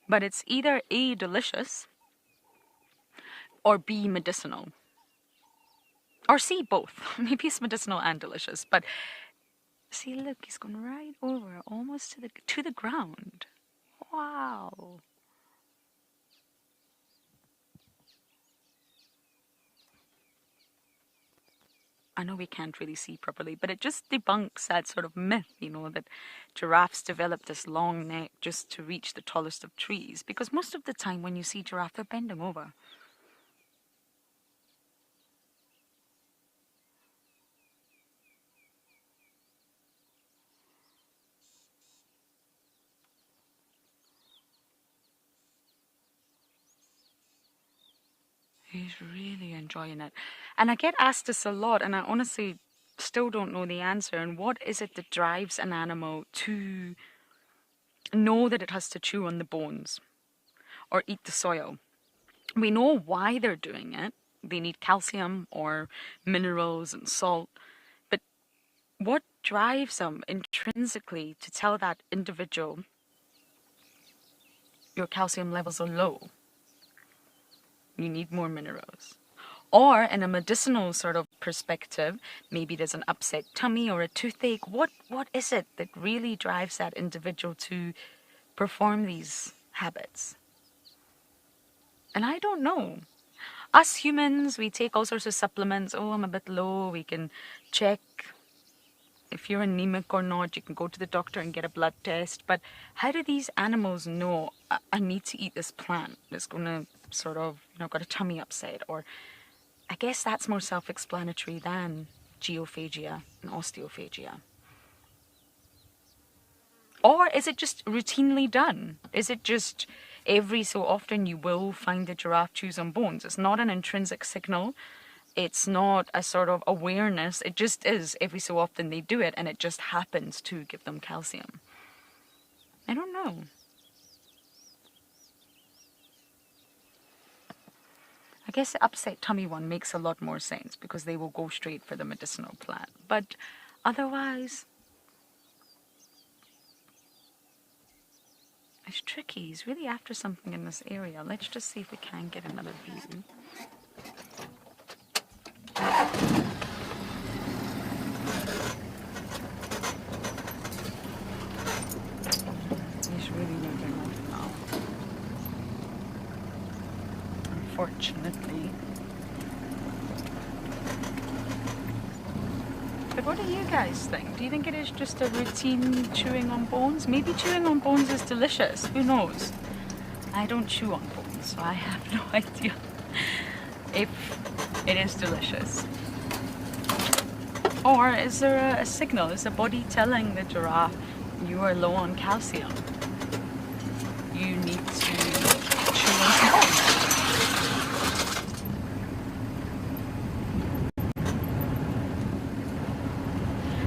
But it's either A, delicious, or B, medicinal. Or C, both. Maybe it's medicinal and delicious. But see, look, he's going right over, almost to the ground. Wow. I know we can't really see properly, but it just debunks that sort of myth, that giraffes develop this long neck just to reach the tallest of trees. Because most of the time when you see giraffe, they're bending over. He's really enjoying it. And I get asked this a lot, and I honestly still don't know the answer. And what is it that drives an animal to know that it has to chew on the bones or eat the soil? We know why they're doing it. They need calcium or minerals and salt. But what drives them intrinsically to tell that individual your calcium levels are low? You need more minerals. Or in a medicinal sort of perspective, maybe there's an upset tummy or a toothache. What is it that really drives that individual to perform these habits? And I don't know. Us humans, we take all sorts of supplements. Oh, I'm a bit low. We can check if you're anemic or not. You can go to the doctor and get a blood test. But how do these animals know I need to eat this plant that's going to sort of, got a tummy upset? Or I guess that's more self-explanatory than geophagia and osteophagia. Or is it just routinely done? Is it just every so often you will find the giraffe chews on bones? It's not an intrinsic signal. It's not a sort of awareness. It just is. Every so often they do it, and it just happens to give them calcium. I don't know. I guess the upset tummy one makes a lot more sense because they will go straight for the medicinal plant. But otherwise, it's tricky. He's really after something in this area. Let's just see if we can get another view. you guys think? Do you think it is just a routine chewing on bones? Maybe chewing on bones is delicious. Who knows? I don't chew on bones, so I have no idea if it is delicious. Or is there a signal? Is the body telling the giraffe you are low on calcium? You need to chew on some bones.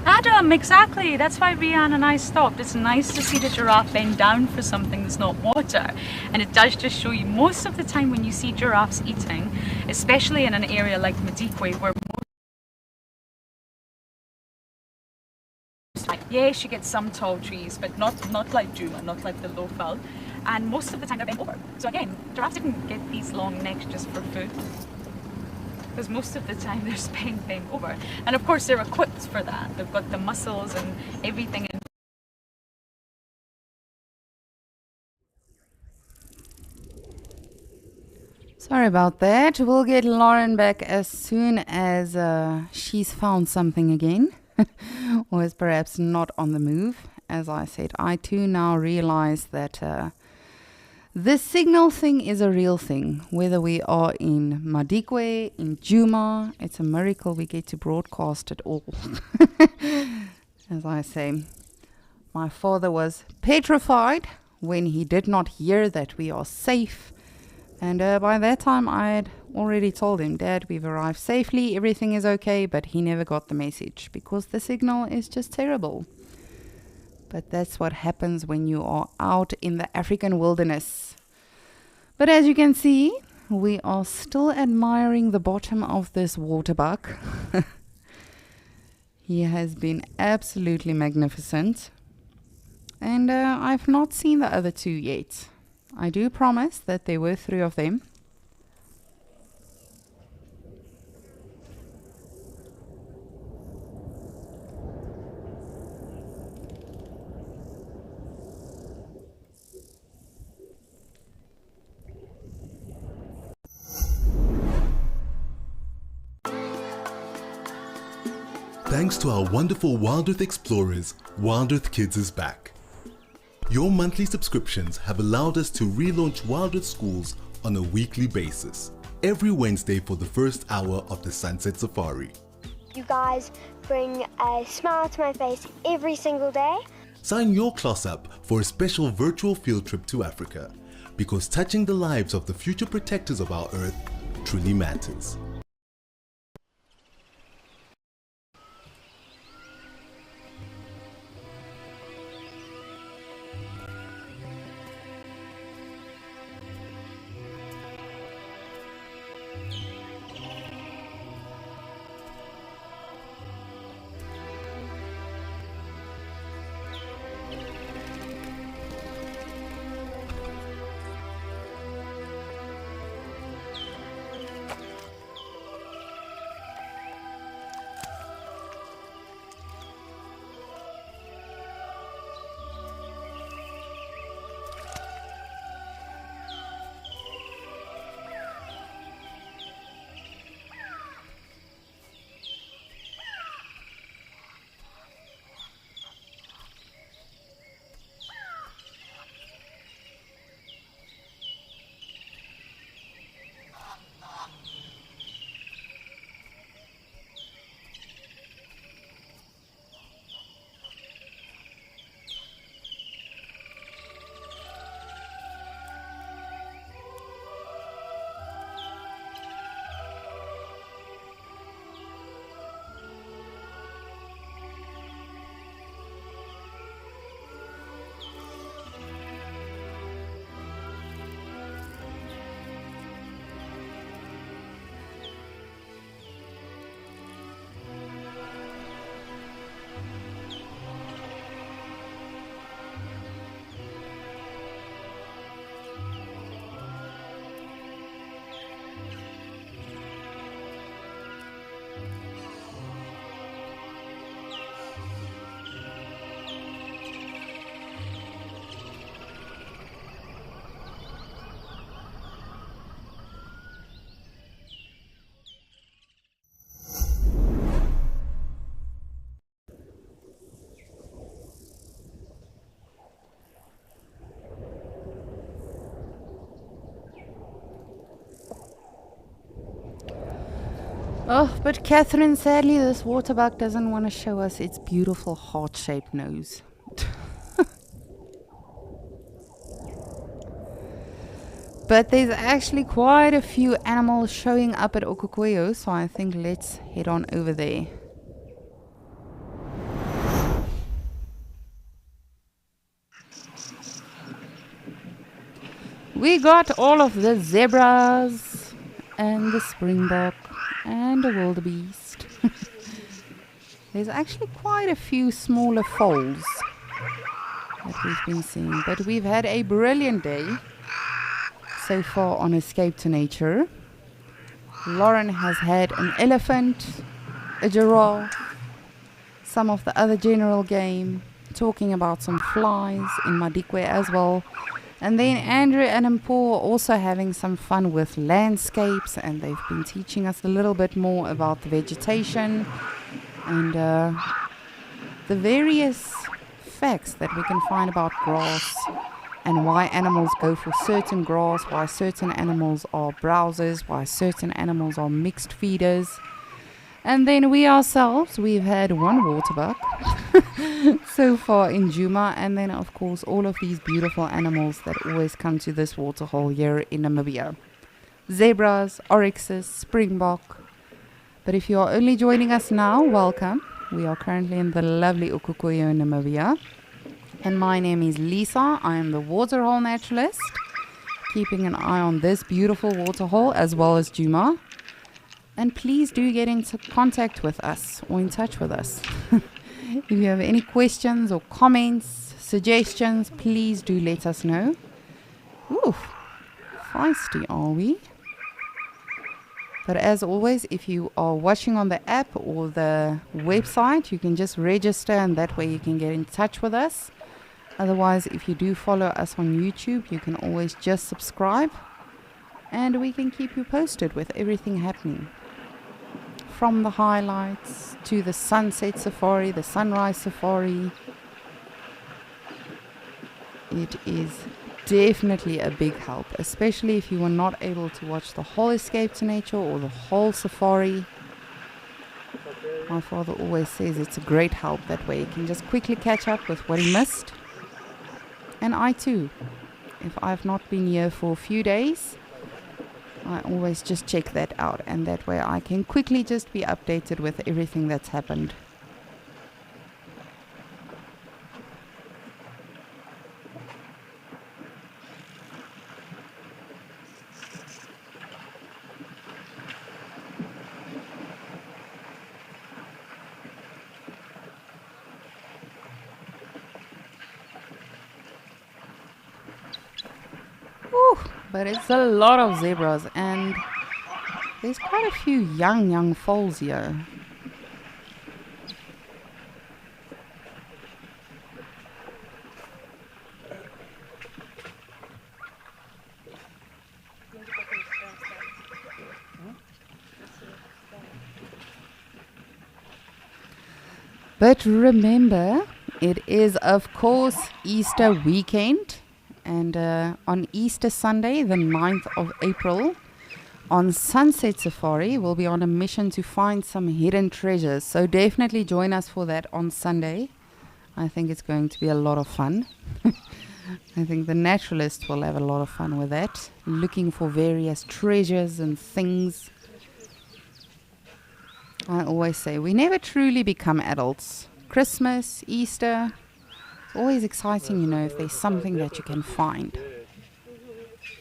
Adam, exactly. That's why Rian and I stopped. It's nice to see the giraffe bend down for something that's not water. And it does just show you most of the time when you see giraffes eating, especially in an area like Madikwe where yes, you get some tall trees, but not like Djuma, not like the Lofal. And most of the time they're bent over. So again, giraffes didn't get these long necks just for food. Because most of the time they're spent bent over. And of course they're equipped for that. They've got the muscles and everything. Sorry about that. We'll get Lauren back as soon as she's found something again. Or is perhaps not on the move. As I said, I too now realize that this signal thing is a real thing. Whether we are in Madikwe, in Djuma, it's a miracle we get to broadcast at all. As I say, my father was petrified when he did not hear that we are safe. And by that time I had already told him, Dad, we've arrived safely, everything is okay, but he never got the message because the signal is just terrible. But that's what happens when you are out in the African wilderness. But as you can see, we are still admiring the bottom of this waterbuck. He has been absolutely magnificent. And I've not seen the other two yet. I do promise that there were 3 of them. Thanks to our wonderful Wild Earth explorers, Wild Earth Kids is back. Your monthly subscriptions have allowed us to relaunch Wild Earth Schools on a weekly basis, every Wednesday for the first hour of the Sunset Safari. You guys bring a smile to my face every single day. Sign your class up for a special virtual field trip to Africa, because touching the lives of the future protectors of our Earth truly matters. Oh, but Catherine, sadly, this water bug doesn't want to show us its beautiful heart-shaped nose. But there's actually quite a few animals showing up at Okukoyo, so I think let's head on over there. We got all of the zebras and the springbok and the wildebeest. There's actually quite a few smaller foals that we've been seeing, but we've had a brilliant day so far on Escape to Nature. Lauren has had an elephant, a giraffe, some of the other general game, talking about some flies in Madikwe as well. And then Andrew and Mpo are also having some fun with landscapes, and they've been teaching us a little bit more about the vegetation and the various facts that we can find about grass and why animals go for certain grass, why certain animals are browsers, why certain animals are mixed feeders. And then we ourselves, we've had one water buck so far in Djuma, and then of course all of these beautiful animals that always come to this waterhole here in Namibia. Zebras, oryxes, springbok. But if you are only joining us now, welcome. We are currently in the lovely Okukoyo, Namibia. And my name is Lisa. I am the waterhole naturalist, keeping an eye on this beautiful waterhole as well as Djuma. And please do get into contact with us or in touch with us. If you have any questions or comments, suggestions, please do let us know. Ooh, feisty are we? But as always, if you are watching on the app or the website, you can just register and that way you can get in touch with us. Otherwise, if you do follow us on YouTube, you can always just subscribe and we can keep you posted with everything happening. From the highlights to the sunset safari, the sunrise safari. It is definitely a big help, especially if you were not able to watch the whole Escape to Nature or the whole safari. My father always says it's a great help. That way you can just quickly catch up with what he missed. And I too, if I've not been here for a few days, I always just check that out, and that way I can quickly just be updated with everything that's happened. But it's a lot of zebras, and there's quite a few young foals here. But remember, it is of course Easter weekend. And on Easter Sunday, the 9th of April, on Sunset Safari, we'll be on a mission to find some hidden treasures. So definitely join us for that on Sunday. I think it's going to be a lot of fun. I think the naturalists will have a lot of fun with that, looking for various treasures and things. I always say we never truly become adults. Christmas, Easter, it's always exciting, you know, if there's something that you can find.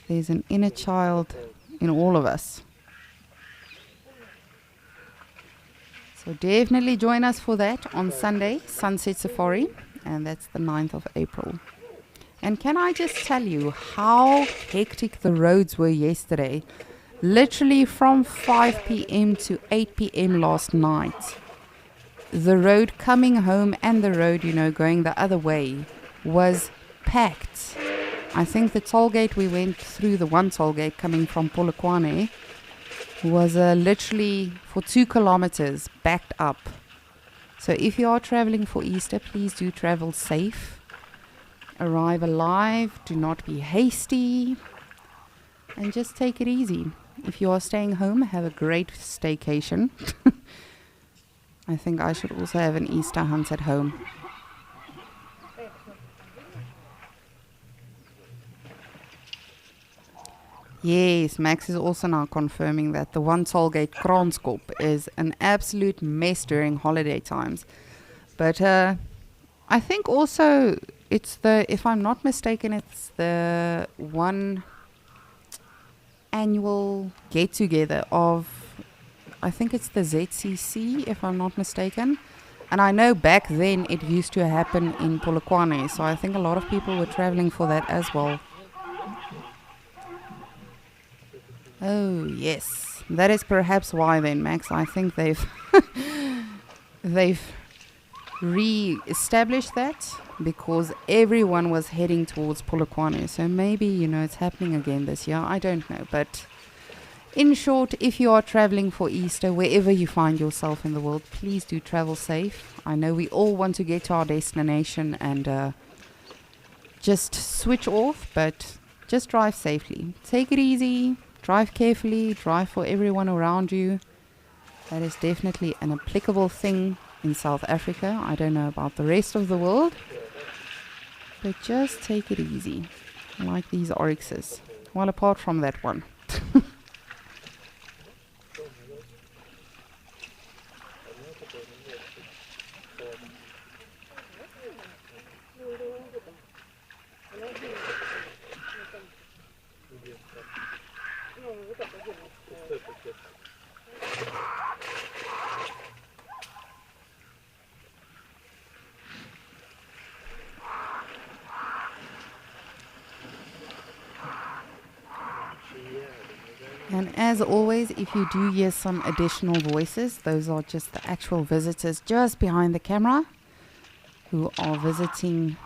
There's an inner child in all of us. So definitely join us for that on Sunday, Sunset Safari, and that's the 9th of April. And can I just tell you how hectic the roads were yesterday? Literally from 5 p.m. to 8 p.m. last night. The road coming home and the road, you know, going the other way was packed. I think the toll gate we went through, the one toll gate coming from Polokwane, was literally for 2 kilometers backed up. So if you are traveling for Easter, please do travel safe. Arrive alive, do not be hasty, and just take it easy. if you are staying home, have a great staycation. I think I should also have an Easter hunt at home. Yes, Max is also now confirming that the one tollgate Kranskop is an absolute mess during holiday times. But I think also it's the, if I'm not mistaken, it's the one annual get-together of, I think it's the ZCC, if I'm not mistaken. And I know back then it used to happen in Polokwane, so I think a lot of people were traveling for that as well. Oh, yes. That is perhaps why then, Max. I think they've they've re-established that because everyone was heading towards Polokwane. So maybe, you know, it's happening again this year. I don't know. But in short, if you are traveling for Easter, wherever you find yourself in the world, please do travel safe. I know we all want to get to our destination and just switch off, but just drive safely. Take it easy. Drive carefully, drive for everyone around you. That is definitely an applicable thing in South Africa. I don't know about the rest of the world. But just take it easy. Like these oryxes. Well, apart from that one. And as always, if you do hear some additional voices, those are just the actual visitors just behind the camera who are visiting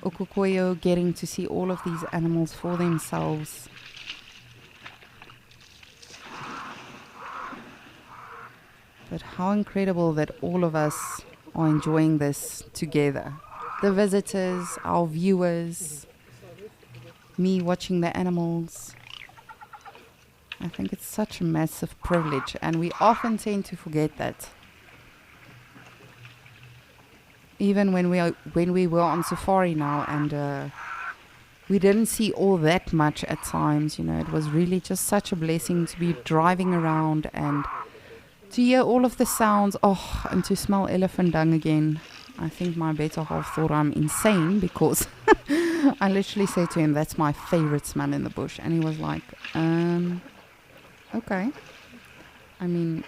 Okukoyo, getting to see all of these animals for themselves. But how incredible that all of us are enjoying this together. The visitors, our viewers, me watching the animals. I think it's such a massive privilege, and we often tend to forget that. Even when we were on safari now, and we didn't see all that much at times, you know, it was really just such a blessing to be driving around and to hear all of the sounds, and to smell elephant dung again. I think my better half thought I'm insane because I literally said to him, that's my favorite smell in the bush. And he was like, okay. I mean,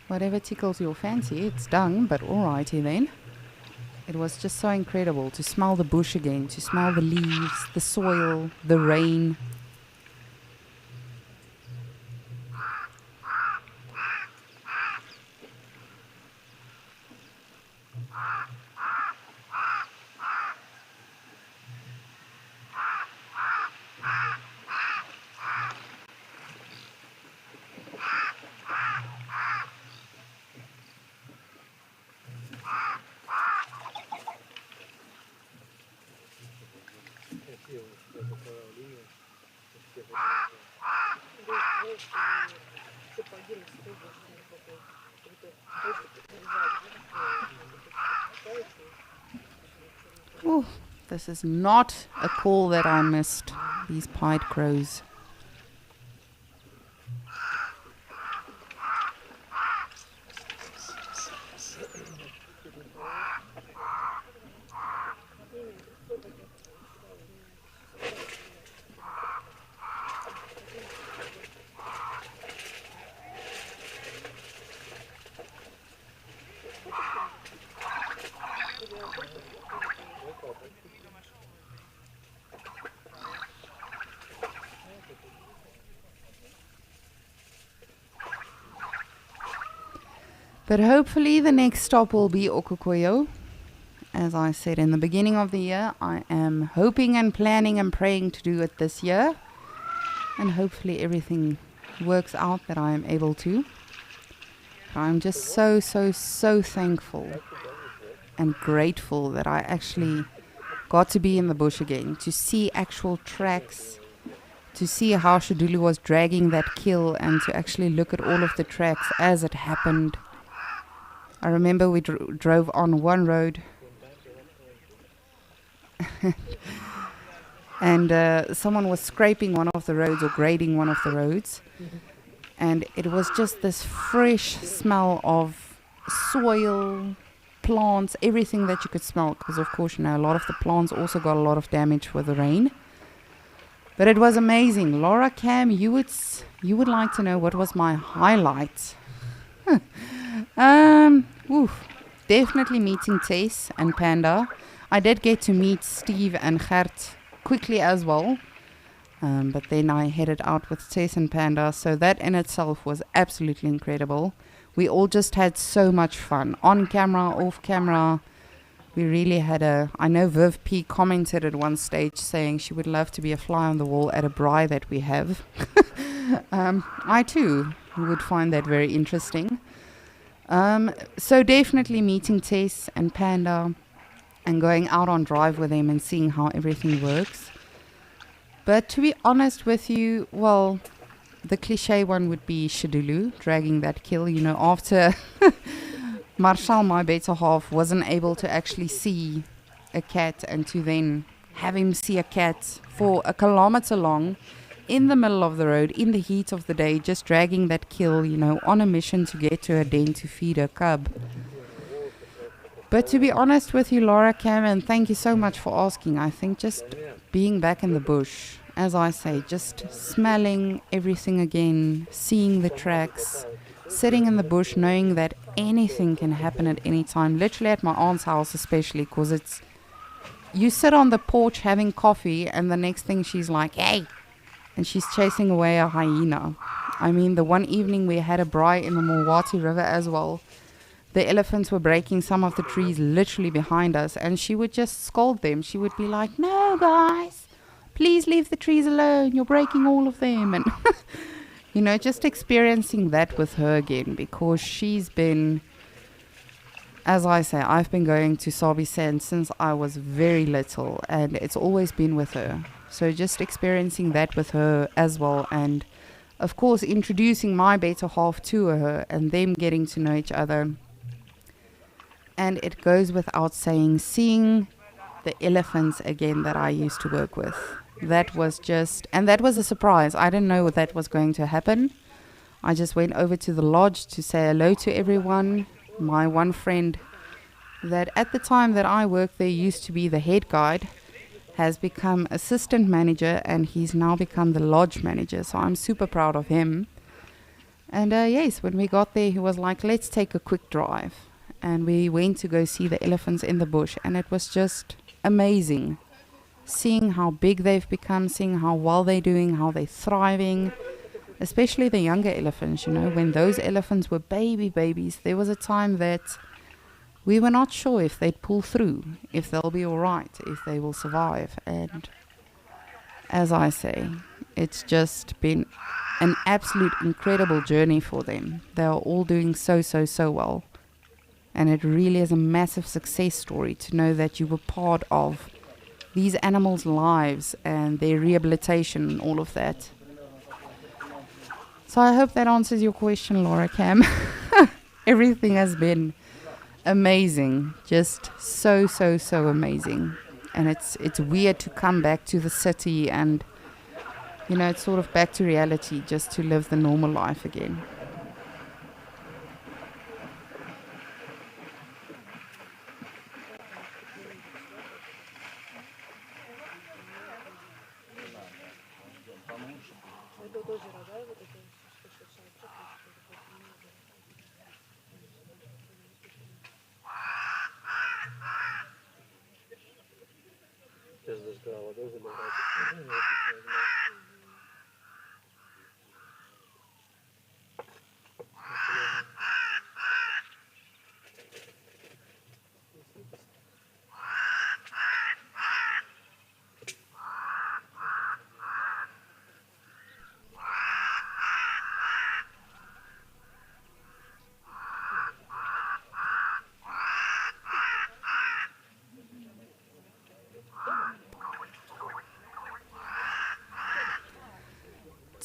whatever tickles your fancy, it's dung, but alrighty then. It was just so incredible to smell the bush again, to smell the leaves, the soil, the rain. Oh, this is not a call that I missed. These pied crows. But hopefully the next stop will be Okukoyo. As I said in the beginning of the year, I am hoping and planning and praying to do it this year. And hopefully everything works out that I am able to. But I'm just so thankful and grateful that I actually got to be in the bush again, to see actual tracks, to see how Shadulu was dragging that kill and to actually look at all of the tracks as it happened. I remember we drove on one road and someone was scraping one of the roads or grading one of the roads, and it was just this fresh smell of soil, plants, everything that you could smell, because of course, you know, a lot of the plants also got a lot of damage with the rain. But it was amazing. Laura, Cam, you would like to know what was my highlight. Definitely meeting Tess and Panda. I did get to meet Steve and Gert quickly as well. But then I headed out with Tess and Panda, so that in itself was absolutely incredible. We all just had so much fun, on camera, off camera. We really had I know Viv P commented at one stage saying she would love to be a fly on the wall at a braai that we have. I too would find that very interesting. So definitely meeting Tess and Panda and going out on drive with them and seeing how everything works. But to be honest with you, well, the cliche one would be Shadulu dragging that kill, you know, after Marshall, my better half, wasn't able to actually see a cat, and to then have him see a cat for a kilometer long in the middle of the road, in the heat of the day, just dragging that kill, you know, on a mission to get to a den to feed her cub. But to be honest with you, Laura, Cam, and thank you so much for asking, I think just being back in the bush, as I say, just smelling everything again, seeing the tracks, sitting in the bush, knowing that anything can happen at any time, literally at my aunt's house especially, because it's, you sit on the porch having coffee and the next thing she's like, hey, and she's chasing away a hyena. I mean, the one evening we had a braai in the Mulwati River as well. The elephants were breaking some of the trees literally behind us, and she would just scold them. She would be like, no, guys, please leave the trees alone. You're breaking all of them. And, you know, just experiencing that with her again, because she's been, as I say, I've been going to Sabi Sand since I was very little, and it's always been with her. So just experiencing that with her as well, and of course introducing my better half to her and them getting to know each other. And it goes without saying, seeing the elephants again that I used to work with. That was just, and that was a surprise. I didn't know that was going to happen. I just went over to the lodge to say hello to everyone. My one friend that at the time that I worked there used to be the head guide has become assistant manager, and he's now become the lodge manager. So I'm super proud of him. And yes, when we got there, he was like, let's take a quick drive. And we went to go see the elephants in the bush, and it was just amazing. Seeing how big they've become, seeing how well they're doing, how they're thriving, especially the younger elephants, you know, when those elephants were babies, there was a time that we were not sure if they'd pull through, if they'll be all right, if they will survive. And as I say, it's just been an absolute incredible journey for them. They are all doing so well. And it really is a massive success story to know that you were part of these animals' lives and their rehabilitation and all of that. So I hope that answers your question, Laura Cam. Everything has been amazing, just so amazing. And it's weird to come back to the city and, you know, it's sort of back to reality, just to live the normal life again.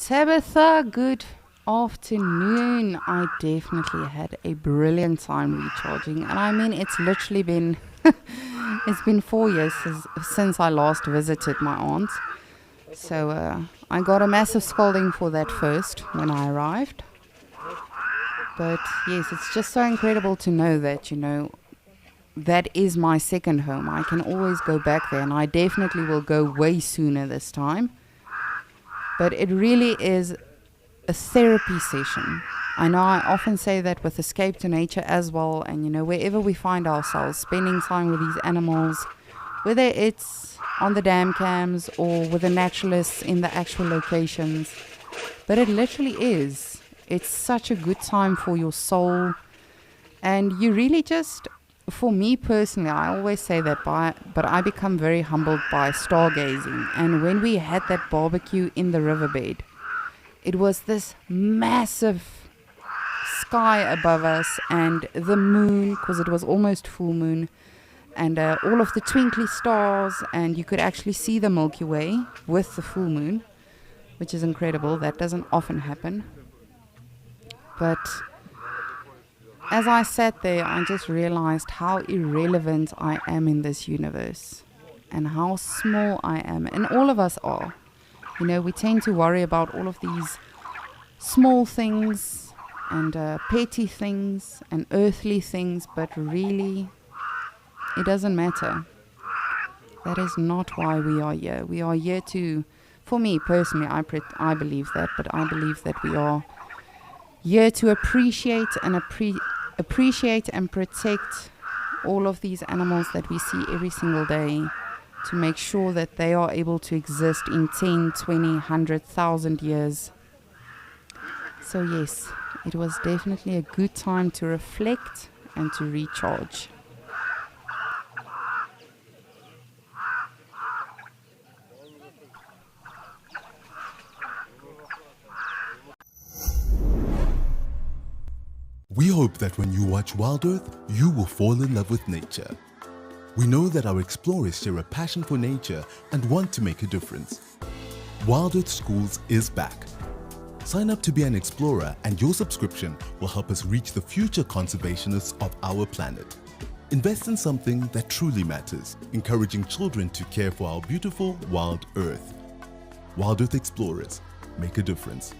Tabitha, good afternoon. I definitely had a brilliant time recharging, and I mean, it's literally been it's been 4 years since I last visited my aunt. So I got a massive scolding for that first when I arrived. But yes, it's just so incredible to know that, you know, that is my second home. I can always go back there, and I definitely will go way sooner this time. But it really is a therapy session. I know I often say that with Escape to Nature as well, and you know, wherever we find ourselves, spending time with these animals, whether it's on the dam cams or with the naturalists in the actual locations, but it literally is. It's such a good time for your soul, and you really just, for me personally, I always say that, but I become very humbled by stargazing. And when we had that barbecue in the riverbed, it was this massive sky above us, and the moon, because it was almost full moon, and all of the twinkly stars, and you could actually see the Milky Way with the full moon, which is incredible. That doesn't often happen. But as I sat there, I just realized how irrelevant I am in this universe, and how small I am, and all of us are. You know, we tend to worry about all of these small things and petty things and earthly things, but really, it doesn't matter. That is not why we are here. We are here to, for me personally, I believe that, but I believe that we are here to appreciate and protect all of these animals that we see every single day, to make sure that they are able to exist in 10, 20, 100,000 years. So yes, it was definitely a good time to reflect and to recharge. We hope that when you watch Wild Earth, you will fall in love with nature. We know that our explorers share a passion for nature and want to make a difference. Wild Earth Schools is back. Sign up to be an explorer, and your subscription will help us reach the future conservationists of our planet. Invest in something that truly matters, encouraging children to care for our beautiful wild Earth. Wild Earth Explorers, make a difference.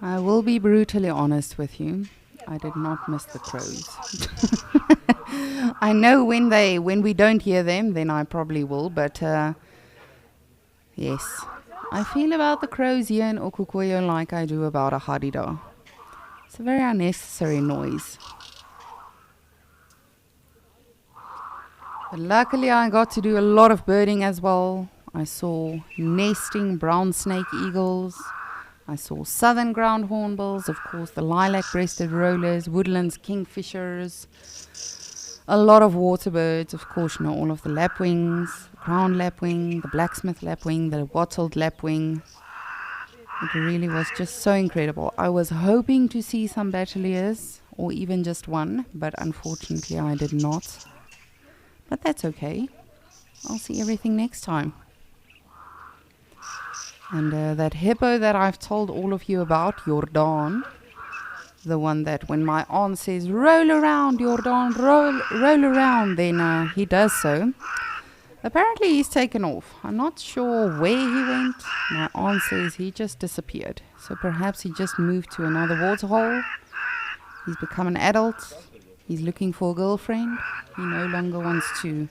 I will be brutally honest with you. I did not miss the crows. I know when we don't hear them, then I probably will. But yes, I feel about the crows here in Okukoyo like I do about a harida. It's a very unnecessary noise. But luckily I got to do a lot of birding as well. I saw nesting brown snake eagles. I saw southern ground hornbills, of course the lilac-breasted rollers, woodlands kingfishers, a lot of water birds, of course, all of the lapwings, ground lapwing, the blacksmith lapwing, the wattled lapwing. It really was just so incredible. I was hoping to see some battaliers, or even just one, but unfortunately I did not. But that's okay. I'll see everything next time. And that hippo that I've told all of you about, Jordan, the one that when my aunt says, roll around, Jordan, roll around, then he does so. Apparently he's taken off. I'm not sure where he went. My aunt says he just disappeared. So perhaps he just moved to another waterhole. He's become an adult. He's looking for a girlfriend. He no longer wants to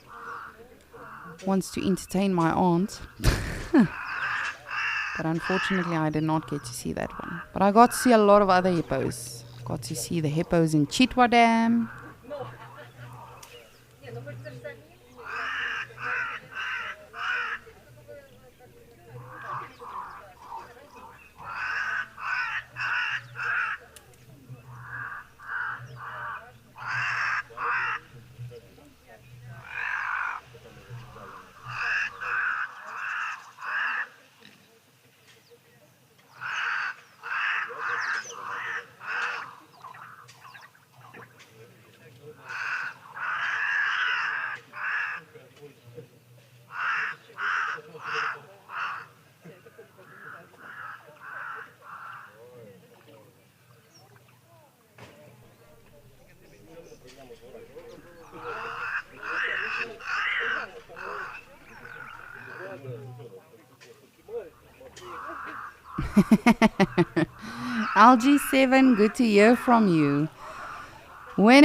entertain my aunt. But unfortunately I did not get to see that one. But I got to see a lot of other hippos. Got to see the hippos in Chitwa Dam. Algae7, good to hear from you. When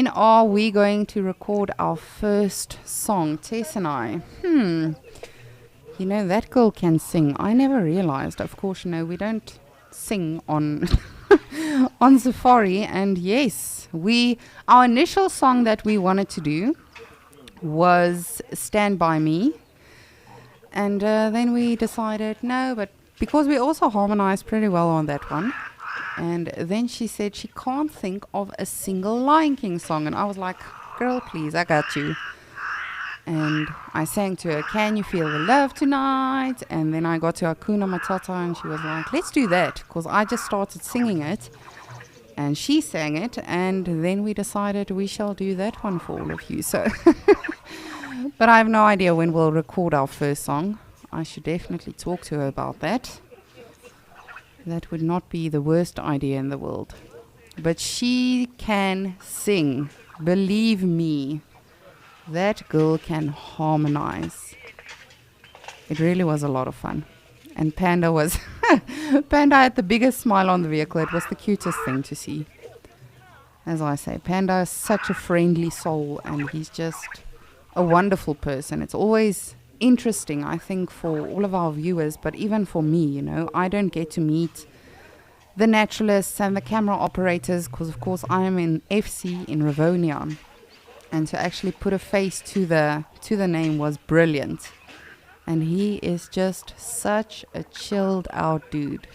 are we going to record our first song, Tess and I? You know, that girl can sing. I never realized. Of course, we don't sing on on Safari. And yes, our initial song that we wanted to do was Stand By Me. And then we decided, no, but because we also harmonized pretty well on that one. And then she said she can't think of a single Lion King song. And I was like, girl, please, I got you. And I sang to her, Can You Feel the Love Tonight? And then I got to Hakuna Matata and she was like, let's do that. Because I just started singing it. And she sang it. And then we decided we shall do that one for all of you. So... But I have no idea when we'll record our first song. I should definitely talk to her about that. That would not be the worst idea in the world. But she can sing. Believe me. That girl can harmonize. It really was a lot of fun. And Panda was... Panda had the biggest smile on the vehicle. It was the cutest thing to see. As I say, Panda is such a friendly soul. And he's just... a wonderful person. It's always interesting, I think, for all of our viewers, but even for me, I don't get to meet the naturalists and the camera operators because, of course, I am in FC in Rivonia, and to actually put a face to the name was brilliant. And he is just such a chilled out dude.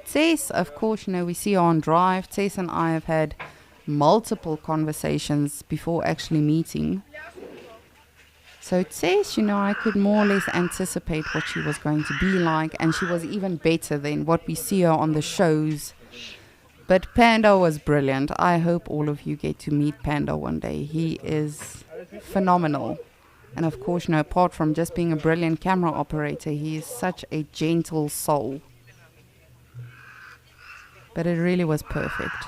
Tess, of course, we see her on Drive. Tess and I have had multiple conversations before actually meeting. So Tess, I could more or less anticipate what she was going to be like, and she was even better than what we see her on the shows. But Panda was brilliant. I hope all of you get to meet Panda one day. He is phenomenal. And of course, apart from just being a brilliant camera operator, he is such a gentle soul. But it really was perfect.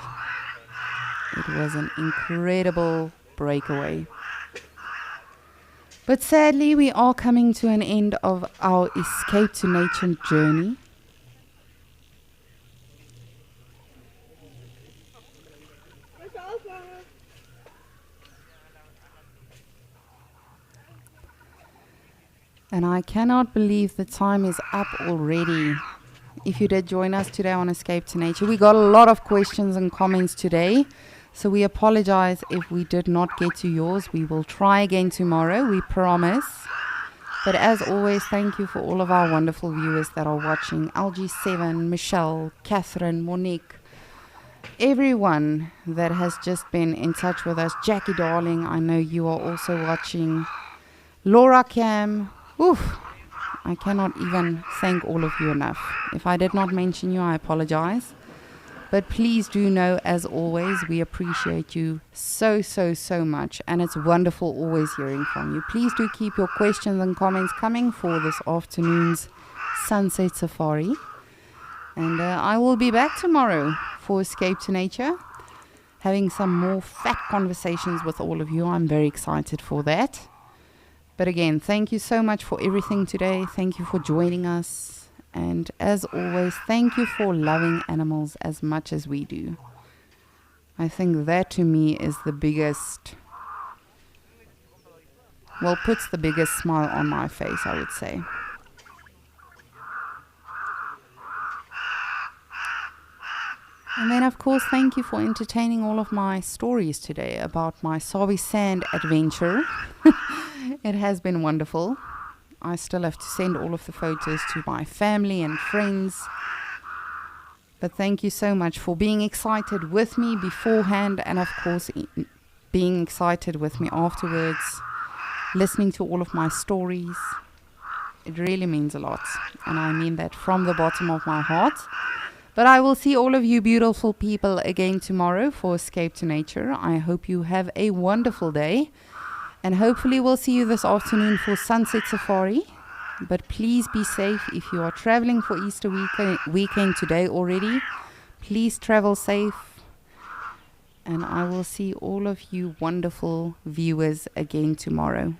It was an incredible breakaway. But sadly, we are coming to an end of our Escape to Nature journey. And I cannot believe the time is up already. If you did join us today on Escape to Nature, we got a lot of questions and comments today. So we apologize if we did not get to yours. We will try again tomorrow, we promise. But as always, thank you for all of our wonderful viewers that are watching. LG7, Michelle, Catherine, Monique, everyone that has just been in touch with us. Jackie Darling, I know you are also watching. Laura Cam, oof, I cannot even thank all of you enough. If I did not mention you, I apologize. But please do know, as always, we appreciate you so, so, so much. And it's wonderful always hearing from you. Please do keep your questions and comments coming for this afternoon's Sunset Safari. And I will be back tomorrow for Escape to Nature, having some more fat conversations with all of you. I'm very excited for that. But again, thank you so much for everything today. Thank you for joining us. And as always, thank you for loving animals as much as we do. I think that to me is the biggest, well, puts the biggest smile on my face, I would say. And then, of course, thank you for entertaining all of my stories today about my Sabi Sand adventure. It has been wonderful. I still have to send all of the photos to my family and friends. But thank you so much for being excited with me beforehand and, of course, being excited with me afterwards, listening to all of my stories. It really means a lot, and I mean that from the bottom of my heart. But I will see all of you beautiful people again tomorrow for Escape to Nature. I hope you have a wonderful day. And hopefully we'll see you this afternoon for Sunset Safari. But please be safe if you are traveling for Easter weekend today already. Please travel safe. And I will see all of you wonderful viewers again tomorrow.